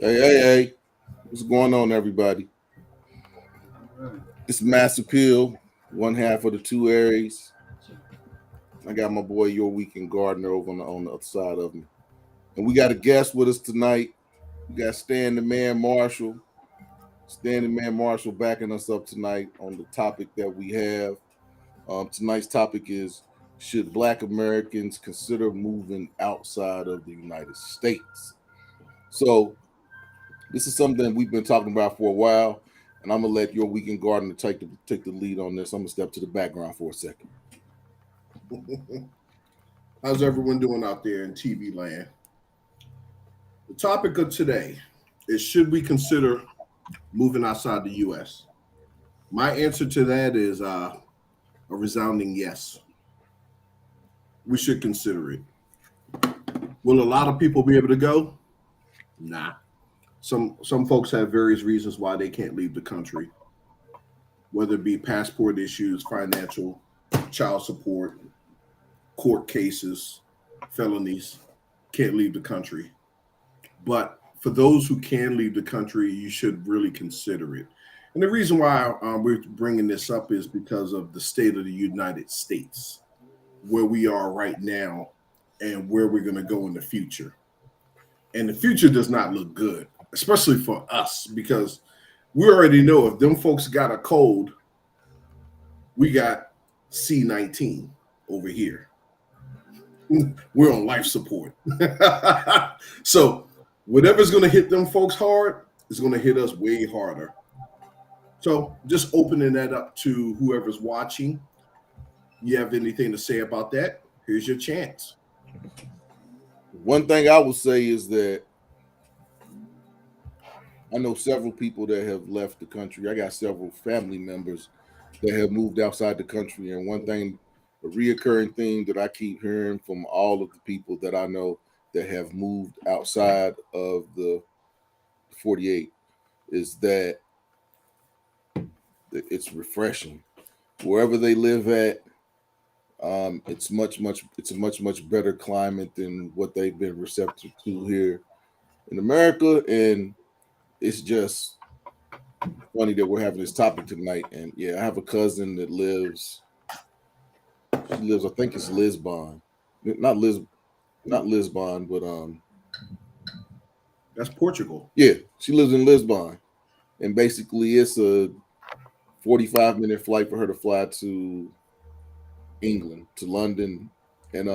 Hey. What's going on, everybody? It's Mass Appeal, one half of the two Aries. I got my boy, Your Weekend Gardener, over on the other side of me. And we got a guest with us tonight. We got Stan the Man Marshall. Stan the Man Marshall backing us up tonight on the topic that we have. Tonight's topic is, should Black Americans consider moving outside of the United States? So this is something we've been talking about for a while, and I'm gonna let Your Weekend Gardener take the lead on this. I'm gonna step to the background for a second. How's everyone doing out there in TV land? The topic of today is, should we consider moving outside the U.S.? My answer to that is a resounding yes. We should consider it. Will a lot of people be able to go? Nah. Some folks have various reasons why they can't leave the country, whether it be passport issues, financial, child support, court cases, felonies, can't leave the country. But for those who can leave the country, you should really consider it. And the reason why we're bringing this up is because of the state of the United States, where we are right now and where we're going to go in the future. And the future does not look good, especially for us, because we already know if them folks got a cold, we got C-19 over here. We're on life support. So whatever's going to hit them folks hard is going to hit us way harder. So just opening that up to whoever's watching. You have anything to say about that? Here's your chance. One thing I will say is that I know several people that have left the country. I got several family members that have moved outside the country. And one thing, a reoccurring theme that I keep hearing from all of the people that I know that have moved outside of the 48 is that it's refreshing. Wherever they live at, it's a much better climate than what they've been receptive to here in America. And it's just funny that we're having this topic tonight. And yeah, I have a cousin that I think it's Lisbon. Not Lisbon, but That's Portugal. yeah, she lives in Lisbon. And basically it's a 45-minute flight for her to fly to England, to London. And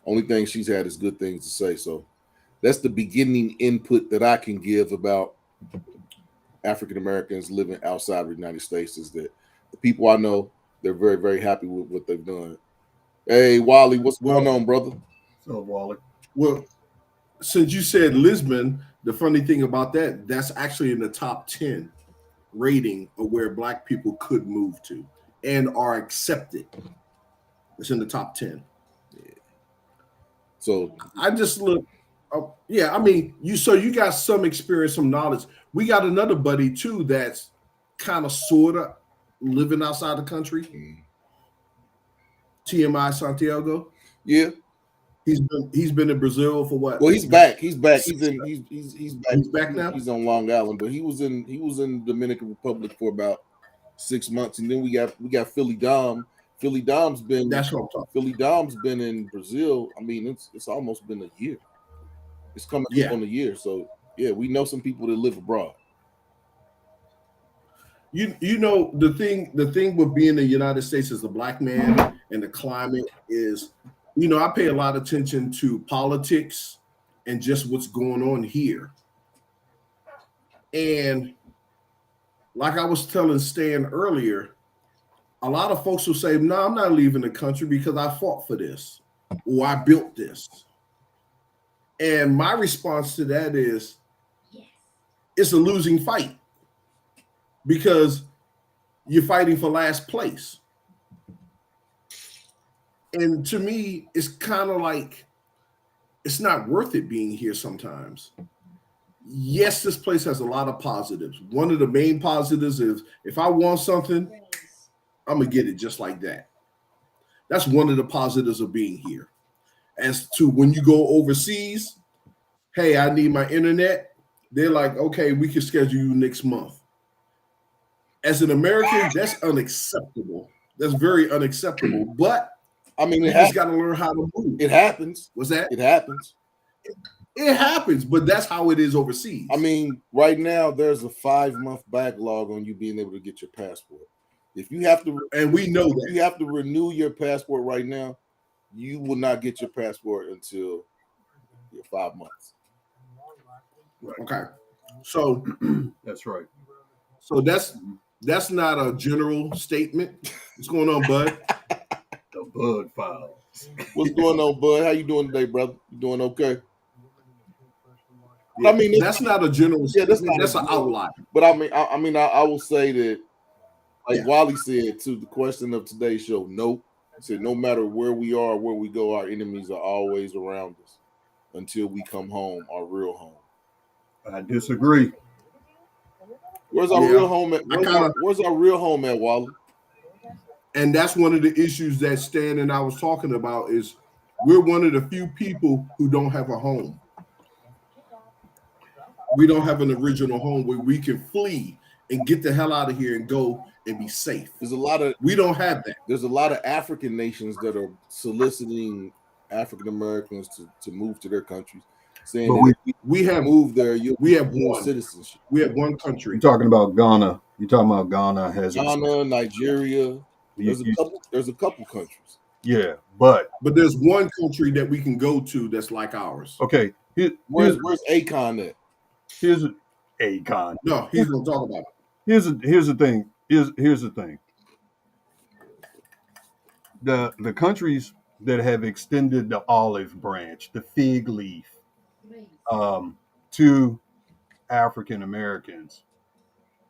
only thing she's had is good things to say. So that's the beginning input that I can give about African Americans living outside of the United States, is that the people I know, they're very, very happy with what they've done. Hey, Wally, what's going on, brother? So, Wally. Well, since you said Lisbon, the funny thing about that, that's actually in the top 10 rating of where Black people could move to and are accepted. It's in the top 10. Yeah. So I just look. Yeah, I mean, you got some experience, some knowledge. We got another buddy too that's kind of sort of living outside the country. TMI Santiago. yeah. He's been in Brazil for what? Well, he's back. He's back. He's back. He's back now? He's on Long Island, but he was in Dominican Republic for about 6 months, and then we got Philly Dom. Philly Dom's been That's what I'm talking. Philly Dom's been in Brazil. I mean, it's almost been a year. It's coming up on a year. So yeah, we know some people that live abroad. You know the thing with being in the United States as a Black man and the climate is, I pay a lot of attention to politics and just what's going on here. And like I was telling Stan earlier, a lot of folks will say, "No, I'm not leaving the country because I fought for this or I built this." And my response to that is, it's a losing fight because you're fighting for last place. And to me, it's kind of like it's not worth it being here sometimes. Yes, this place has a lot of positives. One of the main positives is if I want something, I'm going to get it just like that. That's one of the positives of being here. As to when you go overseas, hey, I need my internet. They're like, okay, we can schedule you next month. As an American, that's unacceptable. That's very unacceptable. But I mean, we it just got happens. to learn how to move. It happens. What's that? It happens. It happens, but that's how it is overseas. I mean, right now there's a 5-month backlog on you being able to get your passport. If you have to, and we know that you have to renew your passport right now, you will not get your passport until 5 months. Okay, so that's right. So that's not a general statement. What's going on, Bud? The Bud Files. What's going on, Bud? How you doing today, brother? You doing okay? Yeah, I mean, that's not a general statement. That's an outlier. But I will say that, like Wally said to the question of today's show, nope. He said no matter where we are, where we go, our enemies are always around us until we come home, our real home. I disagree. Where's our real home at? Where's our real home at, Wally? And that's one of the issues that Stan and I was talking about is we're one of the few people who don't have a home. We don't have an original home where we can flee and get the hell out of here and go and be safe. We don't have that. There's a lot of African nations that are soliciting African Americans to move to their countries, saying that we have moved there. We have one citizenship. We have one country. You're talking about Ghana. You're talking about Ghana has Ghana, Nigeria. There's a couple countries. Yeah, but there's one country that we can go to that's like ours. Okay, where's Akon at? Here's Akon. No, he's gonna talk about it. Here's the thing. Here's the thing. The countries that have extended the olive branch, the fig leaf, to African Americans,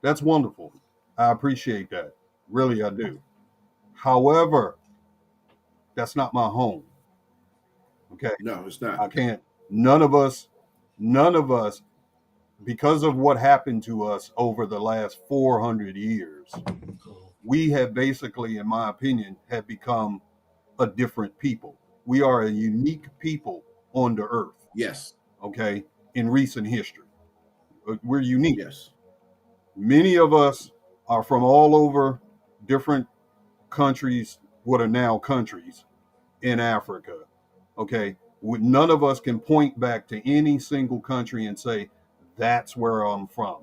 that's wonderful. I appreciate that. Really, I do. However, that's not my home. Okay. No, it's not. I can't. None of us, because of what happened to us over the last 400 years, we have basically, in my opinion, have become a different people. We are a unique people on the earth. Yes. Okay. In recent history, we're unique. Yes. Many of us are from all over different countries, what are now countries in Africa. Okay. None of us can point back to any single country and say, that's where I'm from.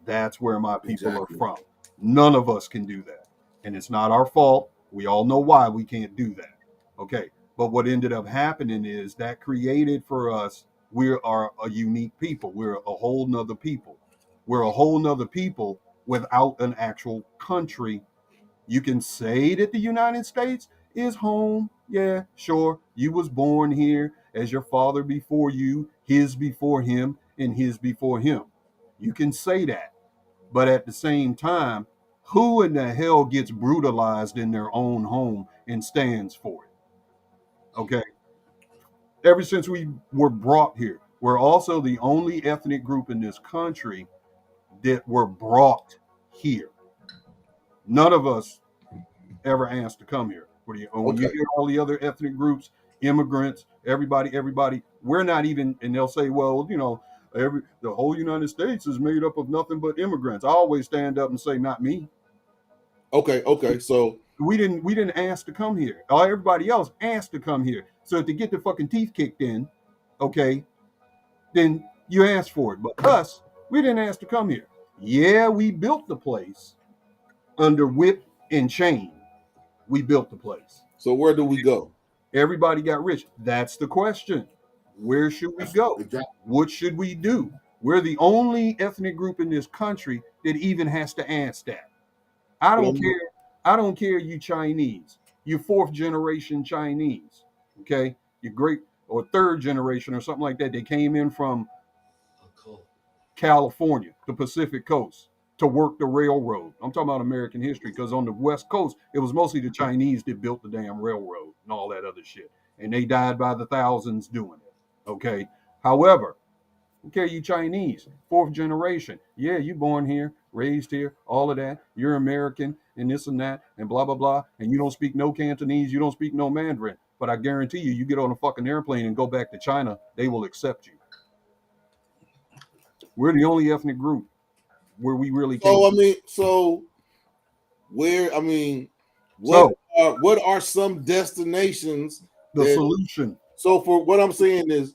That's where my people are from. None of us can do that. And it's not our fault. We all know why we can't do that. Okay. But what ended up happening is that created for us, we are a unique people. We're a whole nother people. We're a whole nother people without an actual country. You can say that the United States is home. Yeah, sure. You was born here as your father before you, his before him, and his before him. You can say that. But at the same time, who in the hell gets brutalized in their own home and stands for it? Okay. Ever since we were brought here, we're also the only ethnic group in this country that were brought here. None of us ever asked to come here. When you hear all the other ethnic groups, immigrants, everybody, we're not even, and they'll say, well, the whole United States is made up of nothing but immigrants. I always stand up and say, not me. Okay. So we didn't ask to come here. Everybody else asked to come here. So to get the fucking teeth kicked in, okay, then you asked for it. But us, we didn't ask to come here. Yeah, we built the place under whip and chain. We built the place. So where do we go? Everybody got rich. That's the question. Where should we go? What should we do? We're the only ethnic group in this country that even has to ask that. I don't care. I don't care, you Chinese. You fourth generation Chinese. Okay? You great or third generation or something like that. They came in from California, the Pacific Coast, to work the railroad. I'm talking about American history, because on the West Coast, it was mostly the Chinese that built the damn railroad and all that other shit. And they died by the thousands doing it. Okay. However, okay, you Chinese, fourth generation. Yeah, you born here, raised here, all of that. You're American and this and that and blah, blah, blah. And you don't speak no Cantonese, you don't speak no Mandarin. But I guarantee you, you get on a fucking airplane and go back to China, they will accept you. We're the only ethnic group where we really can't. So I mean, so where I mean, what So what are some destinations the that? solution, So for what I'm saying is,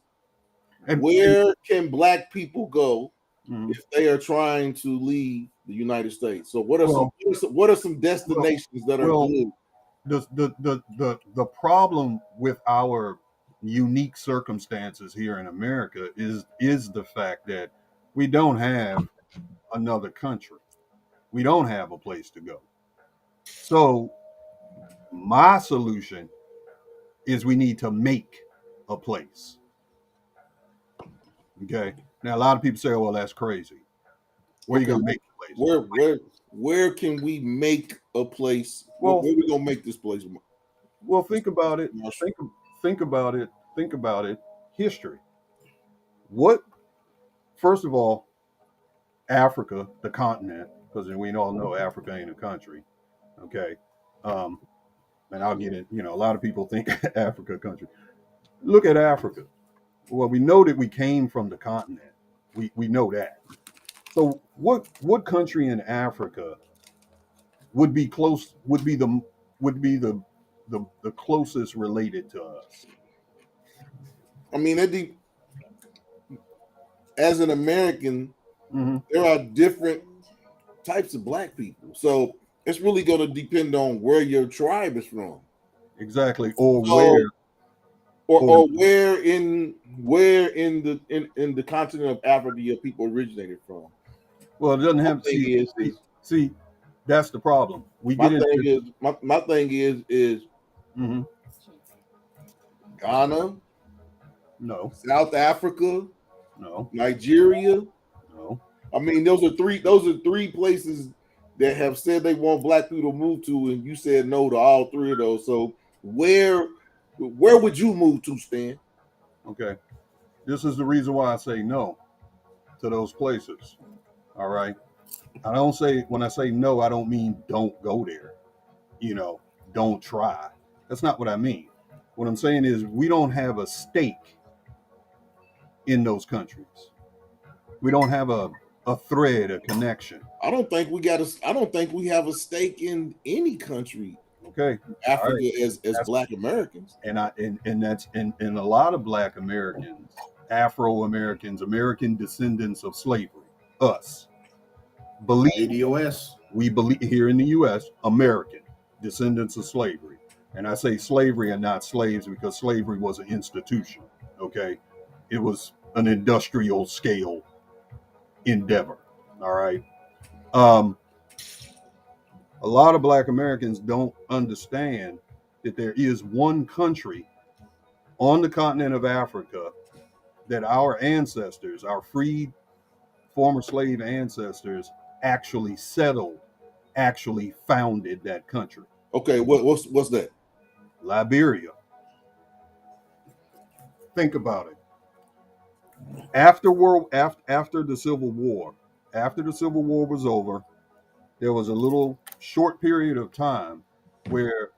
and where can Black people go mhm. if they are trying to leave the United States? So what are some well, what are some well, destinations that are well, good? the problem with our unique circumstances here in America is the fact that we don't have another country. We don't have a place to go. So my solution is we need to make a place. Okay. Now a lot of people say, "Oh, well, that's crazy. Where are you Okay, going to make a place?" where can we make a place? Well, Where we gonna make this place, well, think about it. Marshall? Think about it. Think about it. History. What? First of all, Africa, the continent, because we all know Africa ain't a country. Okay. Um, and I'll get it. You know, a lot of people think Africa a country. Look at Africa. Well, we know that we came from the continent. We know that. So what country in Africa would be close would be the closest related to us? I mean, as an American, Hmm. there are different types of Black people. So it's really going to depend on where your tribe is from. Exactly. Or So where or or where in the continent of Africa your people originated from. well, it doesn't My have thing is see that's the problem. We my get into thing is my thing is hmm Ghana, no, South Africa, no, Nigeria. no. I mean, those are three places that have said they want Black people to move to, and you said no to all three of those. So where would you move to, Stan? Okay. This is the reason why I say no to those places. All right. I don't say when I say no, I don't mean don't go there. You know, don't try. That's not what I mean. What I'm saying is we don't have a stake in those countries. We don't have a thread, a connection. I don't think we have a stake in any country, Okay. All right. Africa, as That's Black Americans. and that's and a lot of Black Americans, Afro Americans, American descendants of slavery, us believe ADOS. we believe here in the U.S. American descendants of slavery, and I say slavery and not slaves because slavery was an institution. Okay, it was an industrial scale endeavor. All right. Um, a lot of Black Americans don't understand that there is one country on the continent of Africa that our ancestors, our freed former slave ancestors, actually settled, actually founded that country. Okay, what's that? Liberia. Think about it. After the Civil War, after the Civil War was over, there was a little short period of time where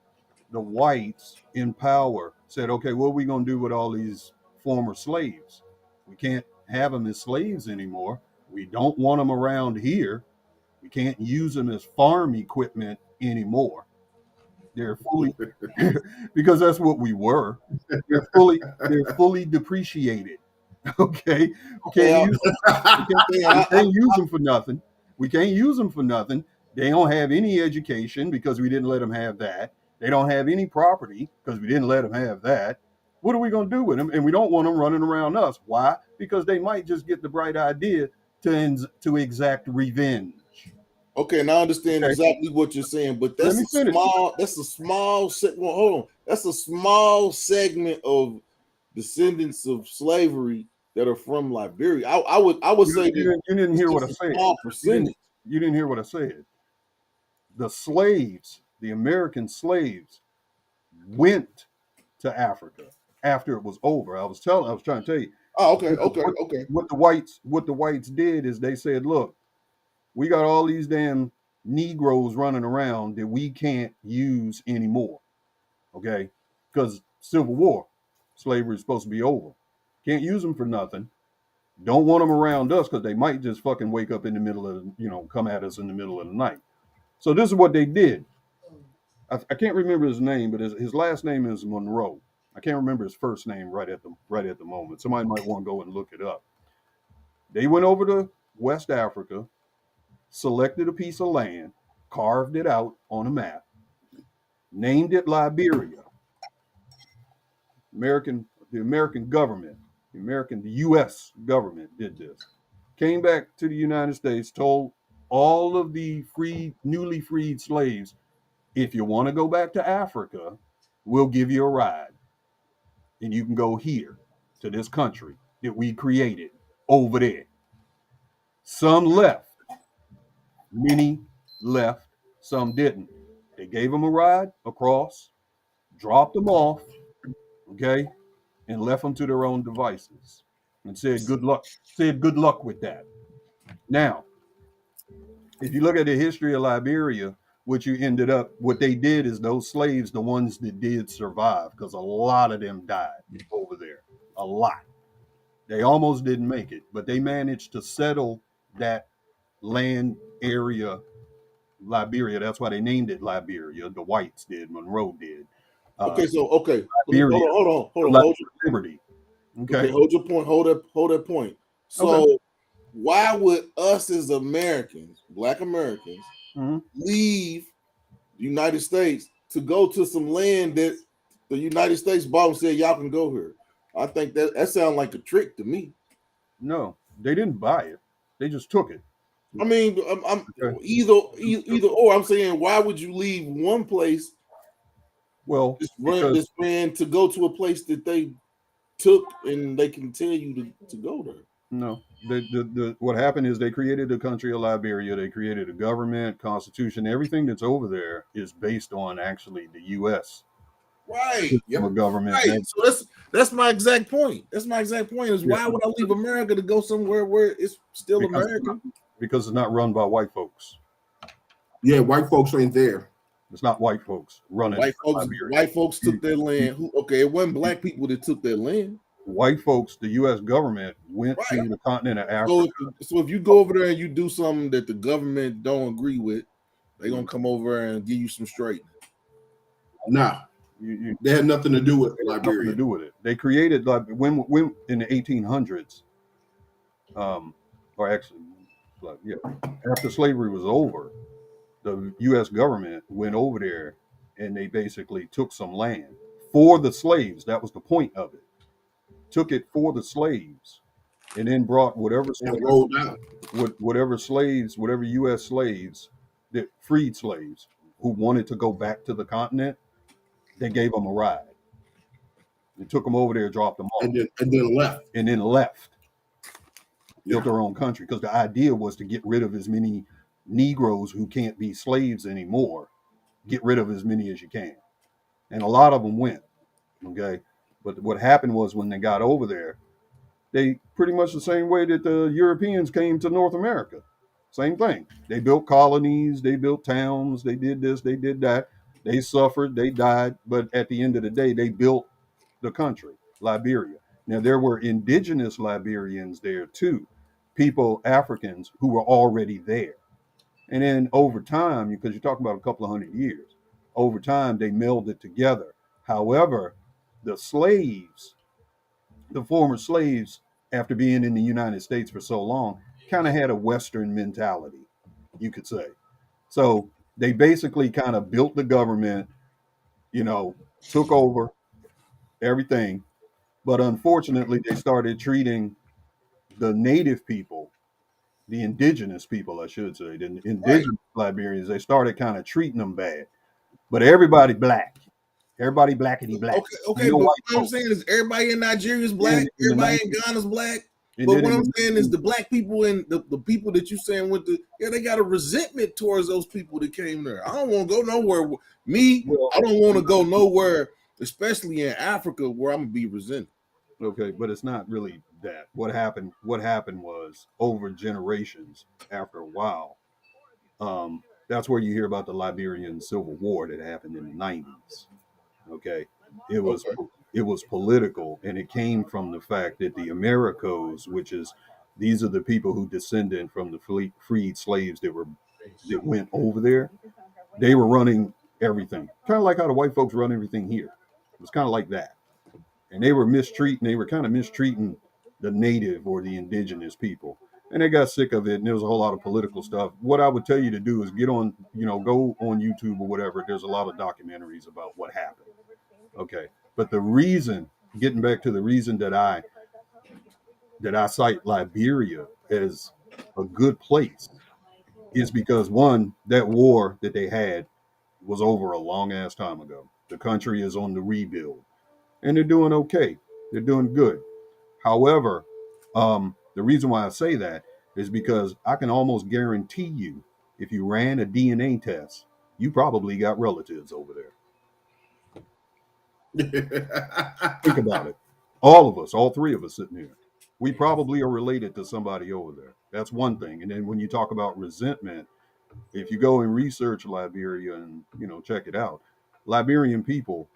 the whites in power said, "Okay, what are we going to do with all these former slaves? We can't have them as slaves anymore. We don't want them around here. We can't use them as farm equipment anymore. They're fully because that's what we were. They're fully depreciated. Okay, we Okay, can't use them. Stan, We can't use them for nothing. We can't use them for nothing. They don't have any education because we didn't let them have that. They don't have any property because we didn't let them have that. What are we going to do with them? And we don't want them running around us. Why? Because they might just get the bright idea to exact revenge. okay, now I understand Okay, exactly what you're saying, but let me finish. well, hold on. That's a small segment of descendants of slavery that are from Liberia. I would say that You didn't it's hear what I just a said. small You didn't. percentage. You didn't hear what I said. The slaves, the American slaves, went to Africa after it was over. I was trying to tell you Oh, okay, what the, okay, what, okay. what the whites did is they said, look, we got all these damn Negroes running around that we can't use anymore. Okay, because Civil War, slavery is supposed to be over. Can't use them for nothing. Don't want them around us because they might just fucking wake up in the middle of, come at us in the middle of the night. So this is what they did. I can't remember his name, but his last name is Monroe. I can't remember his first name right at the moment. Somebody might want to go and look it up. They went over to West Africa, selected a piece of land, carved it out on a map, named it Liberia. The American government, the U.S. government did this. Came back to the United States, told all of the newly freed slaves, if you want to go back to Africa, we'll give you a ride, and you can go here to this country that we created over there. Some left, many left, some didn't. They gave them a ride across, dropped them off, okay, and left them to their own devices and said good luck. Said good luck with that. Now, if you look at the history of Liberia, what they did is those slaves, the ones that did survive, because a lot of them died over there. A lot. They almost didn't make it, but they managed to settle that land area, Liberia. That's why they named it Liberia. The whites did, Monroe did. Okay, so okay, Liberia, hold liberty. okay, Okay. hold your point, hold that point. Okay. So why would us as Americans, Black Americans, Mhm. leave the United States to go to some land that the United States bought and said y'all can go here? I think that sounds like a trick to me. No, they didn't buy it. They just took it. I mean, I'm Okay. either or. I'm saying, why would you leave one place Well, because this ran to go to a place that they took and they can tell you to go there? no, what happened is they created the country of Liberia. They created a government, constitution. Everything that's over there is based on actually the U.S. Right. system of government. Right. So that's my exact point. That's my exact point. Is Yeah, why would I leave America to go somewhere where it's still because American? because it's not run by white folks. Yeah, white folks ain't there. It's not white folks running Liberia. White folks took their land. Okay, it wasn't black people that took their land. White folks, the U.S. government went Right. to the continent of So Africa. if you go over there and you do something that the government don't agree with, they're gonna come over and give you some straightening. Nah, You, they had nothing to do with it has nothing to Liberia. do with it. They created like when in the 1800s, or actually, like, yeah, after slavery was over, the U.S. government went over there and they basically took some land for the slaves. That was the point of it. Took it for the slaves, and then brought And rolled out. whatever U.S. slaves that freed slaves who wanted to go back to the continent. They gave them a ride. They took them over there, dropped them off, And then left. and then left. Built Yeah. their own country because the idea was to get rid of as many Negroes who can't be slaves anymore. Get rid of as many as you can, and a lot of them went. Okay, but what happened was when they got over there, they pretty much the same way that the Europeans came to North America. Same thing. They built colonies, they built towns, they did this, they did that. They suffered, they died, but at the end of the day, they built the country, Liberia. Now, there were indigenous Liberians there too, people, Africans who were already there. And then over time, because you're talking about a couple of 100 years, over time, they melded together. However, the slaves, the former slaves, after being in the United States for so long, kind of had a Western mentality, you could say. So they basically kind of built the government, took over everything. But unfortunately, they started treating the native people, the indigenous people, I should say, the Right. indigenous Liberians, they started kind of treating them bad. But everybody black, everybody blackity black. Okay, No but white what I'm folk. saying is everybody in Nigeria is And black, in the everybody in 19, Ghana is black. and But then what in I'm the saying is the black people and the people that you saying went to, yeah, they got a resentment towards those people that came there. I don't want to go nowhere. well, I don't want to go nowhere, especially in Africa, where I'm gonna be resented. okay, but it's not really that. What happened was over generations. After a while, that's where you hear about the Liberian Civil War that happened in the 90s. Okay, it was Okay. it was political, and it came from the fact that the Americos, which is these are the people who descended from the freed slaves that went over there. They were running everything, kind of like how the white folks run everything here. It was kind of like that, and they were mistreating. They were kind of mistreating the native or the indigenous people, and they got sick of it. And there was a whole lot of political stuff. What I would tell you to do is get on, go on YouTube or whatever. There's a lot of documentaries about what happened. Okay, but the reason, getting back to the reason that I cite Liberia as a good place is because one, that war that they had was over a long ass time ago. The country is on the rebuild, and they're doing okay. They're doing good. However, the reason why I say that is because I can almost guarantee you, if you ran a DNA test, you probably got relatives over there. Think about it. All of us, all three of us sitting here, we probably are related to somebody over there. That's one thing. And then when you talk about resentment, if you go and research Liberia and check it out, Liberian people,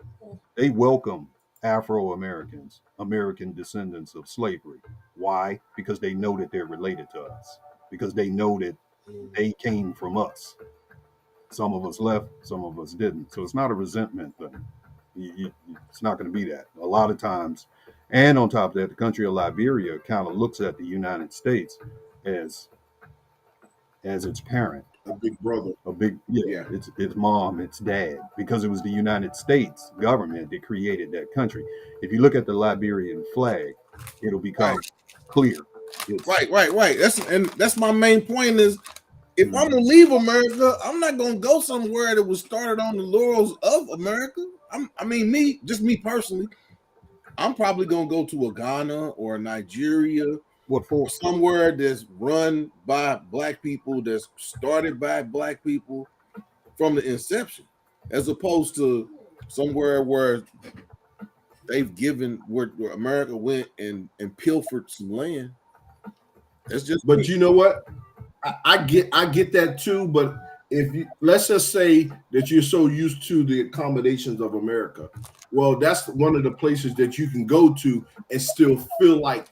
they welcome Afro Americans, American descendants of slavery. Why? Because they know that they're related to us. Because they know that they came from us. Some of us left, some of us didn't. So it's not a resentment thing. It's not going to be that. A lot of times, and on top of that, the country of Liberia kind of looks at the United States as its parent, A big brother. yeah. It's mom, it's dad, because it was the United States government that created that country. If you look at the Liberian flag, it'll become clear. Right. That's my main point is, if I'm gonna leave America, I'm not gonna go somewhere that was started on the laurels of America. Me personally, I'm probably gonna go to a Ghana or a Nigeria, What for? somewhere that's run by black people, that's started by black people from the inception, as opposed to somewhere where they've given where America went and pilfered some land. That's just But me. you know what? I get that too. But if you, let's just say that you're so used to the accommodations of America, well, that's one of the places that you can go to and still feel like,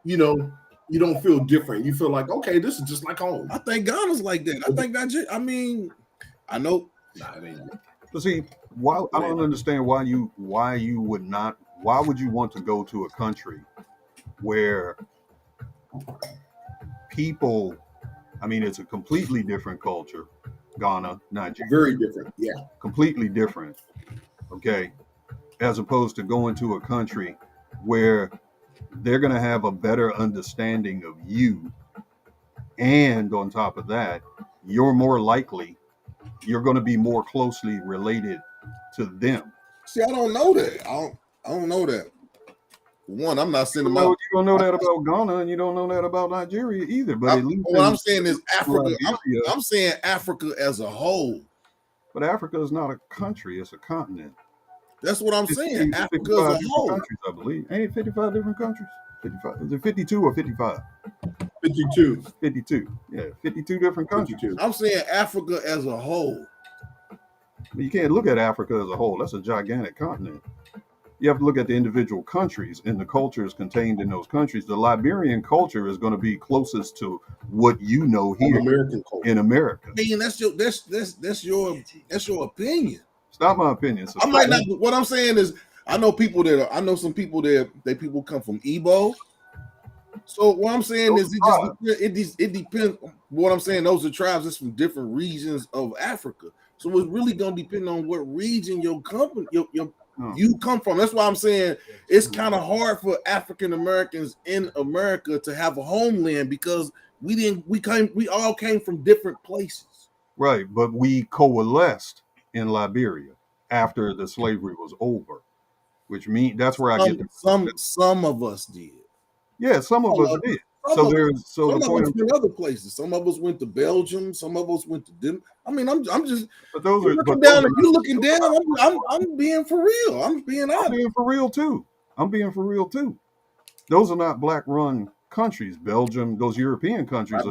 you don't feel different. You feel like, okay, this is just like home. I think Ghana's like that. I think Nigeria. I know. Nah, it ain't. But see, why I don't understand why you would not. Why would you want to go to a country where people? I mean, it's a completely different culture. Ghana, Nigeria, Very different. Yeah. completely different. Okay, as opposed to going to a country where they're going to have a better understanding of you, and on top of that, you're going to be more closely related to them. See, I don't know that. I don't know that. One, I'm not sending my. You don't know that about Ghana, and you don't know that about Nigeria either. But at least What I'm saying is Africa. Liberia, I'm saying Africa as a whole. but Africa is not a country; it's a continent. That's what I'm saying. It's Africa 55 as a different whole. countries, I believe. Ain't it 55 different countries? 55. Is it 52 or 55? 52. 52. Yeah, 52 different countries. 52. I'm saying Africa as a whole. But you can't look at Africa as a whole. That's a gigantic continent. You have to look at the individual countries and the cultures contained in those countries. The Liberian culture is going to be closest to what you know here American culture. in America. I mean, that's your opinion. It's not my opinion. I might not. What I'm saying is, I know some people that people come from Igbo. So what I'm saying is, it depends. What I'm saying, those are tribes that's from different regions of Africa. So it's really gonna depend on what region you come from. That's why I'm saying it's kind of hard for African Americans in America to have a homeland, because we all came from different places. Right, but we coalesced in Liberia after the slavery was over, which means that's where I get some of us did. Yeah, some of us did. Some of us went other places. Some of us went to Belgium. Some of us went to Denmark. I mean, I'm just. But those you're are looking down. If you're looking down, I'm being for real. I'm being honest. I'm being for real too. Those are not black-run countries. Belgium, those European countries.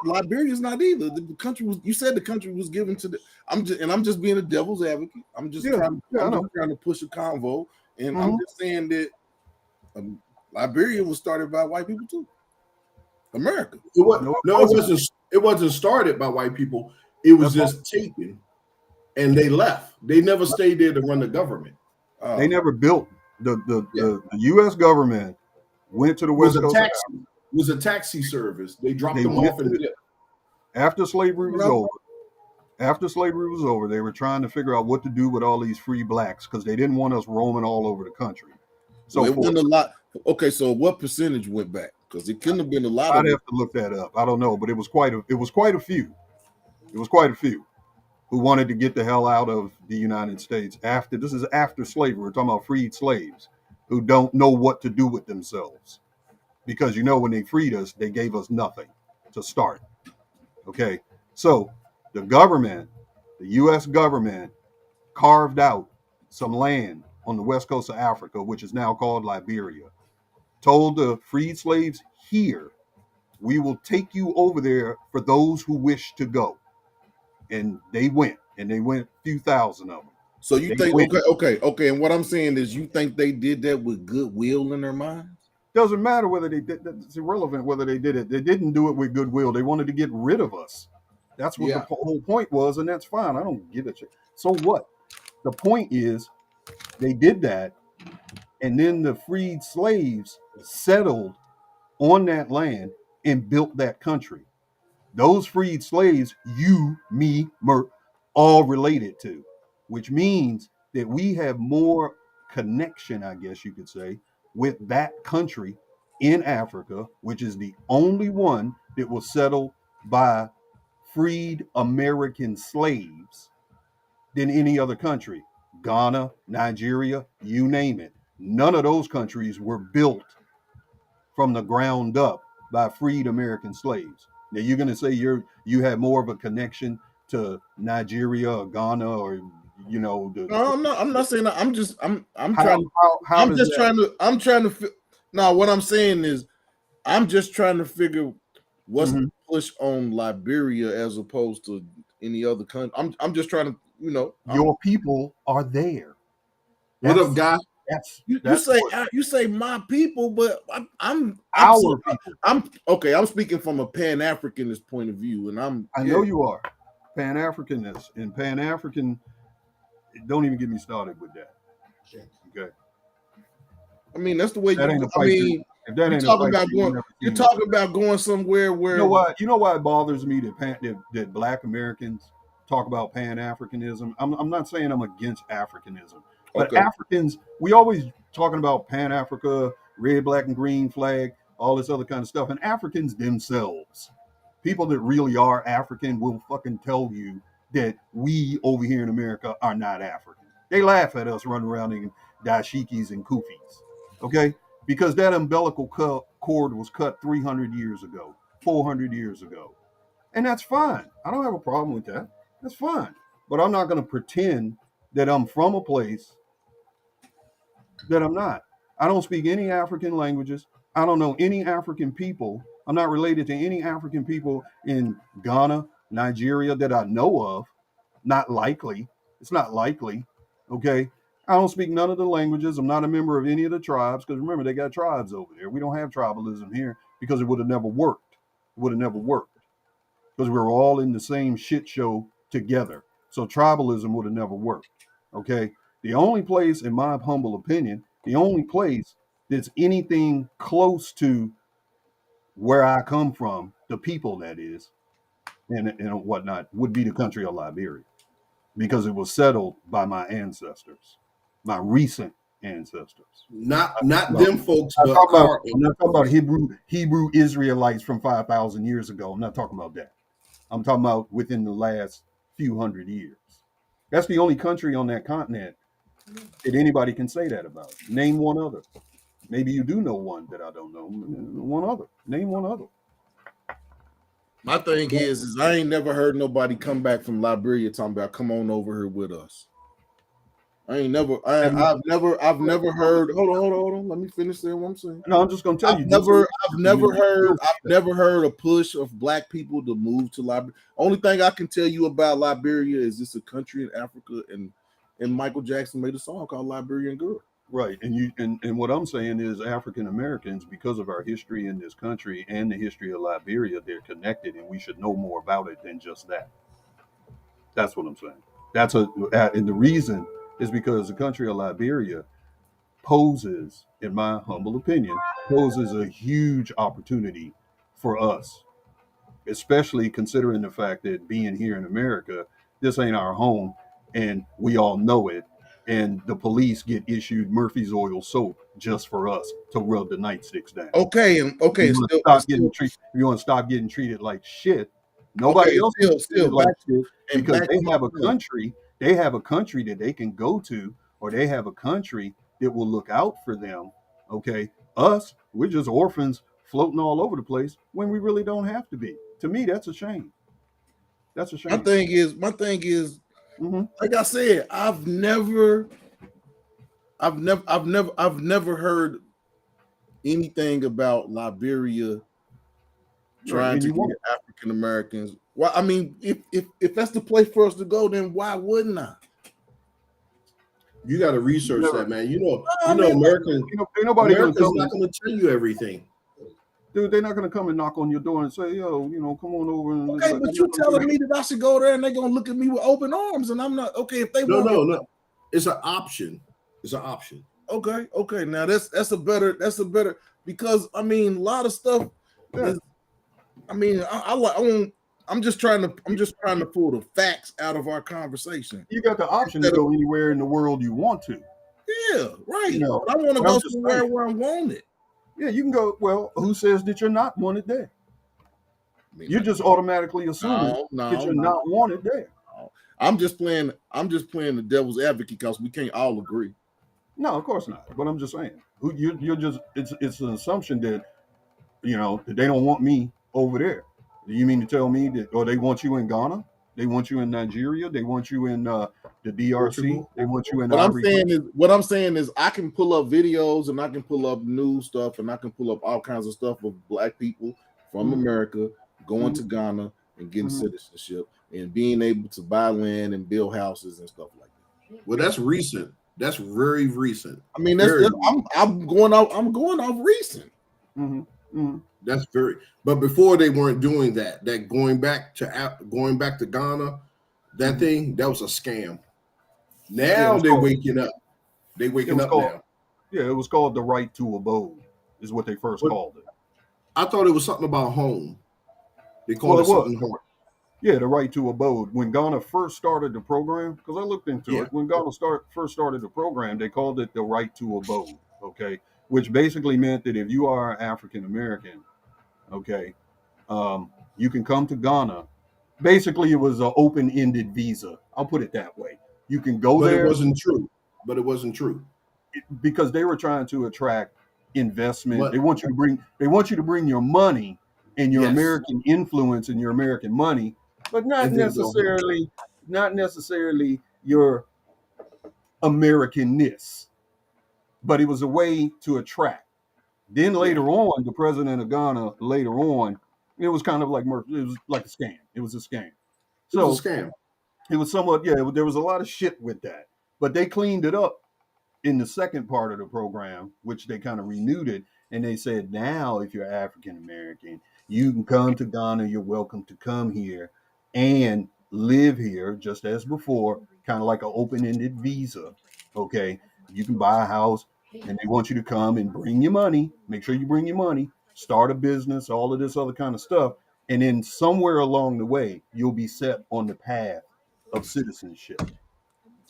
Liberia's not either. The country was. You said the country was given to the. I'm just being a devil's advocate. I'm just trying to push a convo. And I'm just saying that Liberia was started by white people too. America. It wasn't started by white people. It was just taken, and they left. They never stayed there to run the government. They never built the U.S. government went to the It was West a Coast. taxi. It was a taxi service. They dropped They them went off and dipped. after slavery was over. After slavery was over, they were trying to figure out what to do with all these free blacks because they didn't want us roaming all over the country. So it wasn't a lot. Okay, so what percentage went back? Because it couldn't have been a lot. I'd have to look that up. I don't know, but it was quite a few. It was quite a few who wanted to get the hell out of the United States after slavery. We're talking about freed slaves who don't know what to do with themselves. Because when they freed us, they gave us nothing to start. Okay. So the government, the US government, carved out some land on the west coast of Africa, which is now called Liberia, told the freed slaves here, we will take you over there for those who wish to go. And they went, a few thousand of them. So you think, okay. And what I'm saying is you think they did that with goodwill in their minds? Doesn't matter whether they did that. It's irrelevant whether they did it. They didn't do it with goodwill. They wanted to get rid of us. That's what the whole point was, and that's fine. I don't give a shit. So what? The point is they did that, and then the freed slaves settled on that land and built that country. Those freed slaves, you, me, Mert, all related to, which means that we have more connection, I guess you could say, with that country in Africa, which is the only one that was settled by freed American slaves than any other country. Ghana, Nigeria, you name it. None of those countries were built from the ground up by freed American slaves. Now you're going to say you have more of a connection to Nigeria or Ghana or No, I'm not saying that. I'm trying to. No, what I'm saying is, I'm just trying to figure what's the push on Liberia as opposed to any other country. I'm just trying to, your people are there. What up, guy? You say my people, but I'm people. I'm okay. I'm speaking from a Pan-Africanist point of view, and I know you are Pan-Africanist, and Pan-African. Don't even get me started with that. Okay. I mean, that's the way that you're talking about going somewhere where you know why it bothers me that Black Americans talk about Pan-Africanism. I'm not saying I'm against Africanism, but Africans, we always talking about Pan-Africa, red, black, and green flag, all this other kind of stuff. And Africans themselves, people that really are African, will fucking tell you that we over here in America are not African. They laugh at us running around in dashikis and kufis, okay? Because that umbilical cord was cut 300 years ago, 400 years ago. And that's fine. I don't have a problem with that. That's fine. But I'm not going to pretend that I'm from a place that I'm not. I don't speak any African languages. I don't know any African people. I'm not related to any African people in Ghana, Nigeria that I know of. Not likely. It's not likely. Okay. I don't speak none of the languages. I'm not a member of any of the tribes because remember, they got tribes over there. We don't have tribalism here because it would have never worked. It would have never worked because we were all in the same shit show together. So tribalism would have never worked. Okay. The only place, in my humble opinion, the only place that's anything close to where I come from, the people that is, and whatnot, would be the country of Liberia, because it was settled by my ancestors, my recent ancestors. Not them folks, I'm not talking about Hebrew Israelites from 5,000 years ago. I'm not talking about that. I'm talking about within the last few hundred years. That's the only country on that continent that anybody can say that about. Name one other. Maybe you do know one that I don't know. One other. Name one other. My thing is I ain't never heard nobody come back from Liberia talking about come on over here with us. I've never heard. Hold on. Let me finish saying what I'm saying. No, I'm just gonna tell you. I've never heard a push of Black people to move to Liberia. Only thing I can tell you about Liberia is it's a country in Africa, and Michael Jackson made a song called Liberian Girl. Right. And what I'm saying is African Americans, because of our history in this country and the history of Liberia, they're connected, and we should know more about it than just that. That's what I'm saying. And the reason is because the country of Liberia poses, in my humble opinion, poses a huge opportunity for us, especially considering the fact that being here in America, this ain't our home, and we all know it. And the police get issued Murphy's Oil soap just for us to rub the nightsticks down. Okay, and okay, You and want to still, stop getting treated. You want to stop getting treated like shit. okay, Nobody else still, gets treated like back shit and because back they to my have a point. country. They have a country that they can go to, or they have a country that will look out for them. Okay, us, we're just orphans floating all over the place when we really don't have to be. To me, that's a shame. That's a My shame. thing is, Mm-hmm. like I said, I've never heard anything about Liberia Right, trying and to you get won't. African Americans. Well, I mean, if that's the place for us to go, then why wouldn't I? You got to research Never. that, man. I mean, Ain't nobody gonna America's come not and going to tell you everything. dude. They're not gonna come and knock on your door and say, "Yo, come on over and okay, they're but not you gonna do telling me that I should go there and they're gonna look at me with open arms, and I'm not okay if they No, want. no, no. It's an option. It's an option. Okay. Now that's a better because I mean a lot of stuff that." Yeah. is. I mean, I'm just trying to pull the facts out of our conversation. You got the option to Instead of go anywhere in the world you want to. yeah, right. You know, But I want to but I'm go just somewhere saying, where I want it. yeah, you can go. Well, who says that you're not wanted there? I mean, You're just automatically assuming no, that no, you're no, not wanted there. no. I'm just playing the devil's advocate because we can't all agree. No, of course not. But I'm just saying, you're just it's an assumption that that they don't want me over there. Do you mean to tell me that, or they want you in Ghana? They want you in Nigeria. They want you in the DRC. Portugal. They want you in What I'm Ivory saying Coast. is, I can pull up videos and I can pull up news stuff and I can pull up all kinds of stuff of black people from Mhm, America going to mhm, Ghana and getting mhm. citizenship and being able to buy land and build houses and stuff like that. Well, that's recent. That's very recent. I mean, Very. I'm going off recent. Mhm, mhm. That's very. But before they weren't doing that. That going back to Ghana, that Mhm. thing that was a scam. Yeah, it Now was they're called. waking up. They It waking was up called. now. Yeah, it was called the right to abode, is what they first But called it. I thought it was something about home. They called Well, it it was. something home. Yeah, the right to abode. When Ghana first started the program, because I looked into Yeah. it, when Ghana first started the program, they called it the right to abode. Okay, which basically meant that if you are African American, okay, you can come to Ghana. Basically, it was an open-ended visa. I'll put it that way. You can go But it there wasn't true. But it wasn't true. because they were trying to attract investment. But They want you to bring your money and your yes. American influence and your American money, but not And then go home. necessarily your Americanness. But it was a way to attract. Then Yeah. later on, the president of Ghana later on, it was kind of like it was like a scam. It was a scam. It was a So scam. it was somewhat, yeah, there was a lot of shit with that. But they cleaned it up in the second part of the program, which they kind of renewed it, and they said now if you're African American, you can come to Ghana. You're welcome to come here and live here just as before, kind of like an open-ended visa. Okay, you can buy a house, and they want you to come and bring your money. Make sure you bring your money, start a business, all of this other kind of stuff, and then somewhere along the way, you'll be set on the path of citizenship.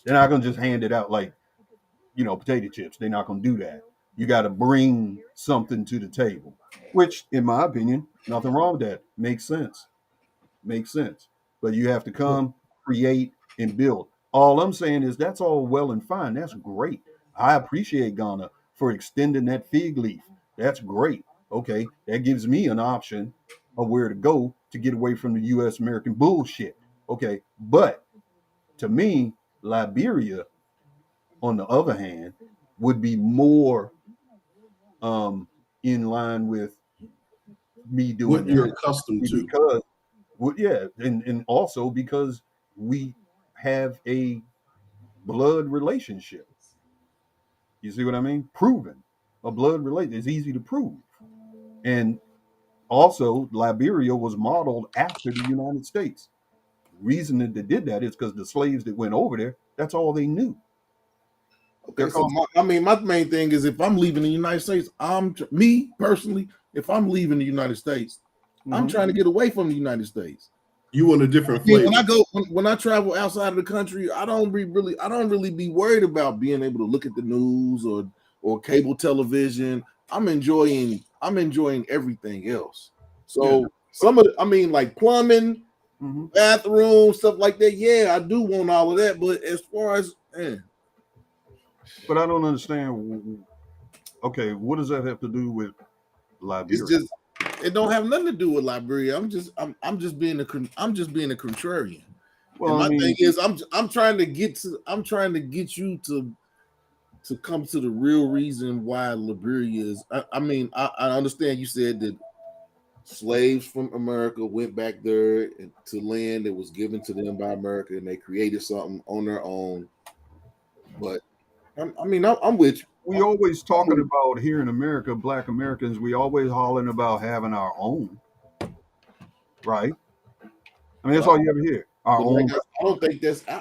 They're not gonna just hand it out like potato chips. They're not going to do that. You got to bring something to the table, which, in my opinion, nothing wrong with that. Makes sense. Makes sense. But you have to come, create, and build. All I'm saying is that's all well and fine. That's great. I appreciate Ghana for extending that fig leaf. That's great. Okay. That gives me an option of where to go to get away from the US American bullshit. Okay. But to me, Liberia on the other hand, would be more in line with me doing What you're that accustomed to. because, well, yeah, and also because we have a blood relationship. You see what I mean? Proven. A blood relation is easy to prove. And also, Liberia was modeled after the United States. Reason that they did that is because the slaves that went over there, that's all they knew. Okay, They're so called, my main thing is if I'm leaving the United States, me personally, if I'm leaving the United States, I'm Mhm. trying to get away from the United States. You want a I different mean, when I flavor. go when I travel outside of the country, I don't really be worried about being able to look at the news or cable television. I'm enjoying everything else. Yeah. So some of I mean like plumbing, Mhm. bathroom, stuff like that. Yeah, I do want all of that, but as far as But I don't understand. Okay, what does that have to do with it's Liberia? just it don't have nothing to do with Liberia. I'm just being I'm just being a contrarian. And Well, I my thing mean, is I'm trying to get you to come to the real reason why Liberia is. I mean, I understand you said that slaves from America went back there to land that was given to them by America, and they created something on their own. But I'm with you. we always I'm talking with about here in America, Black Americans. We always hollering about having our own, right? I mean, but that's all you ever hear. Our but like own.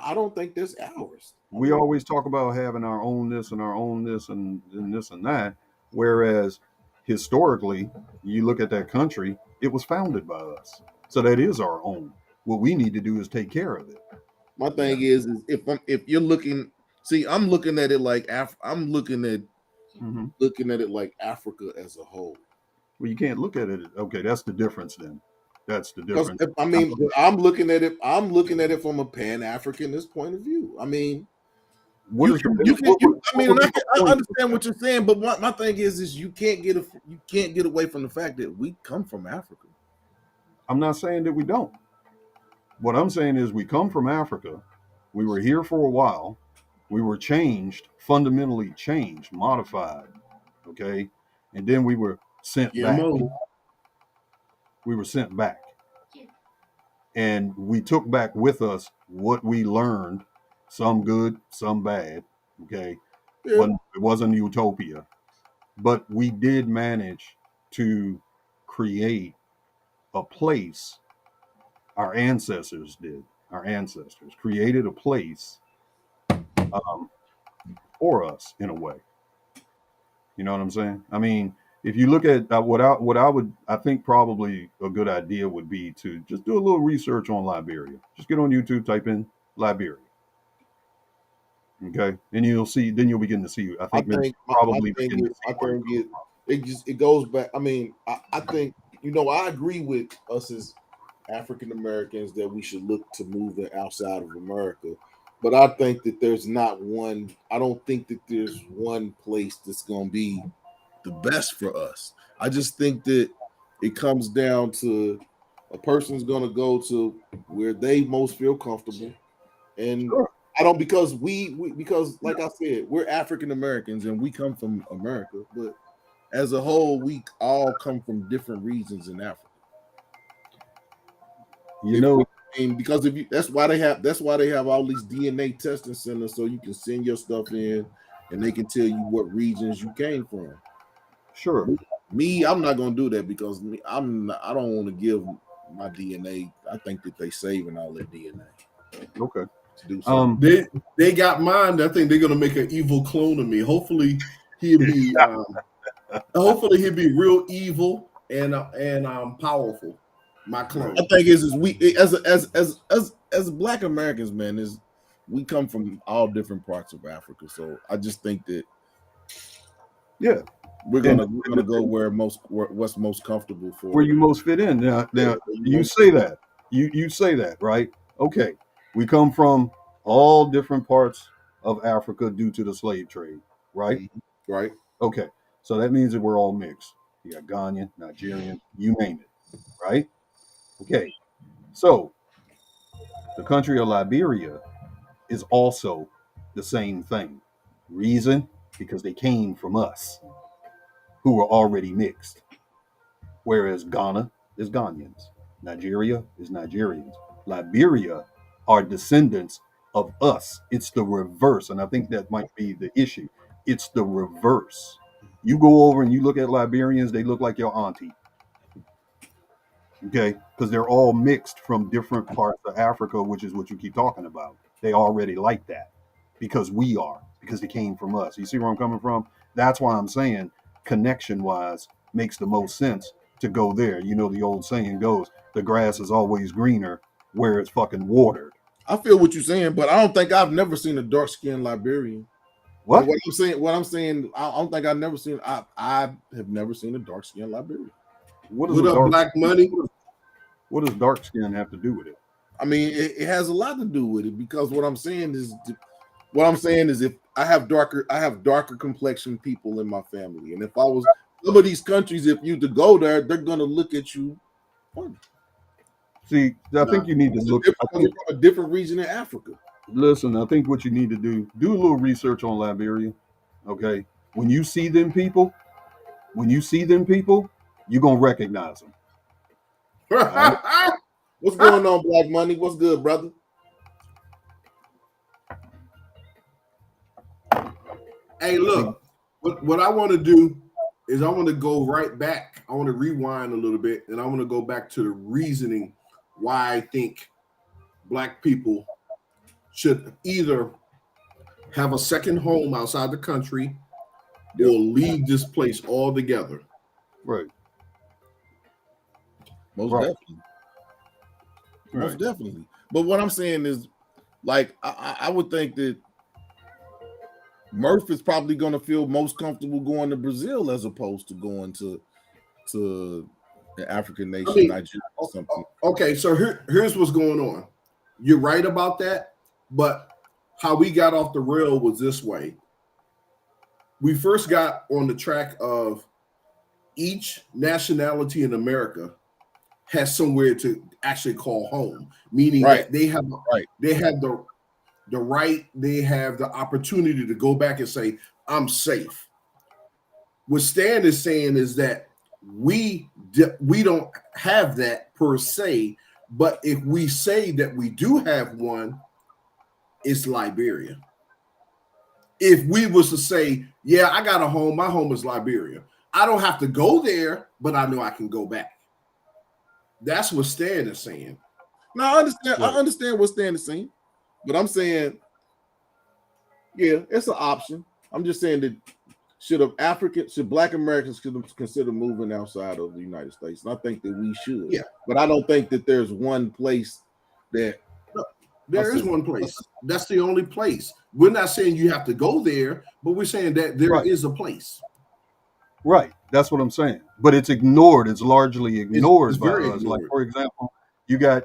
I don't think that's ours. I We mean, always talk about having our own this and our own this and this and that. Whereas historically, you look at that country, it was founded by us. So that is our own. What we need to do is take care of it. my Yeah. thing is if you're looking, see, I'm looking at it like I'm Hmm. looking at it like Africa as a whole. Well, you can't look at it. Okay, that's the difference then. That's the Because difference. I I'm mean, but I'm looking at it. I'm looking at it from a Pan Africanist point of view. I mean, What is the I what mean, would be the I point of understand that? what you're saying, but my thing is you can't get away from the fact that we come from Africa. I'm not saying that we don't. What I'm saying is we come from Africa. We were here for a while. We were changed, fundamentally changed, modified. Okay. And then we were sent back. GMO. We were sent back. And we took back with us what we learned, some good, some bad. Okay. Yeah, It wasn't utopia, but we did manage to create a place. Our ancestors did. Our ancestors created a place um, for us in a way. You know what I'm saying? I mean, if you look at what I would, I think probably a good idea would be to just do a little research on Liberia. Just get on YouTube, type in Liberia, okay, and you'll see. Then you'll begin to see. I I think maybe think my probably thing begin to is see where it comes it goes back. I mean, I think I agree with us as African Americans that we should look to moving outside of America. But I think that there's not one. I don't think that there's one place that's going to be the best for us. I just think that it comes down to a person's going to go to where they most feel comfortable, and from. I don't because because like I said, we're African Americans and we come from America, but as a whole, we all come from different regions in Africa. You If know, I mean, because if you that's why they have all these DNA testing centers so you can send your stuff in and they can tell you what regions you came from. sure, Me, I'm not gonna do that because I don't want to give my DNA. I think that they saving all their DNA okay. to do something. Um, They got mine. I think they're gonna make an evil clone of me. He'll be hopefully he'll be real evil and powerful. My right. I clone. think is we as Black Americans, man, is we come from all different parts of Africa. So I just think that Yeah, we're gonna go what's most comfortable where for you most fit in. Now you say that. You say that, right? Okay. We come from all different parts of Africa due to the slave trade, right? Mhm. Right. Okay. So that means that we're all mixed. You got Ghanaian, Nigerian, you name it, right? Okay. So the country of Liberia is also the same thing. Reason? Because they came from us who were already mixed. Whereas Ghana is Ghanaians, Nigeria is Nigerians, Liberia are descendants of us. It's the reverse, and I think that might be the issue. It's the reverse. You go over and you look at Liberians, they look like your auntie. Okay, because they're all mixed from different parts of Africa, which is what you keep talking about. They already like that because we are, because it came from us. You see where I'm coming from? That's why I'm saying connection wise makes the most sense to go there. You know, the old saying goes, the grass is always greener where it's fucking watered. I feel what you're saying, but I don't think I've never seen a dark skinned Liberian. Like What? what I'm saying, I don't think I've never seen. I have never seen a dark skinned Liberian. What does What a up, dark Black Money? what does dark skin have to do with it? I mean, it has a lot to do with it because what I'm saying is if I have darker complexion people in my family, and if I was some of these countries, if you to go there, they're gonna look at you funny. See, I Nah. think you need to It's look. from a different region in Africa. Listen, I think what you need to do a little research on Liberia. Okay, when you see them people, you're gonna recognize them. All right. What's going on, Black Money? What's good, brother? Hey, See, look, what I want to do is I want to go right back. I want to rewind a little bit, and I want to go back to the reasoning why I think Black people should either have a second home outside the country or leave this place altogether. right, Most right, definitely, most right. definitely. But what I'm saying is, like, I would think that Murph is probably going to feel most comfortable going to Brazil as opposed to going to an African I nation, mean, Nigeria, or something. okay, so here's what's going on. You're right about that, but how we got off the rail was this way. We first got on the track of each nationality in America has somewhere to actually call home, meaning Right, that they have right. the right, they have the opportunity to go back and say, I'm safe. What Stan is saying is that we don't have that per se, but if we say that we do have one, it's Liberia. If we was to say, yeah, I got a home, my home is Liberia. I don't have to go there, but I know I can go back. That's what Stan is saying. No, I understand. I Right. understand what Stan is saying, but I'm saying, yeah, it's an option. I'm just saying that should Black Americans consider moving outside of the United States? And I think that we should, Yeah, but I don't think that there's one place that no, I there is said. one place. That's the only place. We're not saying you have to go there, but we're saying that there Right. is a place. Right. That's what I'm saying. But it's ignored. It's largely It's ignored by very us. Like, ignored. for example, you got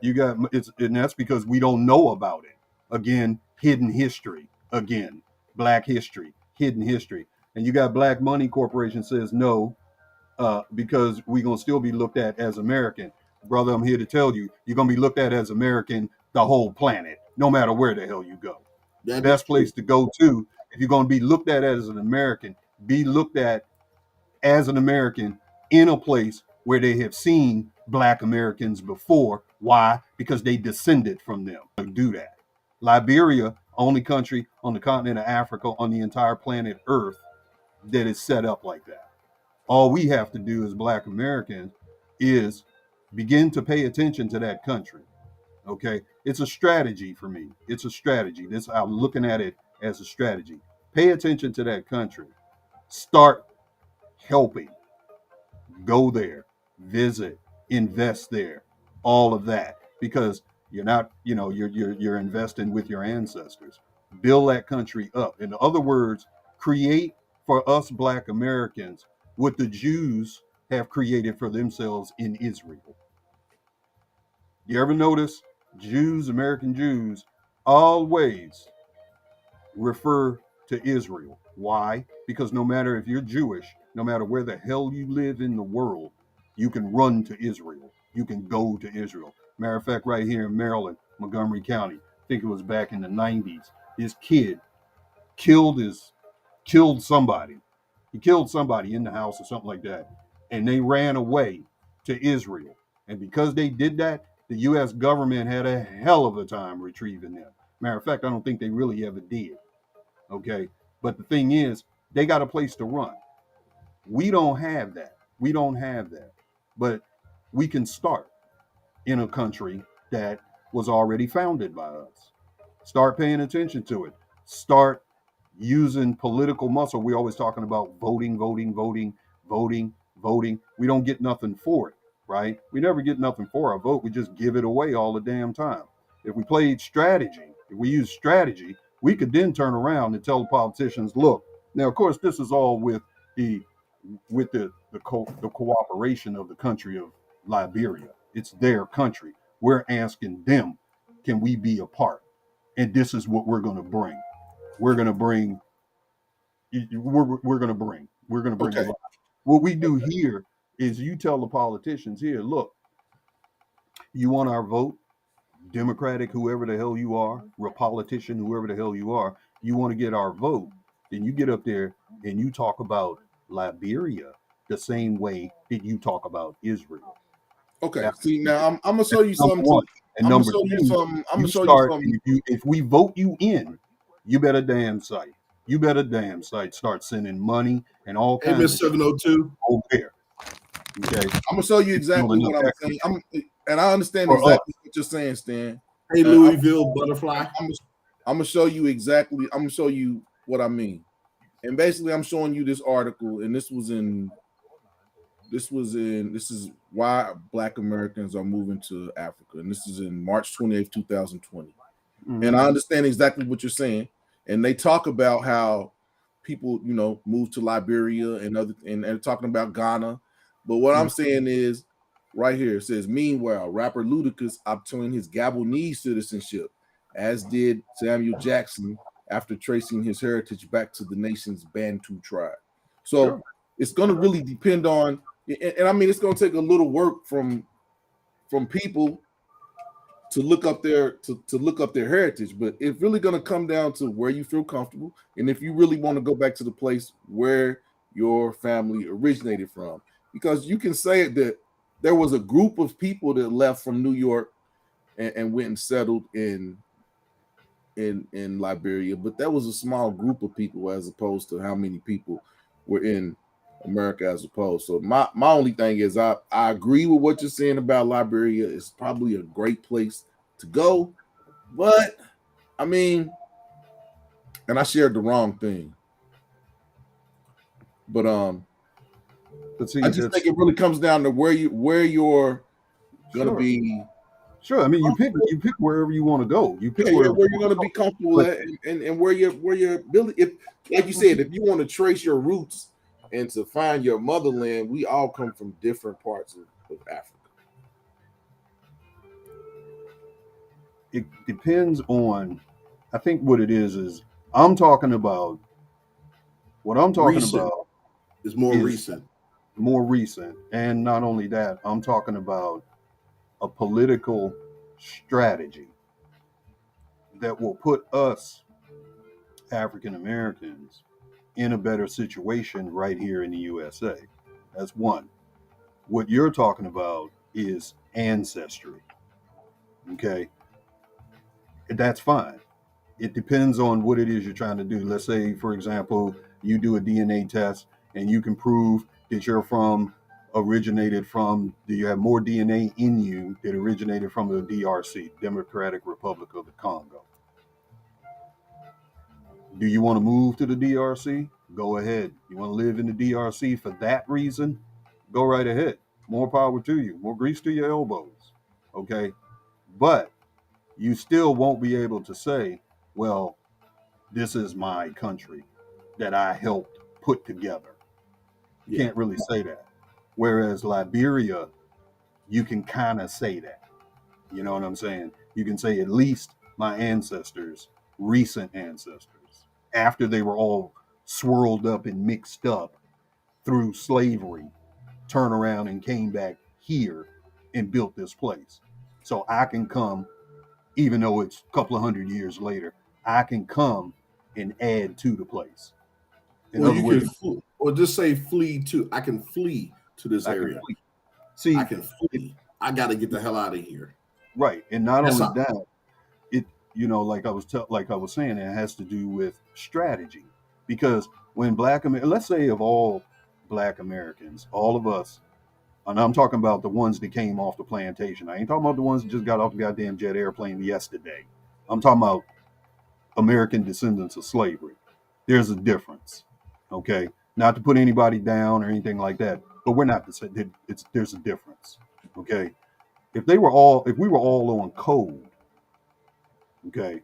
it's, and that's because we don't know about it. Again, hidden history. Again, black history, hidden history. And you got Black Money Corporation says no, because we're gonna still be looked at as American. Brother, I'm here to tell you, you're gonna be looked at as American the whole planet, no matter where the hell you go. That is Best true. place to go to if you're gonna be looked at as an American, be looked at as an American in a place where they have seen Black Americans before. Why? Because they descended from them to do that. Liberia, only country on the continent of Africa on the entire planet Earth that is set up like that. All we have to do as Black Americans is begin to pay attention to that country. Okay, it's a strategy for me. It's a strategy. This I'm looking at it as a strategy. Pay attention to that country. Start helping. Go there, visit, invest there, all of that, because you're not, you're investing with your ancestors. Build that country up. In other words, create for us Black Americans what the Jews have created for themselves in Israel. You ever notice Jews, American Jews, always refer to Israel? Why? Because no matter if you're Jewish, no matter where the hell you live in the world, you can run to Israel. You can go to Israel. Matter of fact, right here in Maryland, Montgomery County, I think it was back in the 90s, his kid killed his killed somebody. He killed somebody in the house or something like that. And they ran away to Israel. And because they did that, the US government had a hell of a time retrieving them. Matter of fact, I don't think they really ever did. Okay. But the thing is, They got a place to run. We don't have that. We don't have that. But we can start in a country that was already founded by us. Start paying attention to it. Start using political muscle. We're always talking about voting, voting, voting, voting, voting. We don't get nothing for it, right? We never get nothing for our vote. We just give it away all the damn time. If we played strategy, if we use strategy, we could then turn around and tell the politicians, look, now of course this is all the the cooperation of the country of Liberia. It's their country. We're asking them, can we be a part? And this is what we're going to bring. We're going to bring. We're going to bring. We're going to bring a Okay. lot. What we do here is you tell the politicians here, look, you want our vote, Democratic, whoever the hell you are, Republican, whoever the hell you are, you want to get our vote, then you get up there and you talk about Liberia the same way that you talk about Israel. Okay. Now, See, now I'm gonna show you number something. one. And I'm gonna number show you two, something. I'm you gonna show you start, something. if we vote you in, you better damn sight. You better damn sight start sending money and all Hey, kinds of Miss shit 702. over there. Okay. I'm gonna show you You build exactly enough what I'm equity saying. And I understand for us. exactly what you're saying, Stan. Hey, Louisville Butterfly. I'm gonna show you exactly. I'm gonna show you what I mean. And basically, I'm showing you this article, and this is why Black Americans are moving to Africa, and this is in March 28th, 2020. And I understand exactly what you're saying. And they talk about how people, move to Liberia and they're talking about Ghana. But what I'm saying is right here, it says, meanwhile, rapper Ludacris obtained his Gabonese citizenship, as did Samuel Jackson after tracing his heritage back to the nation's Bantu tribe. So Sure. it's going to really depend on, and I mean, it's going to take a little work from people to look up their heritage, but it's really going to come down to where you feel comfortable and if you really want to go back to the place where your family originated from, because you can say that there was a group of people that left from New York and went and settled in Liberia, but that was a small group of people as opposed to how many people were in America as opposed. So my only thing is I agree with what you're saying about Liberia. It's probably a great place to go, but I mean, and I shared the wrong thing. But see, I just think it really comes down to where you're gonna sure. be. Sure. I mean, you pick wherever you want to go. You pick Where wherever you're gonna be comfortable at, and where your ability. If, like you said, if you want to trace your roots and to find your motherland, we all come from different parts of Africa. it depends on, I think what it is I'm talking about, what I'm talking Recent. about It's more is recent. more recent. And not only that, I'm talking about a political strategy that will put us African Americans in a better situation right here in the USA. That's one. What you're talking about is ancestry. Okay. That's fine. It depends on what it is you're trying to do. Let's say, for example, you do a DNA test and you can prove that you have more DNA in you that originated from the DRC, Democratic Republic of the Congo. Do you want to move to the DRC? Go ahead. You want to live in the DRC for that reason? Go right ahead. More power to you. More grease to your elbows. Okay. But you still won't be able to say, well, this is my country that I helped put together. You can't really say that. Whereas Liberia, you can kind of say that. You know what I'm saying? You can say at least my ancestors, recent ancestors, after they were all swirled up and mixed up through slavery, turn around and came back here and built this place. So I can come, even though it's a couple of hundred years later, I can come and add to the place. In Or other you words, can, or just say flee to. I can flee to this I can area. flee. See, I can flee. I got to get the hell out of here. right, and not That's only all. that, it like I was saying, it has to do with strategy. Because when let's say of all Black Americans, all of us, and I'm talking about the ones that came off the plantation. I ain't talking about the ones that just got off the goddamn jet airplane yesterday. I'm talking about American descendants of slavery. There's a difference, okay? Not to put anybody down or anything like that, but we're not the same. There's a difference, okay? If we were all on code, okay,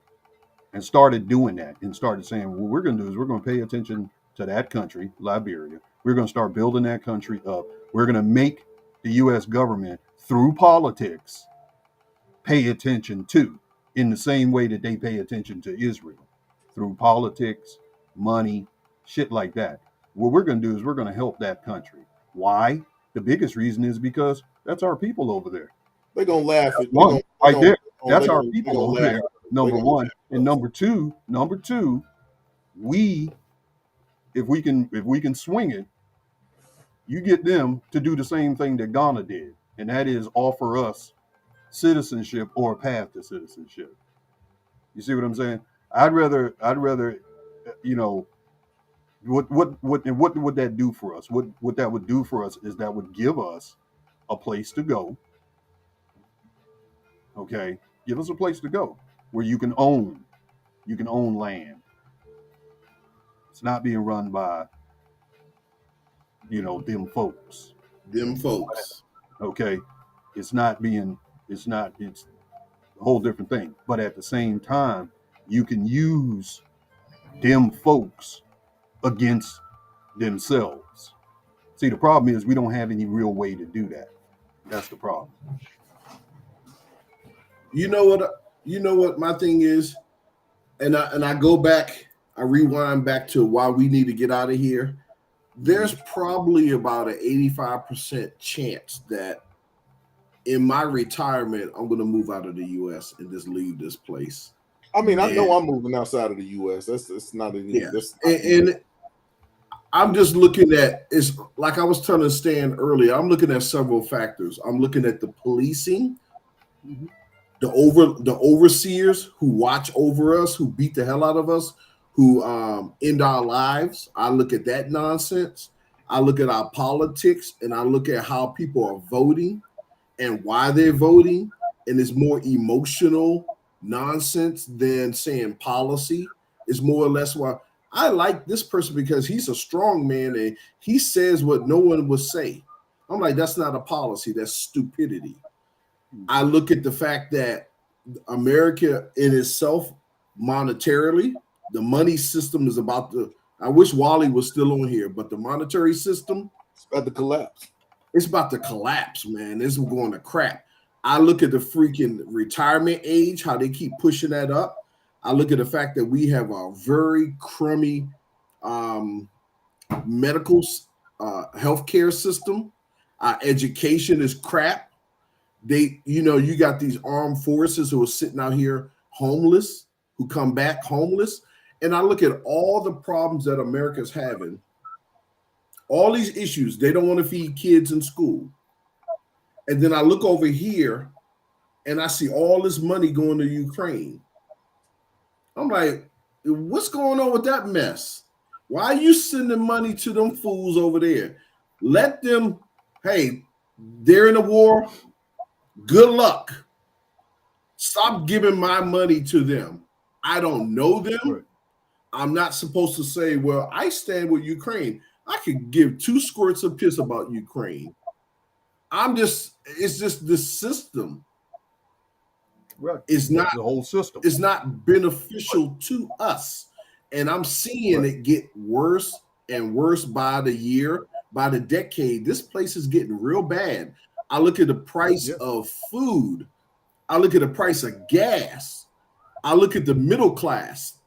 and started doing that and started saying, what we're going to do is we're going to pay attention to that country, Liberia. We're going to start building that country up. We're going to make the U.S. government, through politics, pay attention to, in the same way that they pay attention to Israel, through politics, money, shit like that. What we're going to do is we're going to help that country. Why? The biggest reason is because that's our people over there. They're gonna laugh at One, right there. That's they our gonna, they people gonna over laugh there. at us. Number They gonna one, laugh at and us. number two, we, if we can swing it, you get them to do the same thing that Ghana did, and that is offer us citizenship or a path to citizenship. You see what I'm saying? I'd rather, you know, what would that do for us? What that would do for us is that would give us a place to go. Okay, give us a place to go where you can own land. It's not being run by, them folks. Them folks. Okay, it's not being it's a whole different thing. But at the same time, you can use them folks against themselves. See, the problem is we don't have any real way to do that. That's the problem. You know what? You know what my thing is, and I go back. I rewind back to why we need to get out of here. There's probably about an 85% chance that in my retirement, I'm going to move out of the U.S. and just leave this place. I mean, I And- know I'm moving outside of the U.S. It's not any. Yeah. That's not And I'm just looking at, it's like I was telling Stan earlier, I'm looking at several factors. I'm looking at the policing, Mhm. the overseers who watch over us, who beat the hell out of us, who end our lives. I look at that nonsense. I look at our politics, and I look at how people are voting and why they're voting, and it's more emotional nonsense than saying policy. It's more or less why I like this person because he's a strong man and he says what no one would say. I'm like, that's not a policy, that's stupidity. I look at the fact that America in itself, monetarily, the money system is about to. I wish Wally was still on here, but the monetary system, about to collapse. it's about to collapse, man. This is going to crap. I look at the freaking retirement age, how they keep pushing that up. I look at the fact that we have a very crummy medical healthcare system. Our education is crap. You got these armed forces who are sitting out here homeless, who come back homeless. And I look at all the problems that America's having, all these issues. They don't want to feed kids in school. And then I look over here and I see all this money going to Ukraine. I'm like, what's going on with that mess? Why are you sending money to them fools over there? Let them, hey, they're in a war. Good luck. Stop giving my money to them. I don't know them. Right. I'm not supposed to say, well, I stand with Ukraine. I could give two squirts of piss about Ukraine. It's just the system. Right. It's not the whole system. It's not beneficial to us. And I'm seeing it get worse and worse by the year, by the decade. This place is getting real bad. I look at the price of food. I look at the price of gas. I look at the middle class.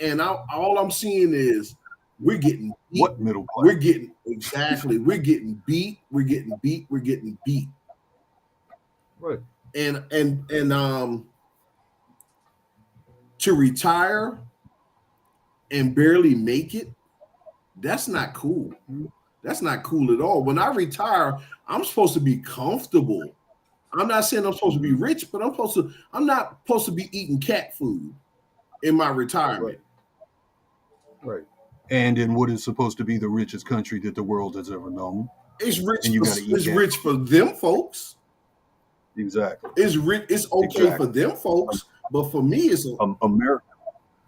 And all I'm seeing is we're getting beat. What middle class? We're getting beat. We're getting beat. Right. And to retire and barely make it, that's not cool. That's not cool at all. When I retire, I'm supposed to be comfortable. I'm not saying I'm supposed to be rich, but I'm not supposed to be eating cat food in my retirement. Right. and in what is supposed to be the richest country that the world has ever known. It's rich. And you got to eat It's that. rich for them folks. Exactly. It's rich. It's okay for Exactly. them folks, but for me, it's America.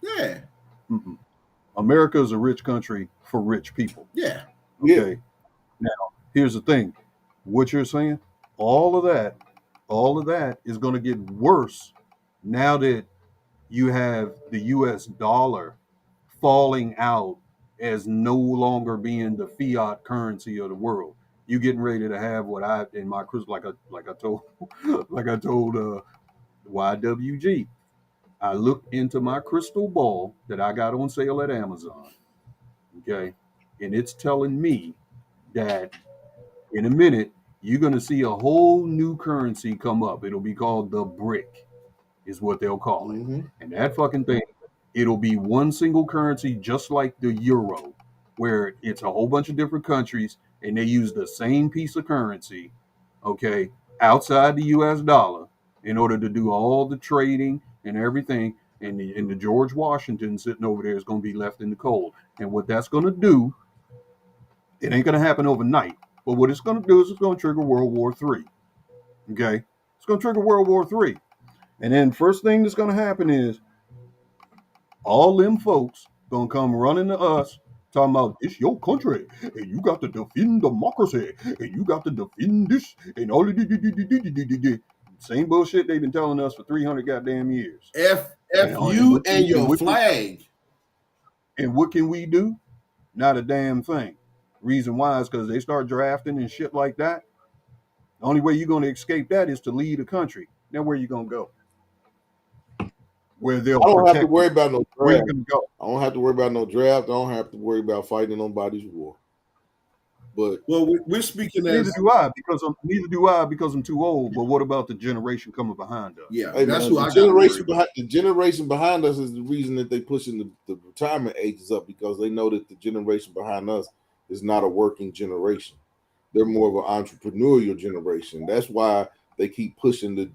yeah, America is a rich country for rich people. yeah. Yeah. Okay. Now, here's the thing. What you're saying, all of that is going to get worse now that you have the US dollar falling out as no longer being the fiat currency of the world. You getting ready to have what I in my crystal, like I told like I told YWG. I looked into my crystal ball that I got on sale at Amazon. Okay. And it's telling me that in a minute, you're going to see a whole new currency come up. It'll be called the brick, is what they'll call it. Mm-hmm. And that fucking thing, it'll be one single currency, just like the euro, where it's a whole bunch of different countries and they use the same piece of currency, okay, outside the US dollar in order to do all the trading and everything. And the George Washington sitting over there is going to be left in the cold. And what that's going to do, it ain't going to happen overnight. But what it's going to do is it's going to trigger World War III. Okay? It's going to trigger World War III. And then first thing that's going to happen is all them folks going to come running to us talking about it's your country and you got to defend democracy and you got to defend this and all of the same bullshit they've been telling us for 300 goddamn years. F you and your flag. And what can we do? Not a damn thing. Reason why is because they start drafting and shit like that. The only way you're going to escape that is to leave the country. Now, where you going to go? Where they'll I don't have to protect worry you. about no Where you draft. going to go? I don't have to worry about no draft. I don't have to worry about fighting nobody's war. But Well, we're speaking Neither as do I because I'm too old. But what about the generation coming behind us? yeah. hey, That's man, who I got worried about. the generation behind us is the reason that they pushing the retirement ages up, because they know that the generation behind us is not a working generation. They're more of an entrepreneurial generation. That's why they keep pushing the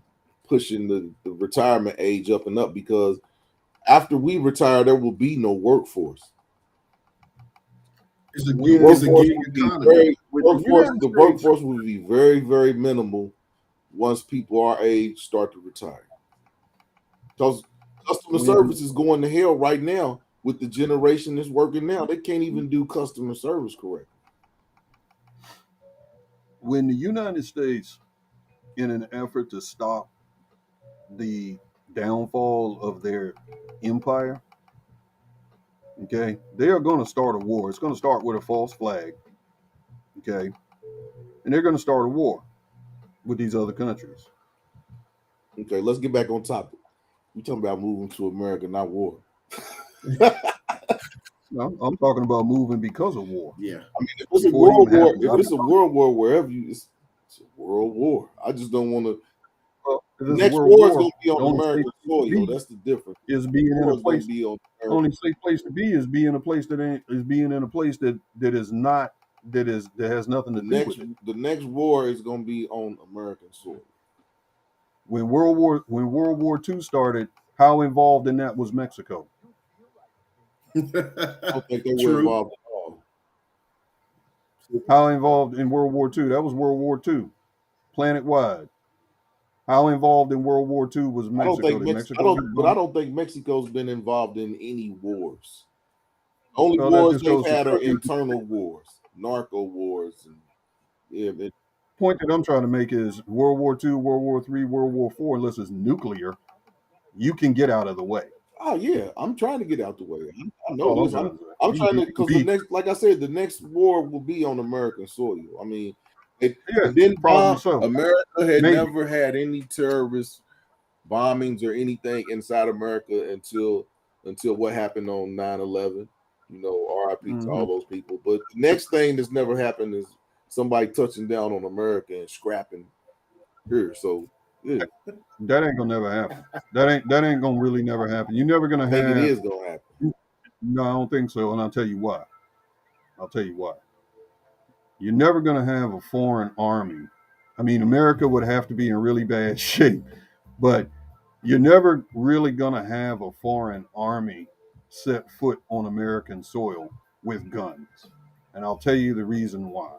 retirement age up and up, because after we retire, there will be no workforce. It's a With gig economy. The workforce will be very, very minimal once people our age start to retire. Because customer service is going to hell right now with the generation that's working now. They can't even do customer service correctly. When the United States, in an effort to stop the downfall of their empire, okay, they are going to start a war. It's going to start with a false flag, okay, and they're going to start a war with these other countries. Okay, let's get back on topic. We're talking about moving to America, not war. No, I'm talking about moving because of war. Yeah. I mean, if it's a Before it world even war, happens, if it's a world war wherever it's a world war. I just don't want to. well, if The it's a next world war is war, going to be the on only American safe place to soil. be That's the difference. is being The in war a is going place. to be on The American. only safe place to be is being a place that has nothing to do with it. The next war is going to be on American soil. When World War II started, how involved in that was Mexico? I don't think they were True. involved at all. How involved in World War II? That was World War II, planet wide. How involved in World War II was I don't Mexico? think Did Mexico get I bombed? don't think Mexico's been involved in any wars. Only Well, that wars just they've goes to had show are you. internal wars, narco wars, and yeah. The point that I'm trying to make is World War II, World War III, World War IV, unless it's nuclear, you can get out of the way. Oh yeah, I'm trying to get out the way. I That's know all I'm this. trying to say. I'm trying to, You can because the be, next, like I said, the next war will be on American soil. I mean, it yeah, didn't probably bomb. so. America had Maybe. never had any terrorist bombings or anything inside America until what happened on 9/11. You know, RIP to all those people. But the next thing that's never happened is somebody touching down on America and scrapping here. So yeah, That ain't gonna never happen. That ain't gonna really never happen. You're never gonna I think it have. is gonna happen. No, I don't think so, and I'll tell you why. I'll tell you why. You're never gonna have a foreign army. I mean, America would have to be in really bad shape, but you're never really gonna have a foreign army set foot on American soil with guns. And I'll tell you the reason why.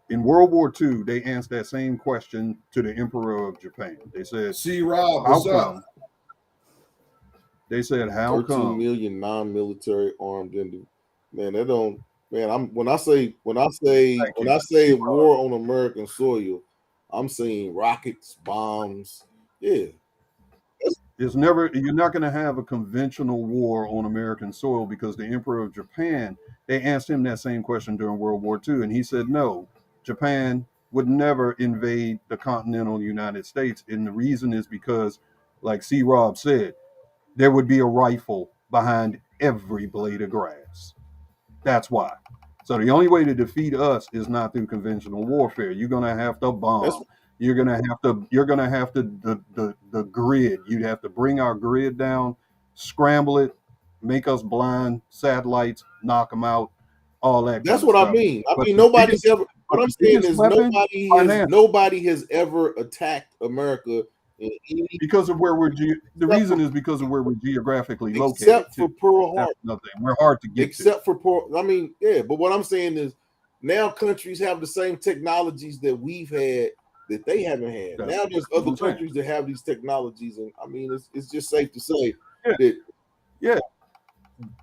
In World War II, they answered that same question to the Emperor of Japan. They said, See, Rob, how what's up? come? They said, how 13 come? million non-military armed individuals. Man, that don't. Man, when I say war on American soil, I'm saying rockets, bombs. Yeah, It's never, you're not going to have a conventional war on American soil because the Emperor of Japan, they asked him that same question during World War II, and he said, no, Japan would never invade the continental United States. And the reason is because, like C. Rob said, there would be a rifle behind every blade of grass. That's why. So the only way to defeat us is not through conventional warfare. You're gonna have to that's bomb. You're gonna have to the grid. You'd have to bring our grid down, scramble it, make us blind, satellites, knock them out, all that that's kind of what I stuff. mean. I But mean, the nobody's biggest, ever. but What I'm the saying biggest is weapon, finance, nobody has ever attacked America in any because of where the except for reason is because of where we're geographically located except too. for Pearl That's Harbor. another thing. We're hard to get to. Except for Pearl. I mean, yeah. But what I'm saying is now countries have the same technologies that we've had that they haven't had. That's Now there's what other I'm saying. countries that have these technologies, and I mean, it's just safe to say Yeah, that yeah.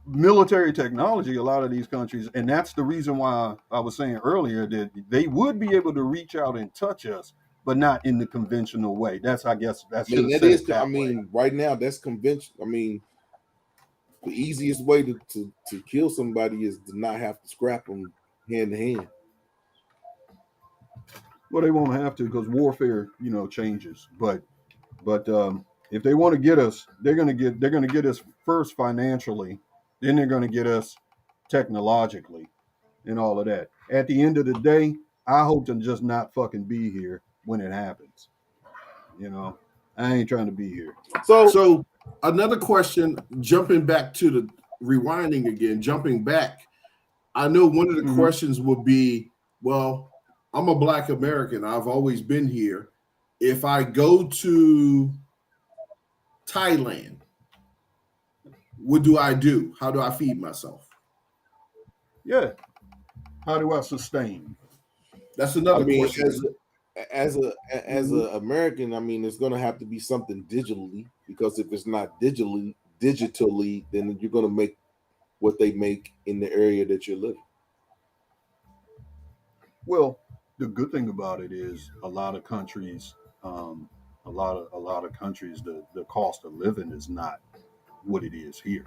Military technology, a lot of these countries, and that's the reason why I was saying earlier that they would be able to reach out and touch us, but not in the conventional way. That's, I guess, I I should mean have that said is. it I that way. mean, right now that's convention. I mean, the easiest way to kill somebody is to not have to scrap them hand to hand. Well, they won't have to because warfare, changes. But if they want to get us, they're gonna get us first financially, then they're gonna get us technologically and all of that. At the end of the day, I hope to just not fucking be here when it happens. You know, I ain't trying to be here. So So another question, jumping back to the rewinding again, jumping back. I know one of the Hmm. questions would be, well, I'm a Black American. I've always been here. If I go to Thailand, what do I do? How do I feed myself? Yeah. How do I sustain? That's I another mean, question. as Mhm. a American, I mean, it's going to have to be something digitally because if it's not digitally, then you're going to make what they make in the area that you're living. Well, the good thing about it is a lot of countries, um, a lot of countries, the cost of living is not what it is here.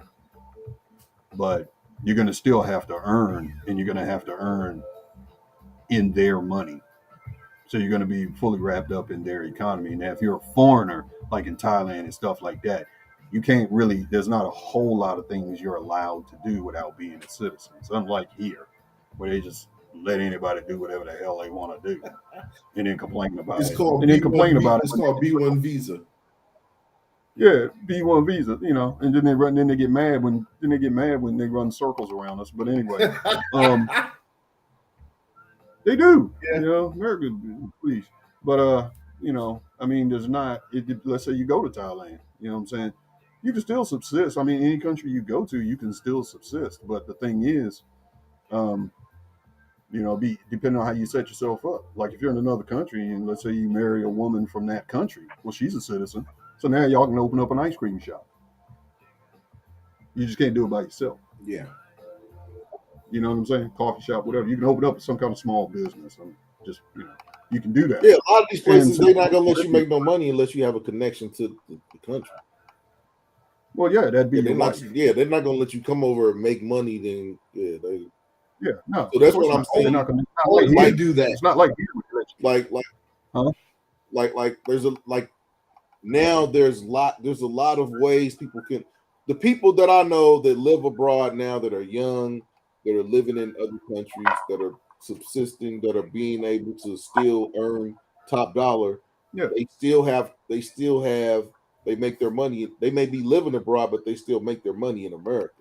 But you're going to still have to earn, and you're going to have to earn in their money. So you're going to be fully wrapped up in their economy. Now, if you're a foreigner, like in Thailand and stuff like that, you can't really. There's not a whole lot of things you're allowed to do without being a citizen. It's unlike here, where they just let anybody do whatever the hell they want to do, and then complain about It's it, called and then B1 complain about it it's when called B1 visa. yeah, B1 visa, and then they run, then they get mad when they run circles around us. But anyway, um, they do. Yeah. America, please. But I mean, there's not. Let's say you go to Thailand. You know what I'm saying? You can still subsist. I mean, any country you go to, you can still subsist. But the thing is, um, be depending on how you set yourself up. Like if you're in another country, and let's say you marry a woman from that country, well, she's a citizen. So now y'all can open up an ice cream shop. You just can't do it by yourself. Yeah. You know what I'm saying? Coffee shop, whatever. You can open up some kind of small business. And just you can do that. Yeah, a lot of these And places since they're not going to let you make no money unless you have a connection to the country. well, yeah, that'd be Yeah, your they're not. wife. Yeah, they're not going to let you come over and make money. Then yeah, they. Yeah, no, So of that's course what I'm not. They're saying. not going to. It's not like Oh, here. they Like, do that. It's not like here. like, Huh? there's there's a lot of ways people can. The people that I know that live abroad now that are young, that are living in other countries, that are subsisting, that are being able to still earn top dollar, Yeah, they still have they make their money. They may be living abroad, but they still make their money in America.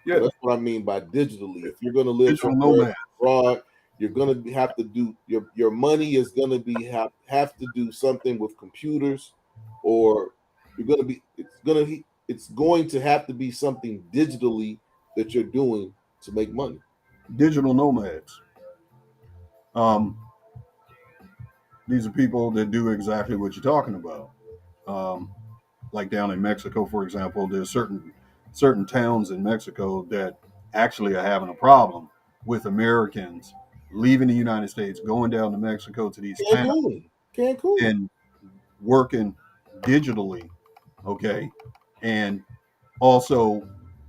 So yeah. that's what I mean by digitally. If you're going to live Digital somewhere nomad. abroad, you're going to have to do your money is going to be have to do something with computers, or you're going to be it's going to have to be something digitally that you're doing to make money. Digital nomads. Um, these are people that do exactly what you're talking about. Um, like down in Mexico, for example, there's certain towns in Mexico that actually are having a problem with Americans leaving the United States, going down to Mexico to these towns Cancun. and working digitally, okay, and also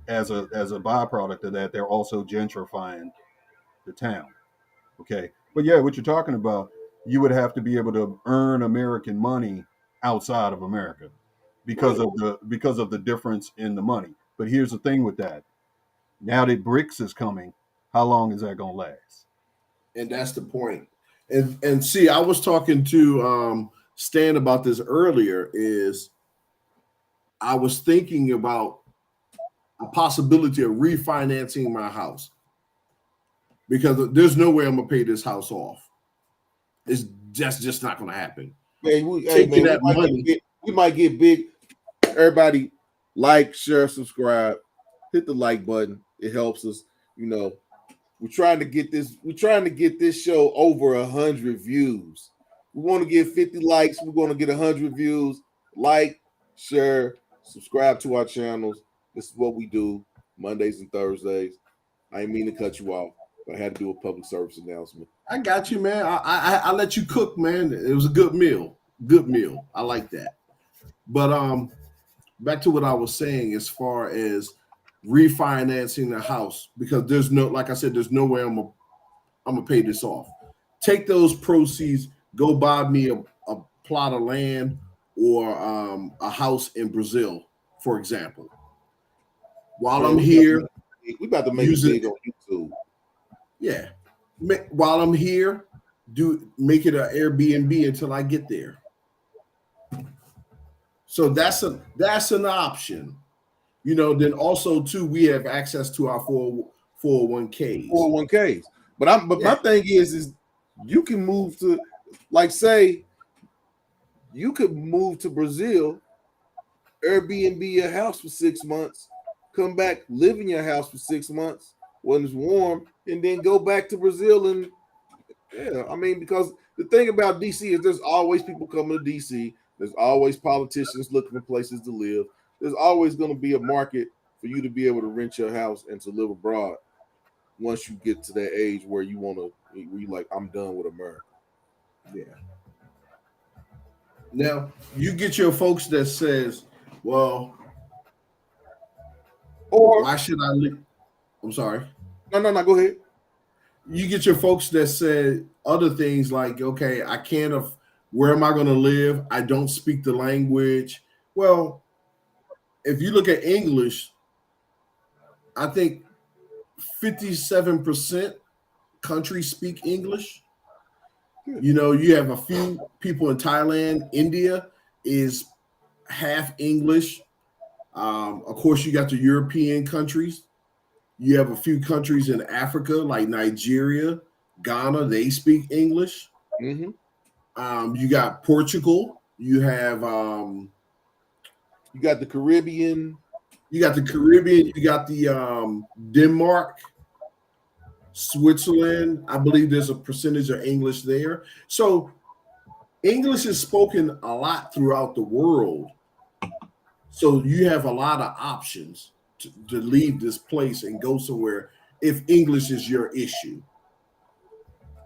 as a byproduct of that, they're also gentrifying the town, okay. But yeah, what you're talking about, you would have to be able to earn American money outside of America Right. because of the difference in the money. But here's the thing with that: now that BRICS is coming, how long is that going to last? And that's the point. And see, I was talking to Stan about this earlier. Is I was thinking about a possibility of refinancing my house because there's no way I'm gonna pay this house off. It's just not gonna happen. Man, Taking that money. We might get big. Everybody, like, share, subscribe, hit the like button. It helps us. You know, we're trying to get this. We're trying to get this show over 100 views. We want to get 50 likes. We're going to get 100 views. Like, share, subscribe to our channels. This is what we do Mondays and Thursdays. I didn't mean to cut you off, but I had to do a public service announcement. I got you, man. I let you cook, man. It was a good meal. Good meal. I like that. But back to what I was saying as far as refinancing the house, because there's no, like I said, there's no way I'm gonna pay this off. Take those proceeds, go buy me a plot of land or a house in Brazil, for example. While Man, I'm here, we about to make it big on YouTube. yeah. While I'm here, make it an Airbnb until I get there. So that's an option. You know, then also too, we have access to our 401ks. 401ks. But my thing is you can move to, like, say you could move to Brazil, Airbnb your house for 6 months, come back, live in your house for 6 months when it's warm, and then go back to Brazil. And yeah, I mean, because the thing about DC is there's always people coming to DC. There's always politicians looking for places to live. There's always going to be a market for you to be able to rent your house and to live abroad once you get to that age where you want to, where you like, I'm done with America. Yeah. Now you get your folks that says, well, Or why should I live? I'm sorry. no, go ahead. You get your folks that say other things like, okay, I can't, where am I going to live? I don't speak the language. Well, if you look at English, I think 57% countries speak English. You know, you have a few people in Thailand. India is half English. Of course, you got the European countries. You have a few countries in Africa, like Nigeria, Ghana. They speak English. Mm-hmm. You got Portugal. You have you got the Caribbean. You got the Denmark, Switzerland. I believe there's a percentage of English there. So English is spoken a lot throughout the world. So you have a lot of options to leave this place and go somewhere if English is your issue.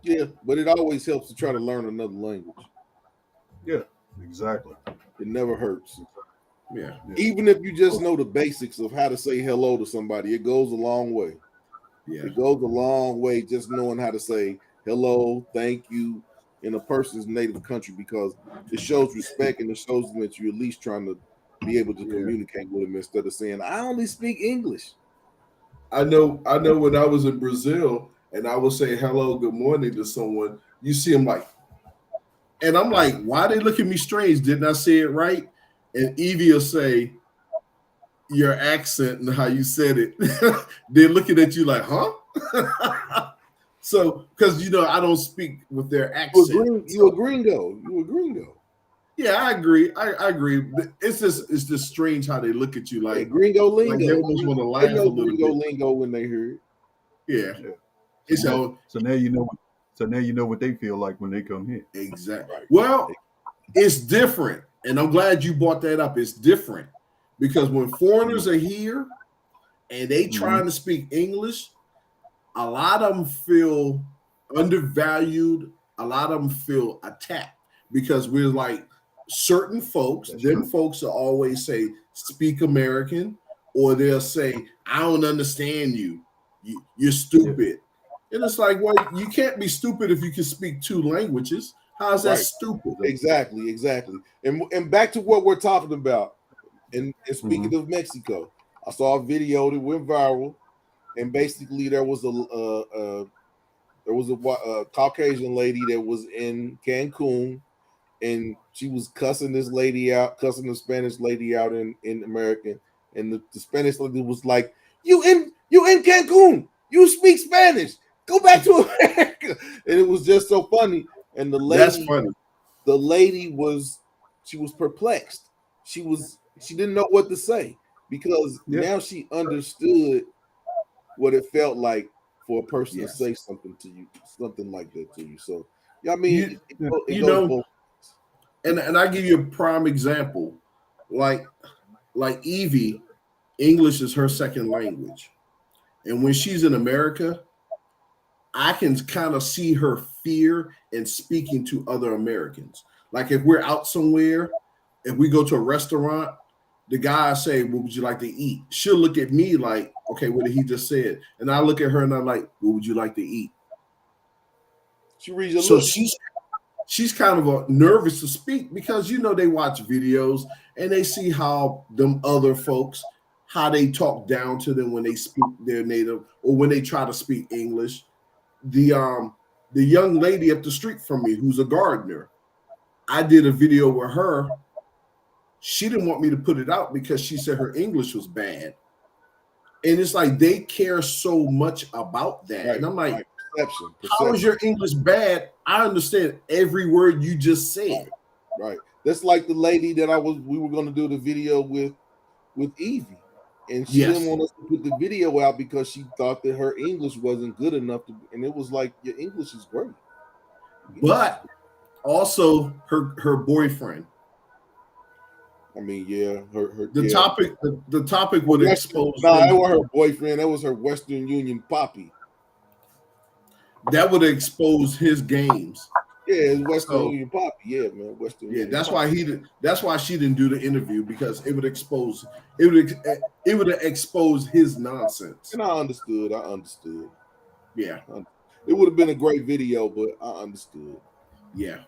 Yeah, but it always helps to try to learn another language. Yeah, exactly. It never hurts. Yeah. Even if you just know the basics of how to say hello to somebody, it goes a long way. Yeah. It goes a long way just knowing how to say hello, thank you in a person's native country, because it shows respect and it shows them that you're at least trying to be able to communicate with them instead of saying, I only speak English. I know when I was in Brazil and I would say hello, good morning to someone, you see them like, and I'm like, why they look at me strange? Didn't I say it right? And Evie will say, your accent and how you said it. They're looking at you like, huh? So, because I don't speak with their accent. You a gringo. Yeah, I agree. I agree. But it's just strange how they look at you like gringo lingo. Like they almost want to laugh a little gringo bit. lingo when they hear it. Yeah. Yeah. And So, so so now you know. So now you know what they feel like when they come here. exactly. Right. Well, it's different, and I'm glad you brought that up. It's different because when foreigners are here and they trying to speak English, a lot of them feel undervalued. A lot of them feel attacked because we're like certain folks. That's Them true. folks will always say speak American, or they'll say I don't understand you. You're stupid. And it's like, well, you can't be stupid if you can speak two languages. How's that Right. stupid? Exactly. And back to what we're talking about. And speaking of Mexico, I saw a video that went viral, and basically there was a Caucasian lady that was in Cancun, and she was cussing this lady out, cussing the Spanish lady out in American, and the Spanish lady was like, "You in Cancun? You speak Spanish? Go back to America!" And it was just so funny. And That's funny. the lady she was perplexed. She didn't know what to say because now she understood what it felt like for a person to Yes. say something to you, something like that to you. So yeah, I You, mean, it you goes know, both. and I give you a prime example, like Evie, English is her second language, and when she's in America, I can kind of see her fear in speaking to other Americans. Like if we're out somewhere, if we go to a restaurant, the guy say, "What would you like to eat?" She'll look at me like, "Okay, what did he just said?" And I look at her and I'm like, "What would you like to eat?" She reads your So lips. she's kind of nervous to speak because they watch videos and they see how them other folks how they talk down to them when they speak their native or when they try to speak English. The young lady up the street from me who's a gardener, I did a video with her. She didn't want me to put it out because she said her English was bad. And it's like they care so much about that. Right, And I'm like, right. Perception. how is your English bad? I understand every word you just said. Right. That's like the lady that we were going to do the video with Evie, and she didn't Yes. want us to put the video out because she thought that her English wasn't good enough to. And it was like, your English is great. But also her boyfriend. I mean, yeah, her The yeah. topic would expose that was her boyfriend. That was her Western Union poppy. That would expose his games. Yeah, it's Western Union poppy. Yeah, man, Western Union. That's poppy. That's why she didn't do the interview because it would expose his nonsense. And I understood. Yeah. It would have been a great video, but I understood. Yeah.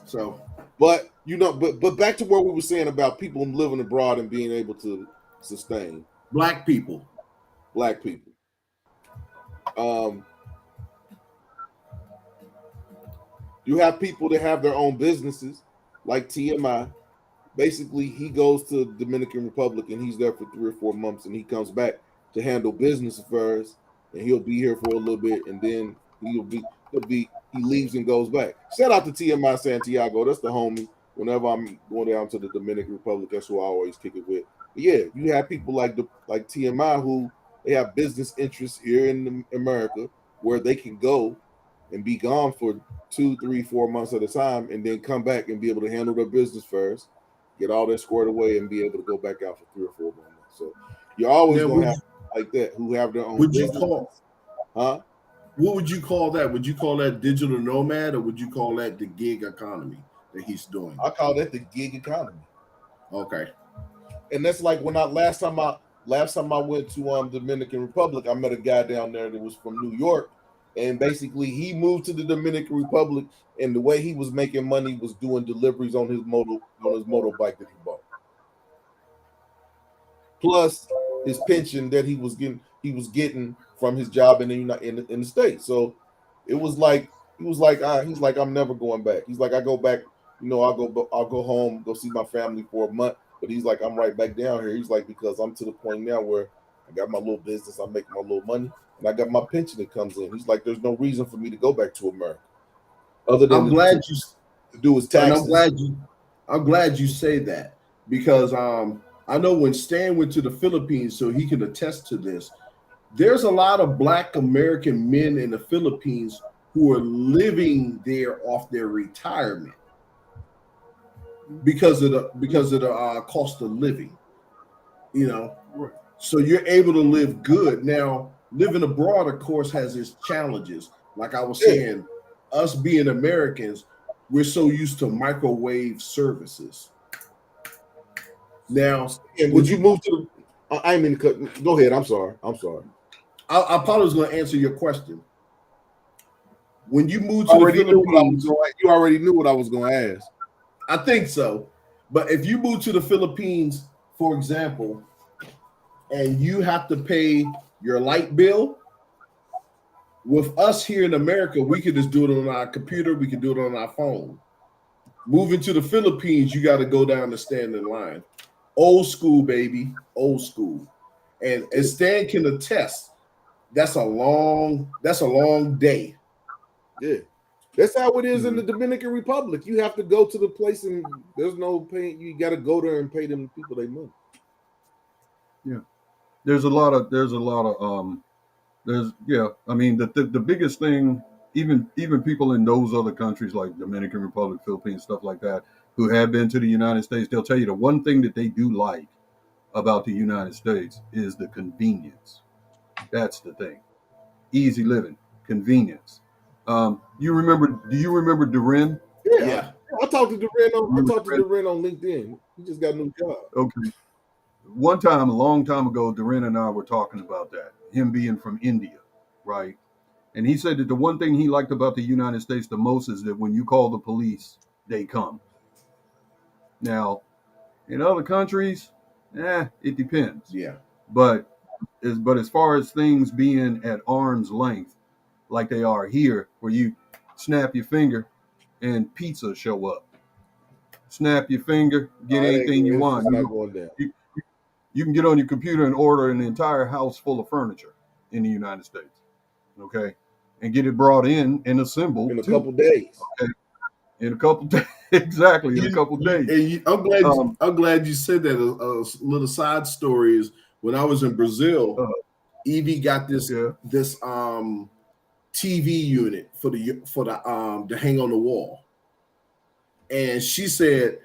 So, but but back to what we were saying about people living abroad and being able to sustain. Black people. You have people that have their own businesses, like TMI. Basically, he goes to Dominican Republic and he's there for 3 or 4 months, and he comes back to handle business affairs, and he'll be here for a little bit, and then he leaves and goes back. Shout out to TMI Santiago. That's the homie. Whenever I'm going down to the Dominican Republic, that's who I always kick it with. But yeah, you have people like TMI who they have business interests here in America where they can go and be gone for 2, 3, 4 months at a time, and then come back and be able to handle their business first, get all that squared away, and be able to go back out for 3 or 4 more months. So you're always going to have like that who have their own business. What would you call that? Would you call that digital nomad, or would you call that the gig economy that he's doing? I call that the gig economy. Okay. And that's like when last time I went to Dominican Republic, I met a guy down there that was from New York, and basically he moved to the Dominican Republic, and the way he was making money was doing deliveries on his motorbike that he bought. Plus his pension that he was getting from his job in the States. So it was like he's like, I'm never going back. He's like, I go back, I'll go home, go see my family for a month. But he's like, I'm right back down here. He's like, because I'm to the point now where I got my little business, I'm making my little money, and I got my pension that comes in. He's like, there's no reason for me to go back to America, other than to do his taxes. And I'm glad you say that, because I know when Stan went to the Philippines, so he can attest to this. there's a lot of Black American men in the Philippines who are living there off their retirement because of the cost of living. You know, Right. so you're able to live good. Now, living abroad, of course, has its challenges. Like I was saying, us being Americans, we're so used to microwave services. Now, And would you move to the? I didn't mean to cut. Go ahead. I'm sorry. I probably was going to answer your question. When you move to the Already knew what I was Philippines, going. You already knew what I was going to ask. I think so. But if you move to the Philippines, for example, and you have to pay your light bill, with us here in America, we could just do it on our computer. We can do it on our phone. Moving to the Philippines, you got to go down and stand in line. Old school, baby, old school. And Stan can attest, that's a long day. Yeah, that's how it is in the Dominican Republic. You have to go to the place and there's no paying. You got to go there and pay them people their money. Yeah. There's a lot of I mean the biggest thing, even people in those other countries like Dominican Republic, Philippines, stuff like that, who have been to the United States, they'll tell you the one thing that they do like about the United States is the convenience. That's the thing. Easy living, convenience. Do you remember Durin? Yeah. I talked to Duran on LinkedIn. He just got a new job. Okay. One time, a long time ago, Durin and I were talking about that. Him being from India, right? And he said that the one thing he liked about the United States the most is that when you call the police, they come. Now, in other countries, it depends. Yeah. But as far as things being at arm's length, like they are here, where you snap your finger and pizza show up. Snap your finger, get anything you want. It's not going down. You can get on your computer and order an entire house full of furniture in the United States, okay, and get it brought in and assembled in a couple days. Okay? In a couple days, exactly. In a couple days. I'm glad you said that. A little side story is when I was in Brazil, Evie got this TV unit for the to hang on the wall, and she said,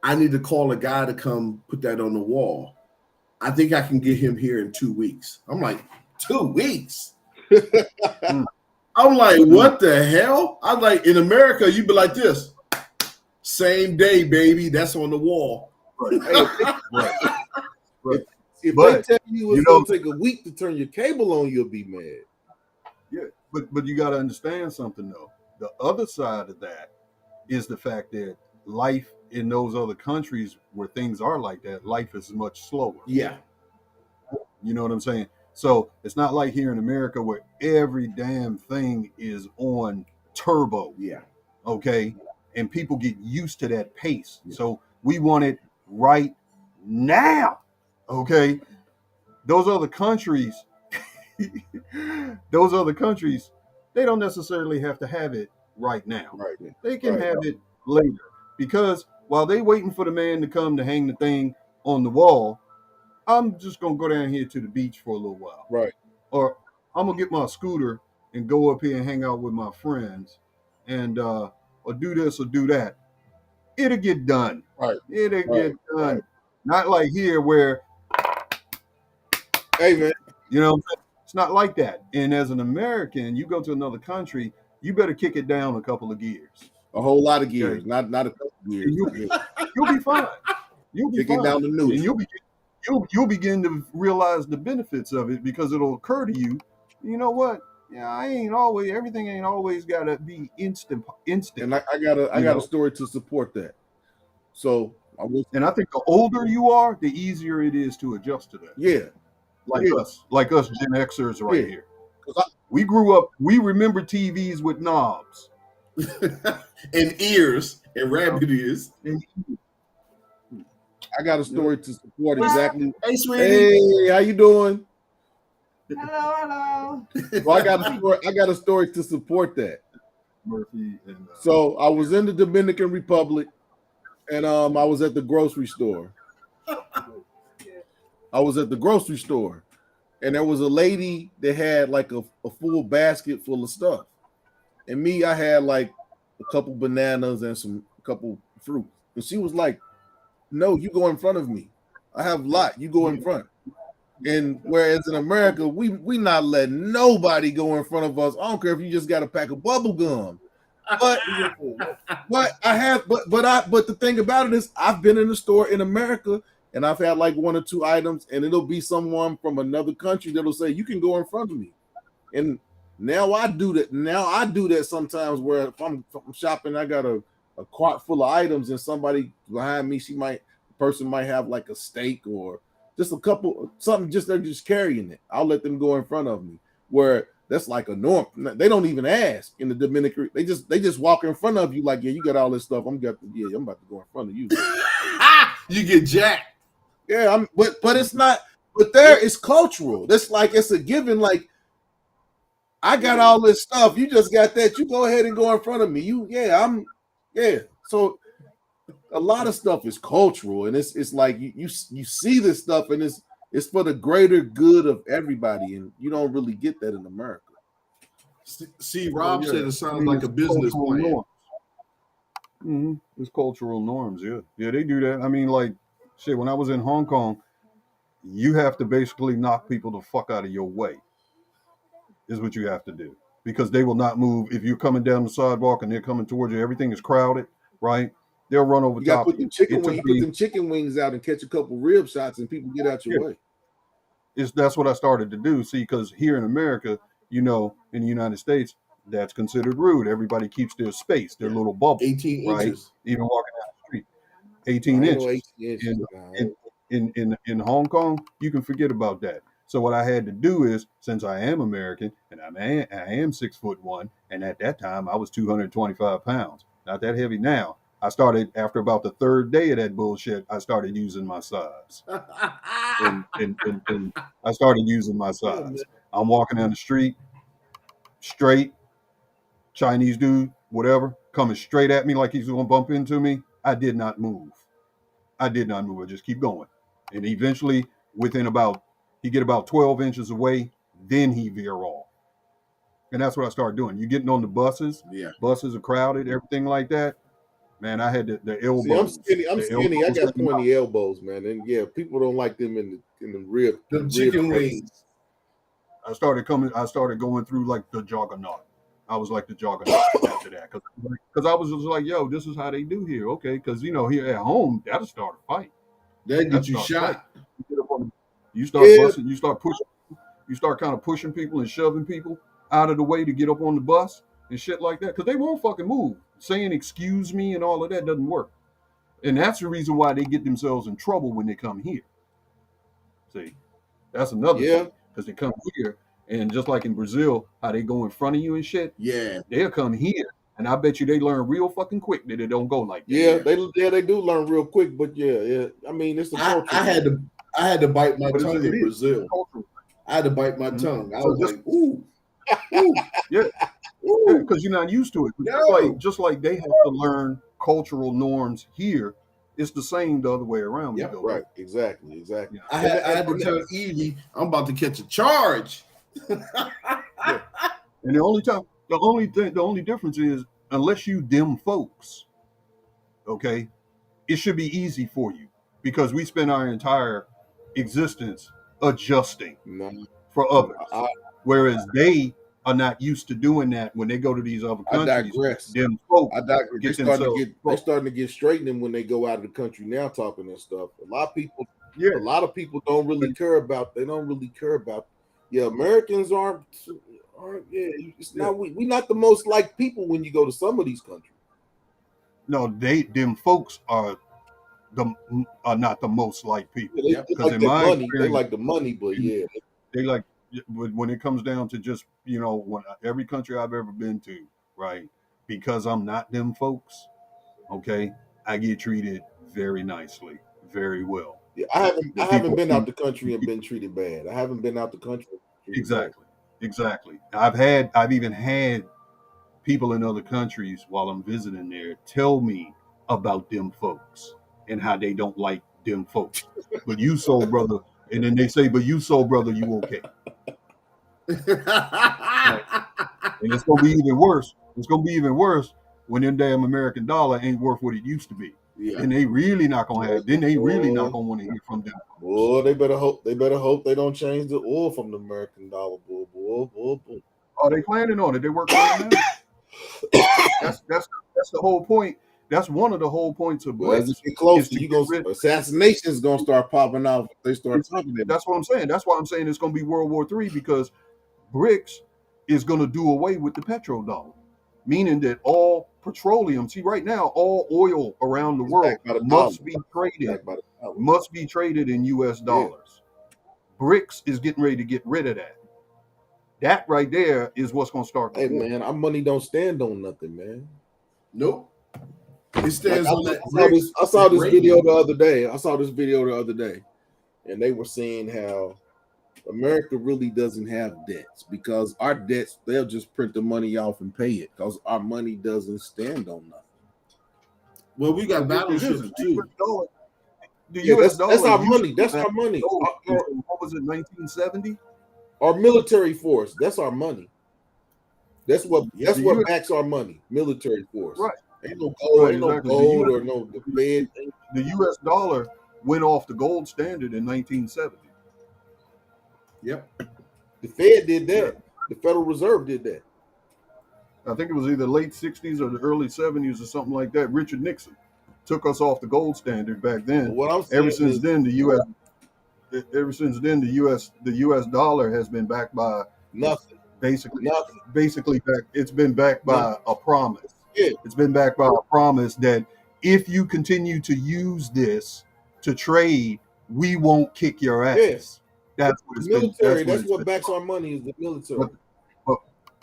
"I need to call a guy to come put that on the wall. I think I can get him here in 2 weeks." I'm like, 2 weeks? I'm like, what the hell? I'm like, in America, you'd be like this. Same day, baby. That's on the wall. Right. If they tell you it's going to take a week to turn your cable on, you'll be mad. Yeah, but you got to understand something, though. The other side of that is the fact that life in those other countries where things are like that, life is much slower. Yeah. You know what I'm saying? So it's not like here in America where every damn thing is on turbo. Yeah. Okay. And people get used to that pace. Yeah. So we want it right now. Okay. Those other countries, they don't necessarily have to have it right now. Right. They can have it later. Because while they waiting for the man to come to hang the thing on the wall, I'm just going to go down here to the beach for a little while. Right. Or I'm going to get my scooter and go up here and hang out with my friends and or do this or do that. It'll get done. Right. It'll get done. Right. Not like here where, hey, man. You know, it's not like that. And as an American, you go to another country, you better kick it down a couple of gears. A whole lot of gears, not a couple of gears. You'll be fine. You'll be fine. Down the news. And you'll begin to realize the benefits of it because it'll occur to you, you know what? Yeah, everything ain't always gotta be instant. And I got a story to support that. So I think the older you are, the easier it is to adjust to that. Yeah. Like us Gen Xers right here. We grew up, we remember TVs with knobs. And ears and rabbit ears. I got a story to support exactly. Hey, sweetie. Hey, how you doing? Hello. Well, I got a story to support that. Murphy and so I was in the Dominican Republic, and I was at the grocery store. and there was a lady that had like a full basket full of stuff, and me, I had like a couple bananas and a couple fruit, and she was like, "No, you go in front of me. I have a lot. You go in front." And whereas in America, we not letting nobody go in front of us. I don't care if you just got a pack of bubble gum. But but the thing about it is I've been in the store in America and I've had like one or two items, and it'll be someone from another country that'll say, you can go in front of me. And now I do that. Now I do that sometimes where if I'm shopping, I got a cart full of items, and somebody behind me, the person might have like a steak or just a couple something, just they're just carrying it. I'll let them go in front of me. Where that's like a norm. They don't even ask in the Dominican. They just walk in front of you like, yeah, you got all this stuff. I'm about to go in front of you. You get jacked. Yeah, but it's not. But there it's cultural. That's like it's a given. Like I got all this stuff. You just got that. You go ahead and go in front of me. So a lot of stuff is cultural, and it's like you see this stuff, and it's for the greater good of everybody, and you don't really get that in America. See, Rob said it sounds like a business plan. Mm-hmm. It's cultural norms. Yeah, they do that. I mean, like, shit. When I was in Hong Kong, you have to basically knock people the fuck out of your way. Is what you have to do, because they will not move if you're coming down the sidewalk and they're coming towards you. Everything is crowded, right? They'll run over You got top to of you. put them chicken wings out and catch a couple rib shots, and people get out your way. That's what I started to do. See, because here in America, in the United States, that's considered rude. Everybody keeps their space, their little bubble, 18 right? inches. Even walking down the street, 18 inches. 18 inches. In Hong Kong, you can forget about that. So what I had to do is, since I am American and I am 6'1", and at that time I was 225 pounds, not that heavy now. I started after about the third day of that bullshit. I started using my size, and I started using my size. I'm walking down the street, straight Chinese dude, whatever, coming straight at me like he's gonna bump into me. I did not move. I just keep going, and eventually, he get about 12 inches away, then he veer off, and that's what I started doing. You getting on the buses? Yeah, buses are crowded, everything like that. Man, I had the elbows. See, I'm skinny. I got pointy elbows, man, and yeah, people don't like them in the rib. The chicken wings. I started going through like the juggernaut. I was like the juggernaut after that, because I was just like, yo, this is how they do here, okay? Because here at home, that'll start a fight. That get you shot. You start busting. You start pushing. You start kind of pushing people and shoving people out of the way to get up on the bus and shit like that, because they won't fucking move. Saying excuse me and all of that doesn't work, and that's the reason why they get themselves in trouble when they come here. See, that's another thing, because they come here, and just like in Brazil, how they go in front of you and shit. Yeah, they'll come here, and I bet you they learn real fucking quick that it don't go like that. Yeah, they do learn real quick, but yeah. I mean, it's the culture. I had to bite my tongue in Brazil. I had to bite my tongue. I was like, ooh, yeah, because you're not used to it. Just like they have to learn cultural norms here, it's the same the other way around. Yeah, right. Exactly. I had to tell Evie, I'm about to catch a charge. Yeah. And the only difference is, unless you them folks, okay, it should be easy for you, because we spend our entire existence adjusting for others, whereas they are not used to doing that when they go to these other countries. I digress. Them folks they're starting to get straightening when they go out of the country now, talking and stuff. A lot of people don't really care about. They don't really care about. Yeah, Americans aren't. It's not. We're not the most liked people when you go to some of these countries. No, them folks are not the most liked people. Because in my experience, they like the money, but they like. When it comes down to just, when every country I've ever been to, right, because I'm not them folks, okay, I get treated very nicely, very well. Yeah, I haven't been out the country and been treated bad. I haven't been out the country. Exactly. I've even had people in other countries while I'm visiting there tell me about them folks and how they don't like them folks. But you, soul brother, And then they say, but you soul brother, you okay. Right. And it's gonna be even worse. It's gonna be even worse when them damn American dollar ain't worth what it used to be. Yeah. Then they really not gonna have. Then they really not gonna want to hear from them. Boy, they better hope they don't change the oil from the American dollar. Boy. Oh, they planning on it. They working on it now. That's the whole point. That's one of the whole points of Well, as it BRICS get closer, is to you get gonna rid. assassinations gonna start popping out. If they start talking to That's what I'm saying. That's why I'm saying it's going to be World War III because BRICS is going to do away with the petrodollar, meaning that all petroleum. See, right now, all oil around the It's world backed by the dollar. must be traded Backed by the dollar. in U.S. Yeah. dollars. BRICS is getting ready to get rid of that. That right there is what's going to start the Hey war. man, our money don't stand on nothing, man. Nope. It Like, stands on that. I saw this rating. video the other day. And they were saying how America really doesn't have debts because our debts, they'll just print the money off and pay it because our money doesn't stand on nothing. Well, we got It battleships isn't. too. The Yeah, U.S. that's dollar our used money. to That's have our money. gold until, what was it, 1970? Our military force, that's our money. That's what The US backs our money. Military force. Right. Ain't no gold, Right, ain't no exactly. gold or no the Fed. The U.S. dollar went off the gold standard in 1970. Yep. The Fed did that. The Federal Reserve did that. I think it was either late 60s or the early 70s or something like that. Richard Nixon took us off the gold standard back then. But what I'm saying Ever since is then, the U.S. dollar has been backed by nothing. basically Nothing. it's been backed by a promise. Yeah. It's been backed by a promise that if you continue to use this to trade, we won't kick your ass. Yes. That's what The it's military, been. that's what backs our money is the military.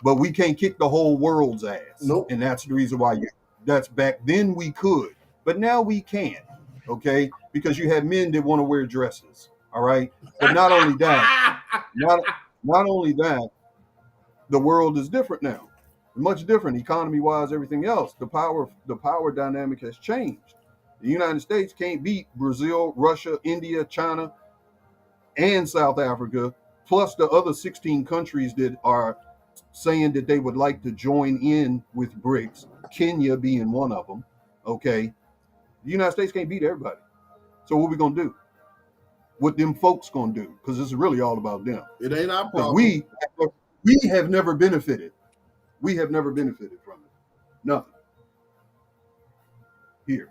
But we can't kick the whole world's ass. Nope. And that's the reason why that's back then we could, but now we can't. Okay, because you have men that want to wear dresses. All right, but not only that, not only that, the world is different now, much different economy wise, everything else. The power dynamic has changed. The United States can't beat Brazil, Russia, India, China, and South Africa, plus the other 16 countries that are saying that they would like to join in with BRICS, Kenya being one of them. Okay, the United States can't beat everybody. So what we gonna do? What them folks gonna do? Because it's really all about them. It ain't our Because problem. we have never benefited. We have never benefited from it. Nothing. Here.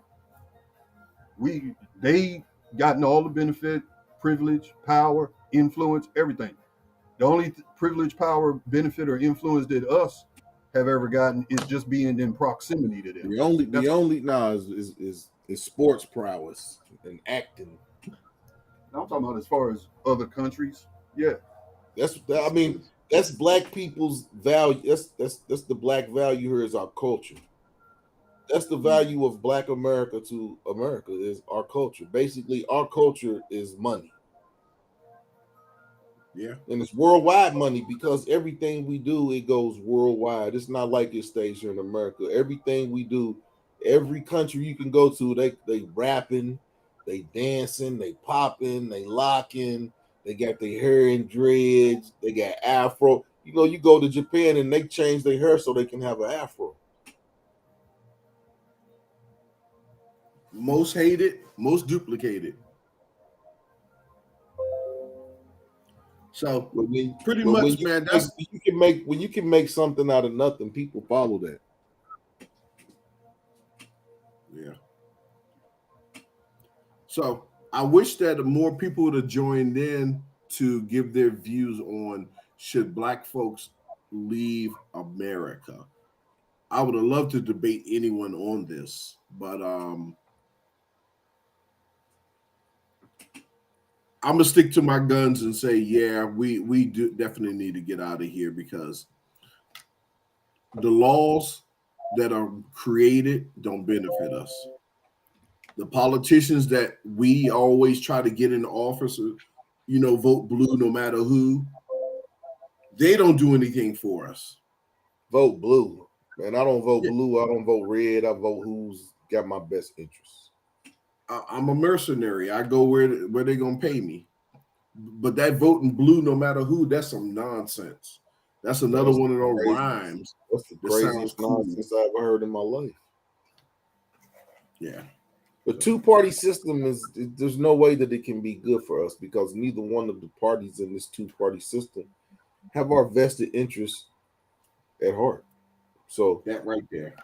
They gotten all the benefit, privilege, power, influence, everything. The only privilege, power, benefit, or influence that us have ever gotten is just being in proximity to them. The only is sports prowess and acting. I'm talking about as far as other countries. Yeah. That's black people's value. That's the black value here is our culture. That's the value of black America to America is our culture. Basically, our culture is money. Yeah. And it's worldwide money because everything we do, it goes worldwide. It's not like it stays here in America. Everything we do, every country you can go to, they rapping, they dancing, they popping, they locking, they got their hair in dreads, they got afro. You know, you go to Japan and they change their hair so they can have an afro. Most hated, most duplicated. So pretty much, man. That's when you can make something out of nothing, people follow that. Yeah. So I wish that more people would have joined in to give their views on should black folks leave America. I would have loved to debate anyone on this, but I'm gonna stick to my guns and say, yeah, we do definitely need to get out of here because the laws that are created don't benefit us. The politicians that we always try to get in office, vote blue no matter who, they don't do anything for us. Vote blue. Man, I don't vote blue. I don't vote red. I vote who's got my best interests. I'm a mercenary. I go where they're gonna pay me. but that voting blue, no matter who, that's some nonsense. That's another That's one of those crazy. rhymes That's the that sounds craziest cool. nonsense I ever heard in my life. Yeah. The two-party system is there's no way that it can be good for us because neither one of the parties in this two-party system have our vested interests at heart. So That right there.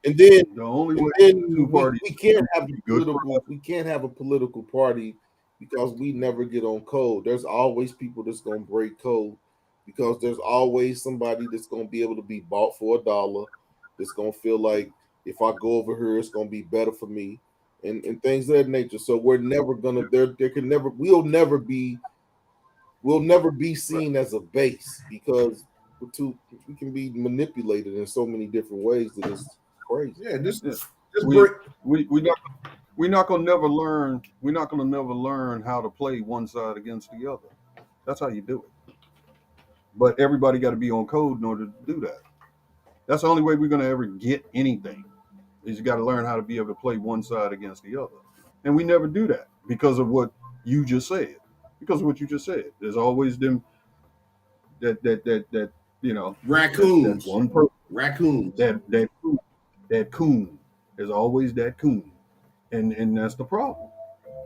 and then The only and way two then parties we can't have be a good for political us. we can't have a political party because we never get on code. There's always people that's gonna break code because there's always somebody that's gonna be able to be bought for $1 that's gonna feel like if I go over here it's gonna be better for me and things of that nature. So we're never gonna there can never we'll never be seen as a base because we can be manipulated in so many different ways that it's crazy. Yeah, this Yeah. this We break. we not we're not gonna never learn. We're not gonna never learn how to play one side against the other. That's how you do it. But everybody got to be on code in order to do that. That's the only way we're gonna ever get anything. Is you got to learn how to be able to play one side against the other. And we never do that because of what you just said. Because of what you just said. There's always them that you know that Raccoons. one person Raccoons. that coon. There's always that coon, and that's the problem.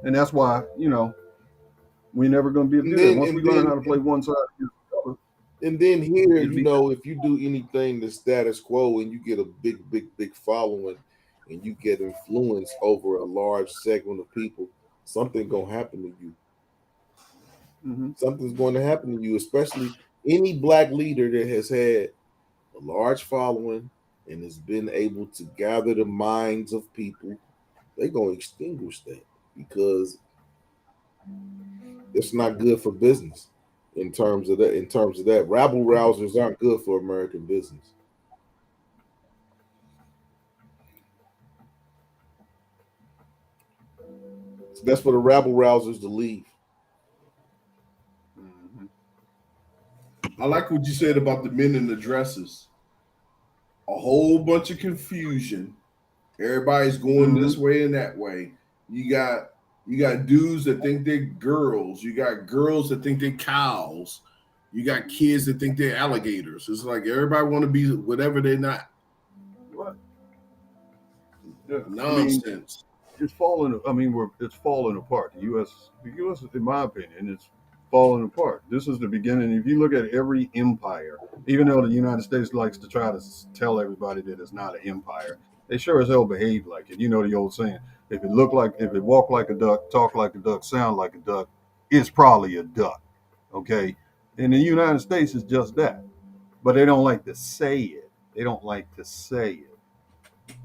And that's why we're never going to be able to And do that. then Once we and learn then how to play one side against the other, and then here, it'll you be know, if you do anything the status quo and you get a big following and you get influence over a large segment of people, something gonna happen to you. mm-hmm. Something's going to happen to you, especially any black leader that has had a large following and has been able to gather the minds of people. They're gonna extinguish that because it's not good for business in terms of that. In terms of that, rabble rousers aren't good for American business. So that's for the rabble rousers to leave. Mm-hmm. I like what you said about the men in the dresses. A whole bunch of confusion. Everybody's going Mm-hmm. this way and that way. You got you got dudes that think they're girls. You got girls that think they're cows. You got kids that think they're alligators. It's like everybody want to be whatever they're not. Right. Yeah. I mean, Nonsense. it's falling. I mean, it's falling apart. The U.S. In my opinion, it's falling apart. This is the beginning. If you look at every empire, even though the United States likes to try to tell everybody that it's not an empire, they sure as hell behave like it. You know the old saying: if it walk like a duck, talk like a duck, sound like a duck, it's probably a duck. Okay, and the United States is just that, but they don't like to say it. They don't like to say it.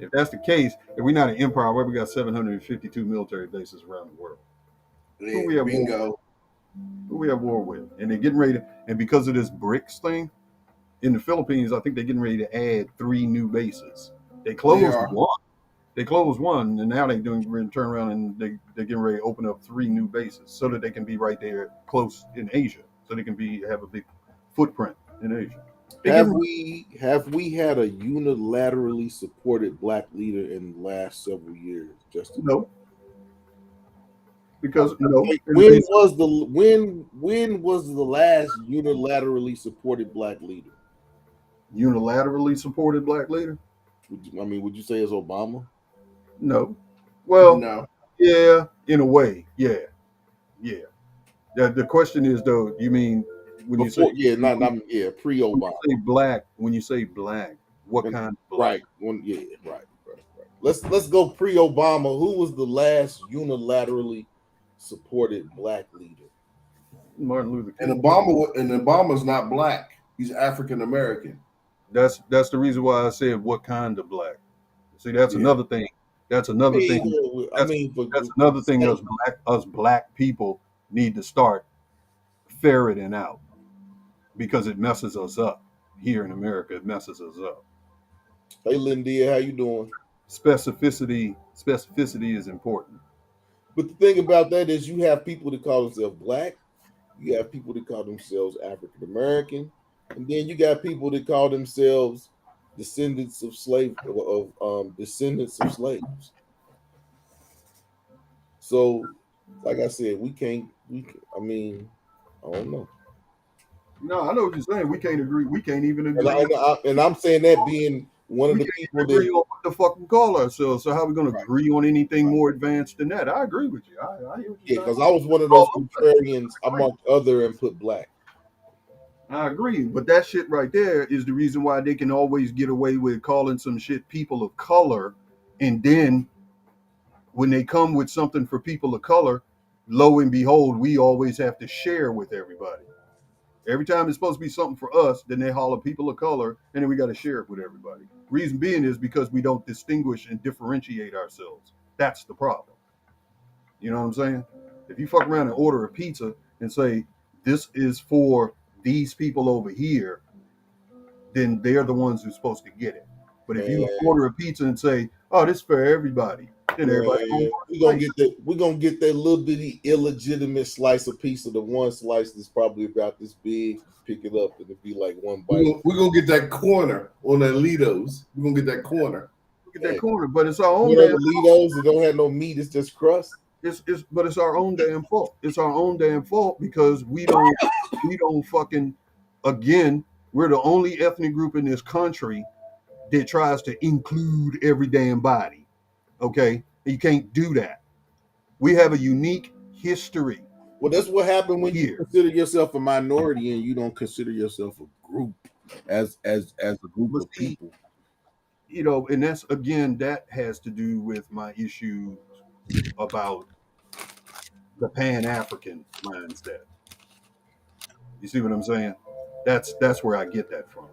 If that's the case, if we're not an empire, where we got 752 military bases around the world, who Yeah, we have war with? bingo. Who we have war with? And they're getting ready to, and because of this BRICS thing in the Philippines, I think they're getting ready to add 3 new bases. They They closed are. one. They closed one, and now they're doing turn around and they're getting ready to open up 3 new bases so that they can be right there close in Asia, so they can have a big footprint in Asia. They Have getting we had a unilaterally supported black leader in the last several years, Justin? no because no, Like, and the reason when was the last unilaterally supported black leader? unilaterally supported black leader. Would you say it's Obama? No. Well, No. yeah, in a way. Yeah. Yeah. The question is though, you mean when you say Before, yeah, not yeah, when pre-Obama. you say black, what When, kind of black? right, yeah, right. Let's go pre-Obama. Who was the last unilaterally supported black leader? Martin Luther And King. Obama's not black. He's African American. That's the reason why I said what kind of black. See, that's Yeah. another thing. That's I another thing. mean, I That's mean, for that's another thing sake, us black people need to start ferreting out because it messes us up here in America. It messes us up. hey, Lindia, how you doing? Specificity is important. But the thing about that is, you have people that call themselves black, you have people that call themselves African American, and then you got people that call themselves descendants of slaves. So Like I said, we can't. I mean, I don't know. No, I know what you're saying. We can't agree. We can't even And, agree. I'm saying that being one of We the can't people even that, agree on what the fuck we call ourselves. So how are we going to agree on anything more advanced than that? I agree with you. I hear what yeah, you're saying. because I was one of those All I'm saying, contrarians. I marked other and put black. I agree, but that shit right there is the reason why they can always get away with calling some shit people of color, and then when they come with something for people of color, lo and behold, we always have to share with everybody. Every time it's supposed to be something for us, then they holler people of color, and then we got to share it with everybody. Reason being is because we don't distinguish and differentiate ourselves. That's the problem. You know what I'm saying? If you fuck around and order a pizza and say, this is for these people over here, then they're the ones who's supposed to get it. But if you Man, order a pizza and say, oh, this is for everybody, then everybody gonna man, go to the place. we're gonna get that little bitty illegitimate slice of pizza. The one slice that's probably about this big. Pick it up and it'd be like one bite. We're gonna get that corner on the Litos. We're gonna get that corner. Look at that Hey, corner, but it's our own what are damn. the Litos that don't have no meat? It's just crust. It's but it's our own damn fault. It's our own damn fault because we don't fucking again. We're the only ethnic group in this country that tries to include every damn body. Okay, you can't do that. We have a unique history Well, that's what happened when you here. consider yourself a minority and you don't consider yourself a group as a group But of see, people. and that's again that has to do with my issue about the Pan African mindset. You see what I'm saying? That's where I get that from.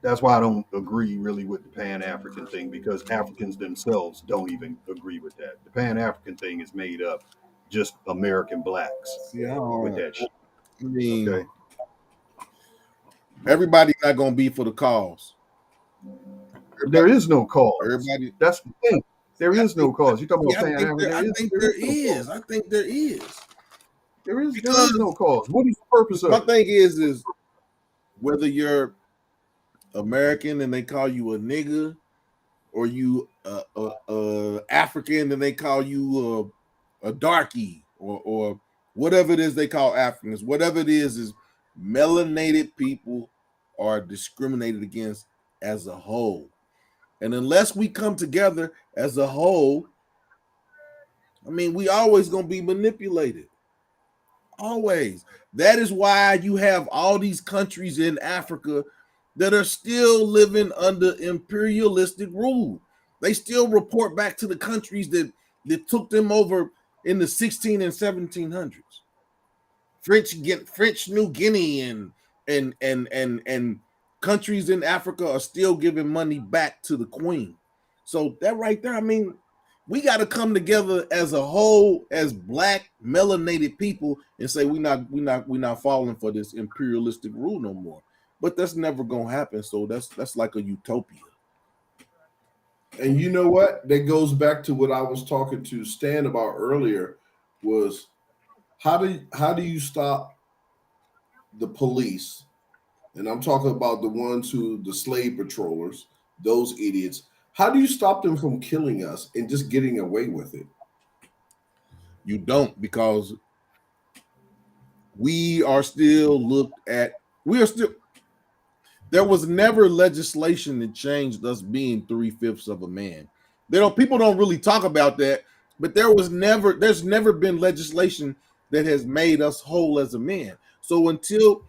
That's why I don't agree really with the Pan African thing because Africans themselves don't even agree with that. The Pan African thing is made up just American blacks See, I with don't. that shit. I mean, Okay, everybody's not gonna be for the cause. there Everybody, is no cause. everybody. That's the thing. There I is no think, cause. You talking see, about Pan African? I think There there is no cause. is. I think there is There is because no cause. What is the purpose my of it? thing is whether you're American and they call you a nigga, or you African and they call you a darky, or whatever it is they call Africans. Whatever it is melanated people are discriminated against as a whole. And unless we come together as a whole, I mean, we always gonna be manipulated. Always. That is why you have all these countries in Africa that are still living under imperialistic rule. They still report back to the countries that took them over in the 16 and 1700s. French New Guinea and countries in Africa are still giving money back to the Queen. So that right there, I mean, we got to come together as a whole, as black melanated people, and say we're not falling for this imperialistic rule no more. But that's never gonna happen. So that's like a utopia. And you know what? That goes back to what I was talking to Stan about earlier. Was how do you stop the police? And I'm talking about the ones who the slave patrollers, those idiots. How do you stop them from killing us and just getting away with it? You don't, because we are still looked at. We are still There was never legislation that changed us being 3/5 of a man. People don't really talk about that, but there's never been legislation that has made us whole as a man. So until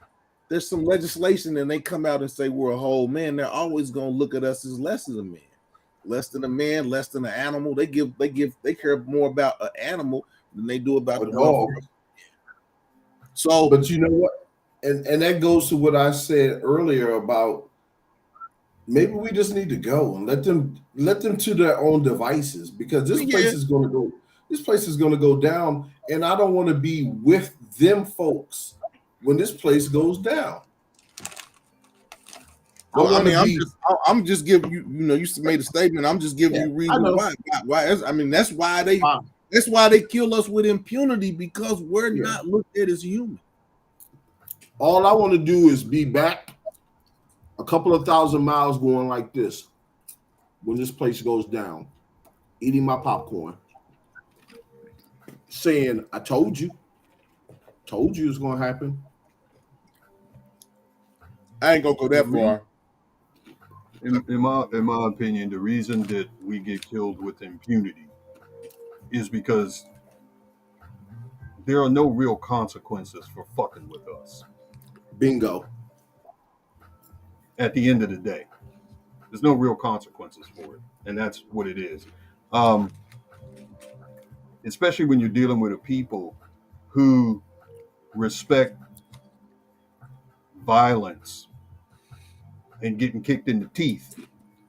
there's some legislation and they come out and say we're a whole man, they're always gonna look at us as less than a man. Less than a man, less than an animal. They care more about an animal than they do about A the dog. welfare. So But you know what? And that goes to what I said earlier about maybe we just need to go and let them to their own devices because yeah, this place is going to go down, and I don't want to be with them folks when this place goes down. I well, I want to mean, be. I'm just giving you. You made a statement. I'm just giving Yeah, you I reasons know. why. I mean, Fine. that's why they kill us with impunity, because we're Yeah. not looked at as human. All I want to do is be back a couple of thousand miles going like this when this place goes down, eating my popcorn. saying, I told you it's going to happen. I ain't gonna go that far. In my opinion, the reason that we get killed with impunity is because there are no real consequences for fucking with us. Bingo. At the end of the day, there's no real consequences for it, and that's what it is. Especially when you're dealing with a people who respect violence and getting kicked in the teeth.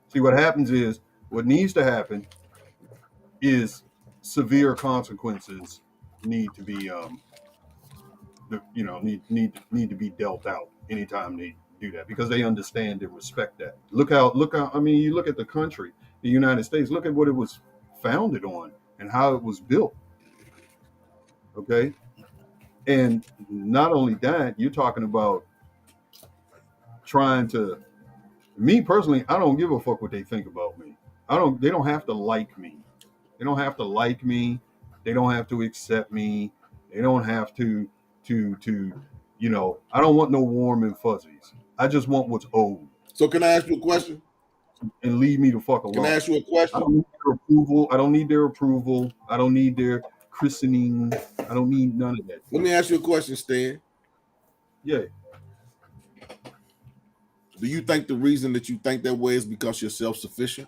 See, what happens is what needs to happen is severe consequences need to be need to be dealt out anytime they do that, because they understand and respect that. Look how I mean, you look at the country, the United States, look at what it was founded on and how it was built. Okay. And not only that, you're talking about trying to, me personally, I don't give a fuck what they think about me. They don't have to like me. They don't have to like me. They don't have to accept me. They don't have to I don't want no warm and fuzzies. I just want what's old. So can I ask you a question? And leave me the fuck Can I alone. ask you a I question? don't need their approval. I don't need their approval. I don't need their christening. I don't need none of that. Let me ask you a question, Stan. Yeah. Do you think the reason that you think that way is because you're self-sufficient?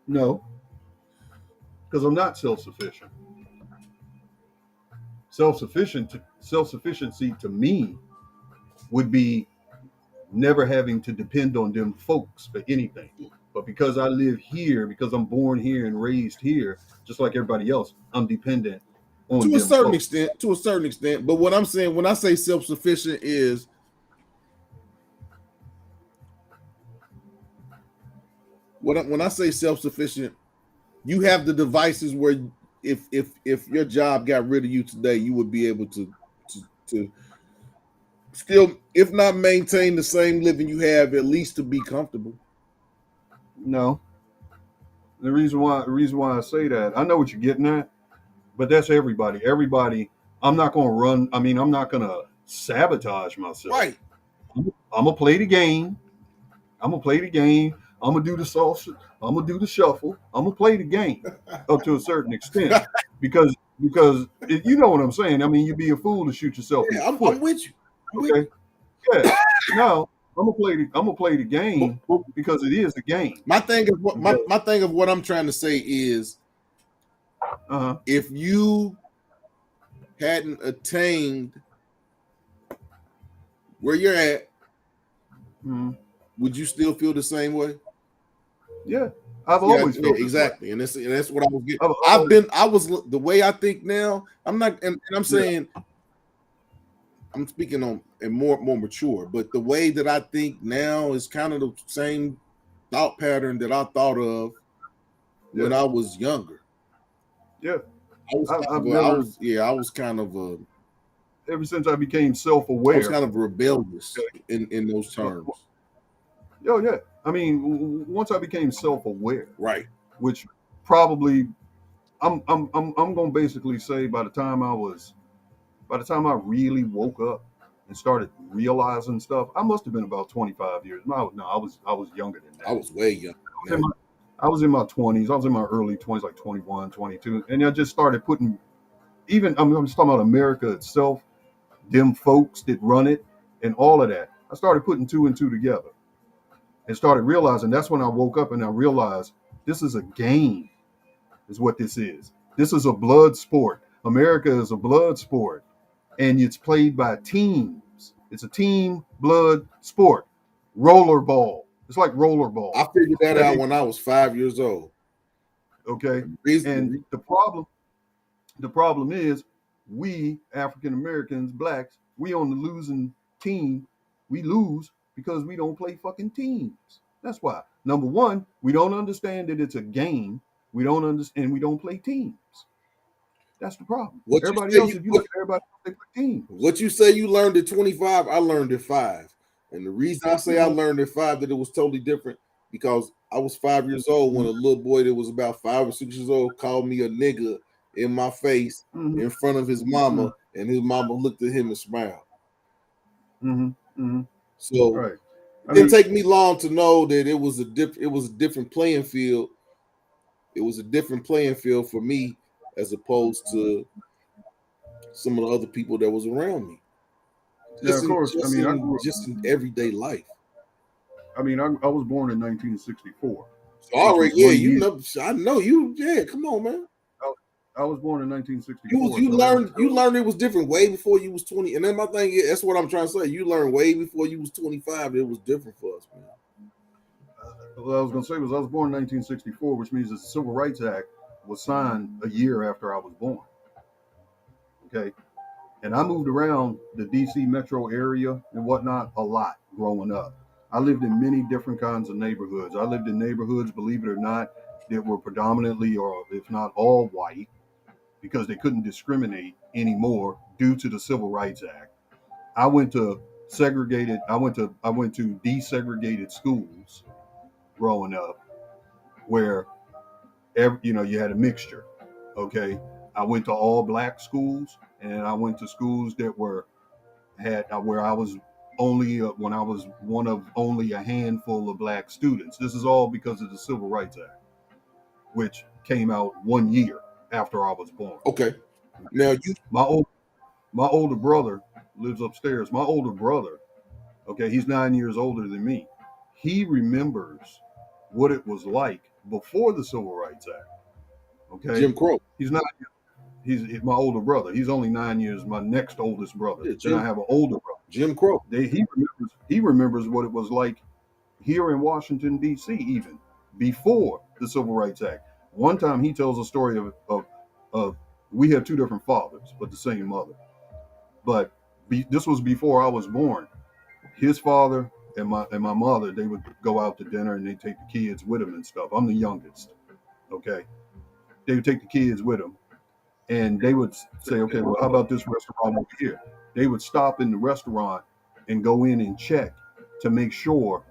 No, because I'm not self-sufficient. Self-sufficiency to me would be never having to depend on them folks for anything. But because I live here, because I'm born here and raised here, just like everybody else, I'm dependent on To a them certain folks. extent, But what I'm saying when I say self-sufficient is when I say self-sufficient, you have the devices where if your job got rid of you today, you would be able to still, if not maintain the same living you have, at least to be comfortable. No, the reason why I say that, I know what you're getting at, but that's everybody. Everybody. I'm not going to run. I mean, I'm not going to sabotage myself. Right. I'm gonna play the game. I'm gonna play the game. I'm gonna do the salsa. I'm gonna do the shuffle. I'm gonna play the game up to a certain extent because you know what I'm saying. I mean, you'd be a fool to shoot yourself in Yeah, the I'm foot. with you. Okay. Yeah. No, I'm gonna play the But, game but because it is the game. my thing of what Okay. my thing of what I'm trying to say is, if you hadn't attained where you're at, would you still feel the same way? Yeah, I've always felt exactly, and that's what I was getting. I was the way I think now. I'm not, and I'm saying, I'm speaking on and more mature, but the way that I think now is kind of the same thought pattern that I thought of when I was younger. Yeah, I was kind of ever since I became I self-aware. was kind of rebellious in those terms. Oh yeah, I mean, once I became self-aware, right, which probably I'm gonna basically say by the time I really woke up and started realizing stuff, I must have been about 25 years. No, I was younger than that. I was way younger. I was in my 20s. I was in my early 20s, like 21, 22, and I just started putting. Even I'm just talking about America itself, them folks that run it, and all of that. I started putting two and two together, and started realizing. That's when I woke up and I realized this is a game, is what this is. This is a blood sport. America is a blood sport, and it's played by teams. It's a team blood sport. Rollerball. It's like rollerball. I figured that out when I was 5 years old. Okay, and the problem is we African Americans, blacks, we on the losing team. We lose because we don't play fucking teams. That's why. Number one, we don't understand that it's a game. We don't understand. We don't play teams. That's the problem. Everybody else, if you look at everybody, they play teams. What you say you learned at 25, I learned at 5. And the reason I say I learned at 5 that it was totally different, because I was 5 years old when a little boy that was about 5 or 6 years old called me a nigga in my face Mm-hmm. in front of his mama, and his mama looked at him and smiled. Mm-hmm. Mm-hmm. So Right. it didn't take me long to know that it was a different playing field. It was a different playing field for me as opposed to some of the other people that was around me. Yeah, of course. I mean, Just in everyday life. I was born in 1964. So already, was yeah, 1 year. I know you. Yeah, come on, man. I was born in 1964. You learned it was different way before you was 20. And then my thing is, that's what I'm trying to say. You learned way before you was 25. It was different for us, man. What I was going to say was I was born in 1964, which means the Civil Rights Act was signed a year after I was born. Okay. And I moved around the DC metro area and whatnot a lot growing up. I lived in many different kinds of neighborhoods. I lived in neighborhoods, believe it or not, that were predominantly, or if not all, white, because they couldn't discriminate anymore due to the Civil Rights Act. I went to desegregated schools growing up where you had a mixture. Okay. I went to all black schools, and I went to schools that where I was only when I was one of only a handful of black students. This is all because of the Civil Rights Act, which came out 1 year after I was born. Okay. Now my older brother lives upstairs. My older brother, okay, he's 9 years older than me. He remembers what it was like before the Civil Rights Act. Okay, Jim Crow. he's my older brother. He's only 9 years. My next oldest brother. Yeah, Then I have an older brother. Jim Crow. He remembers what it was like here in Washington D.C. even before the Civil Rights Act. One time he tells a story of we have two different fathers but the same mother. But this was before I was born. His father and my mother, they would go out to dinner and they take the kids with them and stuff. I'm the youngest. Okay, they would take the kids with them. And they would say, okay, well, how about this restaurant over here? They would stop in the restaurant and go in and check to make sure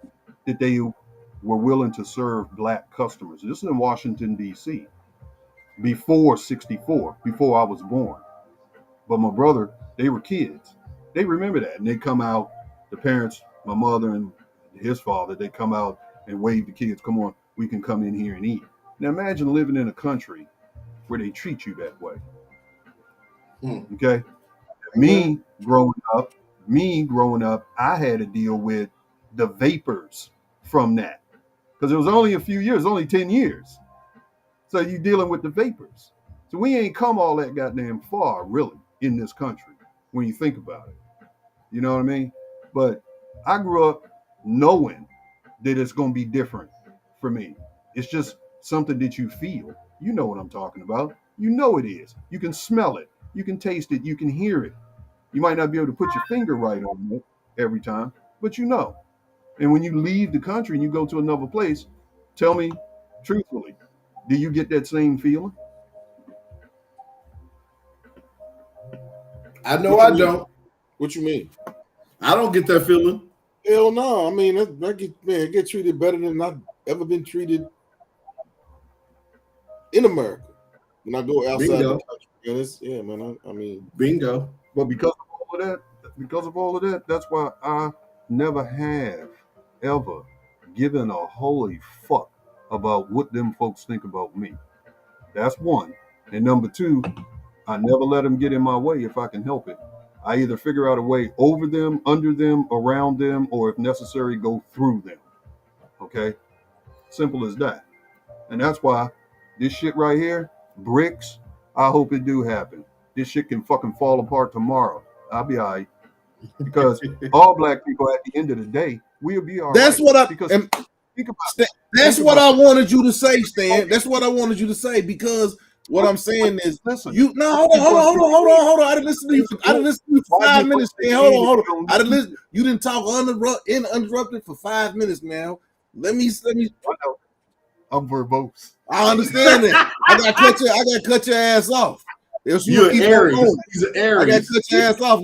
that they were willing to serve black customers. This is in Washington, D.C., before 64, before I was born. But my brother, they were kids. They remember that. And they come out, the parents, my mother and his father, they come out and wave the kids, come on, we can come in here and eat. Now imagine living in a country where they treat you that way. Okay. Me growing up, I had to deal with the vapors from that. Because it was only a few years, only 10 years. So you're dealing with the vapors. So we ain't come all that goddamn far, really, in this country, when you think about it. You know what I mean? But I grew up knowing that it's going to be different for me. It's just something that you feel. You know what I'm talking about. You know it is. You can smell it. You can taste it. You can hear it. You might not be able to put your finger right on it every time, but you know. And when you leave the country and you go to another place, tell me truthfully, do you get that same feeling? I know I don't. What you mean? I don't get that feeling. Hell no. I mean, I get treated better than I've ever been treated in America when I go outside the country. And it's, yeah, man. I mean, bingo. But because of all of that, that's why I never have ever given a holy fuck about what them folks think about me. That's one. And number two, I never let them get in my way if I can help it. I either figure out a way over them, under them, around them, or if necessary, go through them. Okay? Simple as that. And that's why this shit right here, bricks, I hope it do happen. This shit can fucking fall apart tomorrow. I'll be all right. Because all black people at the end of the day, we'll be all that's right. What I because am. That's what I wanted you to say, Stan. That's what I wanted you to say, because what I'm saying is, listen, hold on. I didn't listen to you. I didn't listen to you for 5 minutes, Stan. Hold on. I didn't listen. You didn't talk uninterrupted for 5 minutes now. Let me. I'm verbose. I understand that. I got to cut your ass off. You're an Aries. He's an Aries. I got to cut your ass off.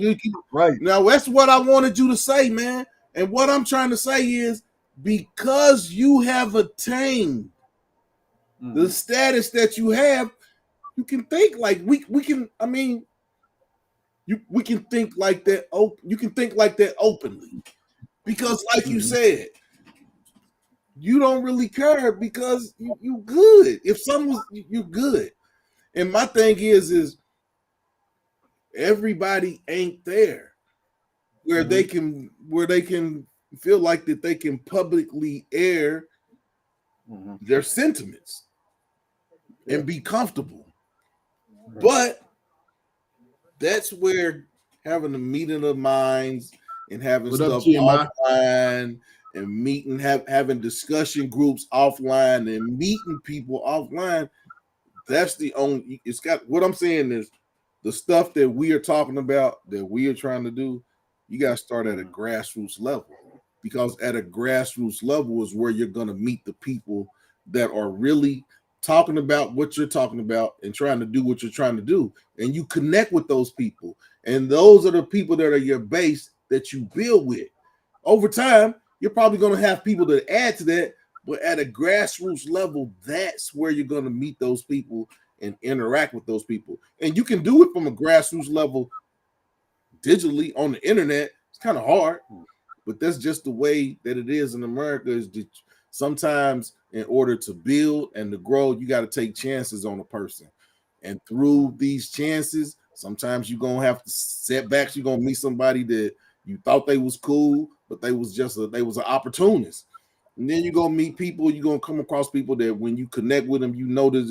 Right. Now, that's what I wanted you to say, man. And what I'm trying to say is, because you have attained the status that you have, you can think like we can. I mean, we can think like that. You can think like that openly because, like you said, you don't really care because you good. If someone was you good, and my thing is everybody ain't there where they can feel like that they can publicly air their sentiments and be comfortable. But that's where having a meeting of minds and having What up, stuff TMI? offline and meeting having discussion groups offline and meeting people offline, that's the only it's got what I'm saying is the stuff that we are talking about that we are trying to do, you got to start at a grassroots level because at a grassroots level is where you're going to meet the people that are really talking about what you're talking about and trying to do what you're trying to do, and you connect with those people, and those are the people that are your base that you build with. Over time you're probably going to have people that add to that, but at a grassroots level, that's where you're going to meet those people and interact with those people. And you can do it from a grassroots level digitally on the internet. It's kind of hard, but that's just the way that it is in America. Is that sometimes in order to build and to grow, you got to take chances on a person. And through these chances, sometimes you're going to have setbacks. You're going to meet somebody that you thought they was cool, but they was an opportunist. And then you're gonna meet people, you're gonna come across people that when you connect with them, you know this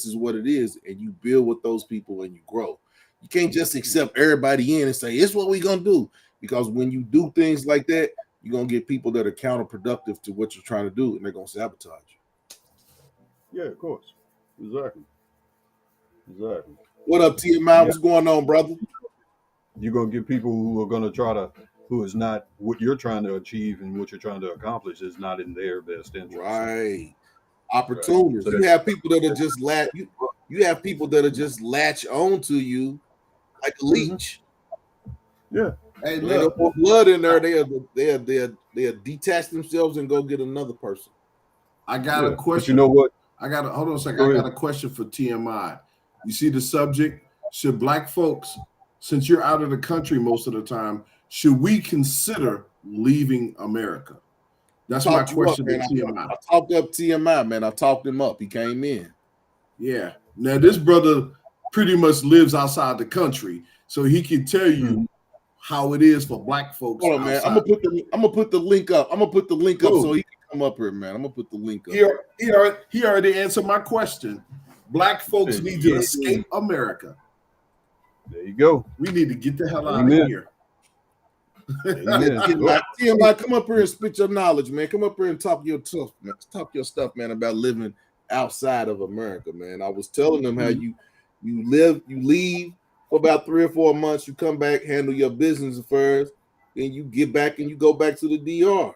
is what it is, and you build with those people and you grow. You can't just accept everybody in and say it's what we're gonna do, because when you do things like that, you're gonna get people that are counterproductive to what you're trying to do, and they're gonna sabotage you. Yeah, of course. Exactly. What up, TMI? What's going on, brother? You're gonna get people who are gonna who is not what you're trying to achieve and what you're trying to accomplish is not in their best interest. Right. Opportunities. So you have people that are just you have people that are just latch on to you like a leech. Yeah. Hey, When they put blood in there, they'll detach themselves and go get another person. I got a question. But you know what? Hold on a second. I got a question for TMI. You see the subject? Should black folks, since you're out of the country most of the time, should we consider leaving America? That's my question to TMI. I talked up TMI, man. I talked him up. He came in. Yeah. Now this brother pretty much lives outside the country, so he can tell you how it is for black folks. Hold on, man. I'm gonna put the link up. I'm gonna put the link up so he can come up here, man. I'm gonna put the link up. He already answered my question. Black folks need to escape America. There you go. We need to get the hell out of here. TMI, come up here and spit your knowledge, man. Come up here and talk your stuff, man, about living outside of America, man. I was telling them how you leave for about 3 or 4 months, you come back, handle your business affairs, then you get back and you go back to the DR.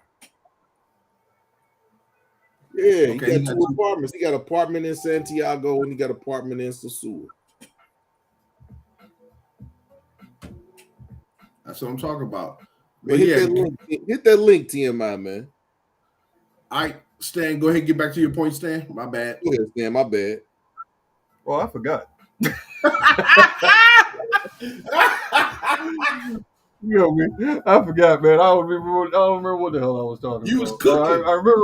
Yeah, he got 2 apartments. He got an apartment in Santiago and he got an apartment in Sosúa. That's what I'm talking about. Man, hit that link, TMI, man. All right, Stan, go ahead and get back to your point, Stan. My bad. Go ahead, Stan, my bad. Well, I forgot. You know me. I forgot, man. I don't remember what the hell I was talking about. You was cooking. I remember.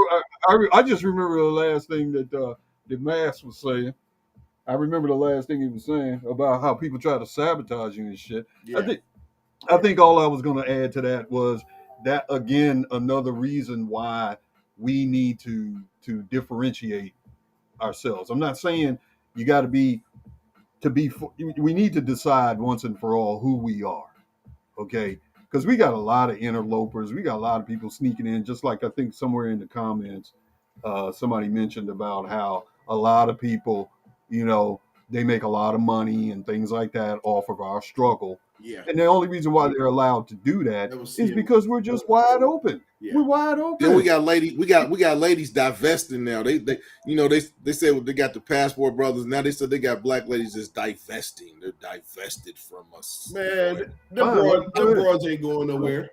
I just remember the last thing that the Mask was saying. I remember the last thing he was saying about how people try to sabotage you and shit. Yeah. I think all I was going to add to that was that, again, another reason why we need to differentiate ourselves. I'm not saying you got to be we need to decide once and for all who we are, okay? Because we got a lot of interlopers. We got a lot of people sneaking in, just like I think somewhere in the comments, somebody mentioned about how a lot of people, they make a lot of money and things like that off of our struggle. Yeah. And the only reason why they're allowed to do that is because we're just wide open. Yeah. We're wide open. Then we got ladies divesting now. They said they got the passport brothers. Now they said they got black ladies just divesting. They're divested from us. Man, the broads ain't going nowhere.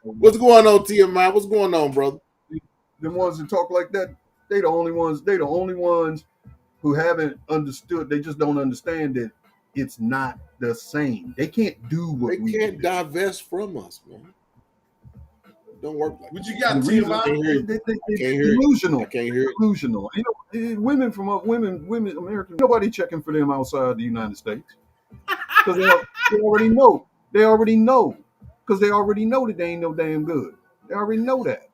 What's going on, TMI? What's going on, brother? The ones that talk like that, they the only ones who haven't understood. They just don't understand that it's not the same. They can't do what They we can can't do. divest from us, man. It don't work like What that. you And got, the reason I TMI? can't hear you. they, I can't hear it. delusional. I can't hear it. Delusional. Women from women, American. Nobody checking for them outside the United States because they already know. They already know because they already know that they ain't no damn good. They already know that.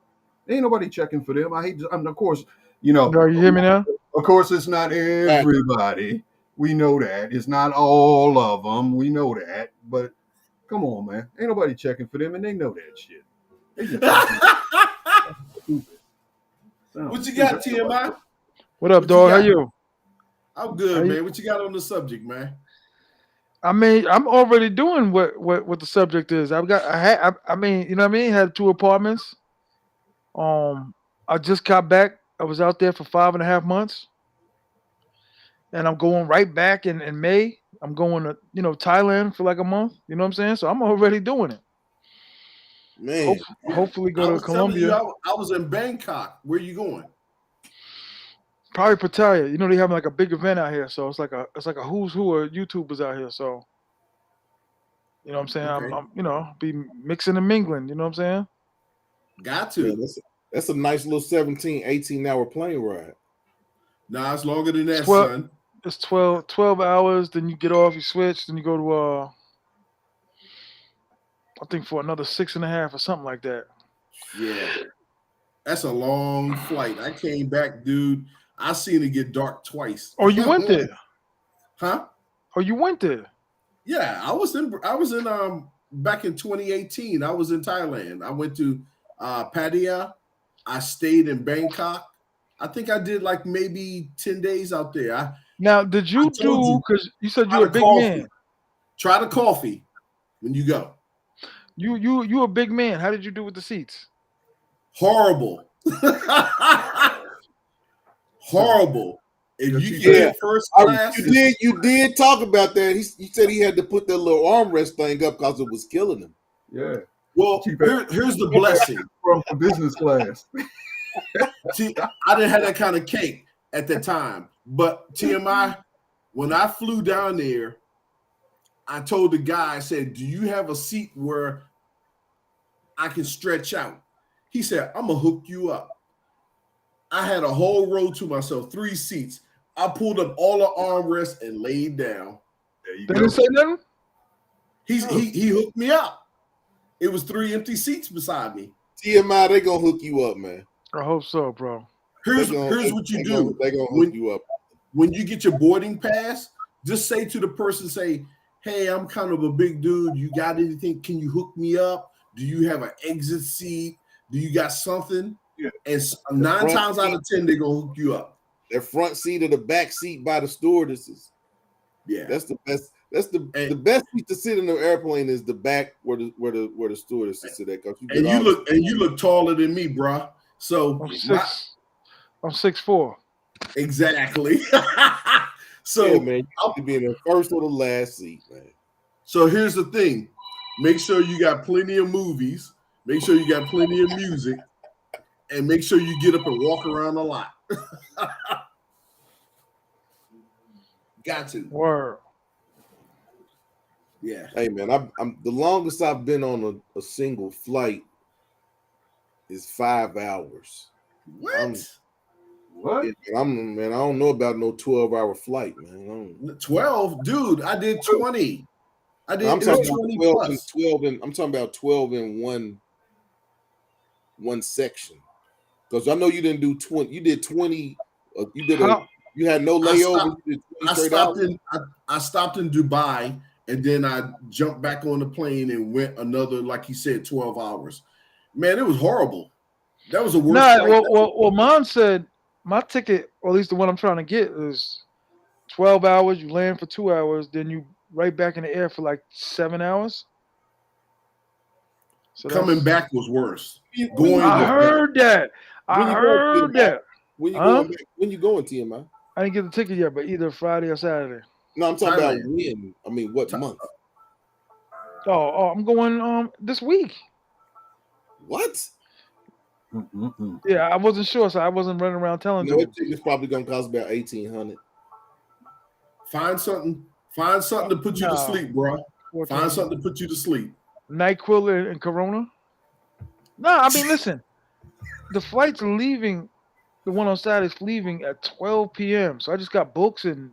Ain't nobody checking for them. I hate. Of course, No, you hear me now? Of course, it's not everybody. We know that. It's not all of them. We know that. But come on, man. Ain't nobody checking for them, and they know that shit. They just talking stupid. What you got, TMI? What up, What you dog? How got? you? I'm How good, you? man. What you got on the subject, man? I mean, I'm already doing what the subject is. I mean, you know what I mean? Had 2 apartments. I just got back. I was out there for 5.5 months, and I'm going right back in May. I'm going to Thailand for like a month. You know what I'm saying? So I'm already doing it. Man, Hopefully go I to was telling you, Colombia. I was in Bangkok. Where you going? Probably Pattaya. You know they have like a big event out here, so it's like a who's who of YouTubers out here. So you know what I'm saying? Okay, I'm be mixing and mingling. You know what I'm saying? got man, to. that's a nice little 17, 18-hour plane ride. Nah, it's longer than It's that, 12. son. It's 12 hours. Then you get off. You switch. Then you go to I think for another 6.5 or something like that. Yeah, that's a long flight. I came back, dude. I seen it get dark twice. Oh, you went there? Huh? Oh, you went there? Yeah, I was in back in 2018. I was in Thailand. I went to Pattaya. I stayed in Bangkok. I think I did like maybe 10 days out there. Now, did I you told do? you, Because you said try you're a the big man. coffee. Try the coffee when you go. You a big man. How did you do with the seats? Horrible. Horrible. If Your you seat can Yeah, get first I class, you did talk about that. He said he had to put that little armrest thing up because it was killing him. yeah. well, Cheap ass here's the blessing. from business class. See, I didn't have that kind of cake at the time. But TMI, when I flew down there, I told the guy, I said, "Do you have a seat where I can stretch out?" He said, "I'm gonna hook you up." I had a whole row to myself, 3 seats. I pulled up all the armrests and laid down. There you They go. didn't say nothing. He hooked me up. It was 3 empty seats beside me. TMI, they gonna hook you up, man. I hope so, bro. Here's what you do They gonna hook you up. when you get your boarding pass. Just say to the person, say, "Hey, I'm kind of a big dude. You got anything? Can you hook me up? Do you have an exit seat? Do you got something?" Yeah. And 9 times out of 10, they're gonna hook you up. Their front seat or the back seat by the stewardesses. Yeah, That's the best. That's the best seat to sit in the airplane is the back where the stewardesses sit at. and you look taller than me, bro. So I'm 6'4". exactly. So yeah, man, you have to be in the first or the last seat, man. So here's the thing: make sure you got plenty of movies, make sure you got plenty of music, and make sure you get up and walk around a lot. Got to. Word. Yeah. Hey, man, I'm the longest I've been on a single flight is 5 hours. What? What? Man, I don't know about no 12-hour flight, man. 12, dude. I did 20. It I'm was talking 20 about 12 plus. and 12 and I'm talking about 12 in one section. Because I know you didn't do 20. You did 20. You had no layover. You did 20 straight out. I stopped in Dubai, and then I jumped back on the plane and went another, like he said, 12 hours. Man, it was horrible. That was the worst Nah, flight. well, mom said my ticket, or at least the one I'm trying to get, is 12 hours. You land for 2 hours, then you right back in the air for like 7 hours. So Coming back was worse. When I heard that. When you going back? When you going, TMI? I didn't get the ticket yet, but either Friday or Saturday. No, I'm talking Thailand. about when. I mean, what month? Oh, I'm going this week. What? Mm-mm-mm. Yeah, I wasn't sure, so I wasn't running around telling No, you. that ticket's probably gonna cost about $1,800. Find something. Find something to put you to No. sleep, bro. 14. Find something to put you to sleep. NyQuil and Corona. No, I mean, listen. The flight's leaving. The one on Saturday's leaving at 12 p.m. So I just got books and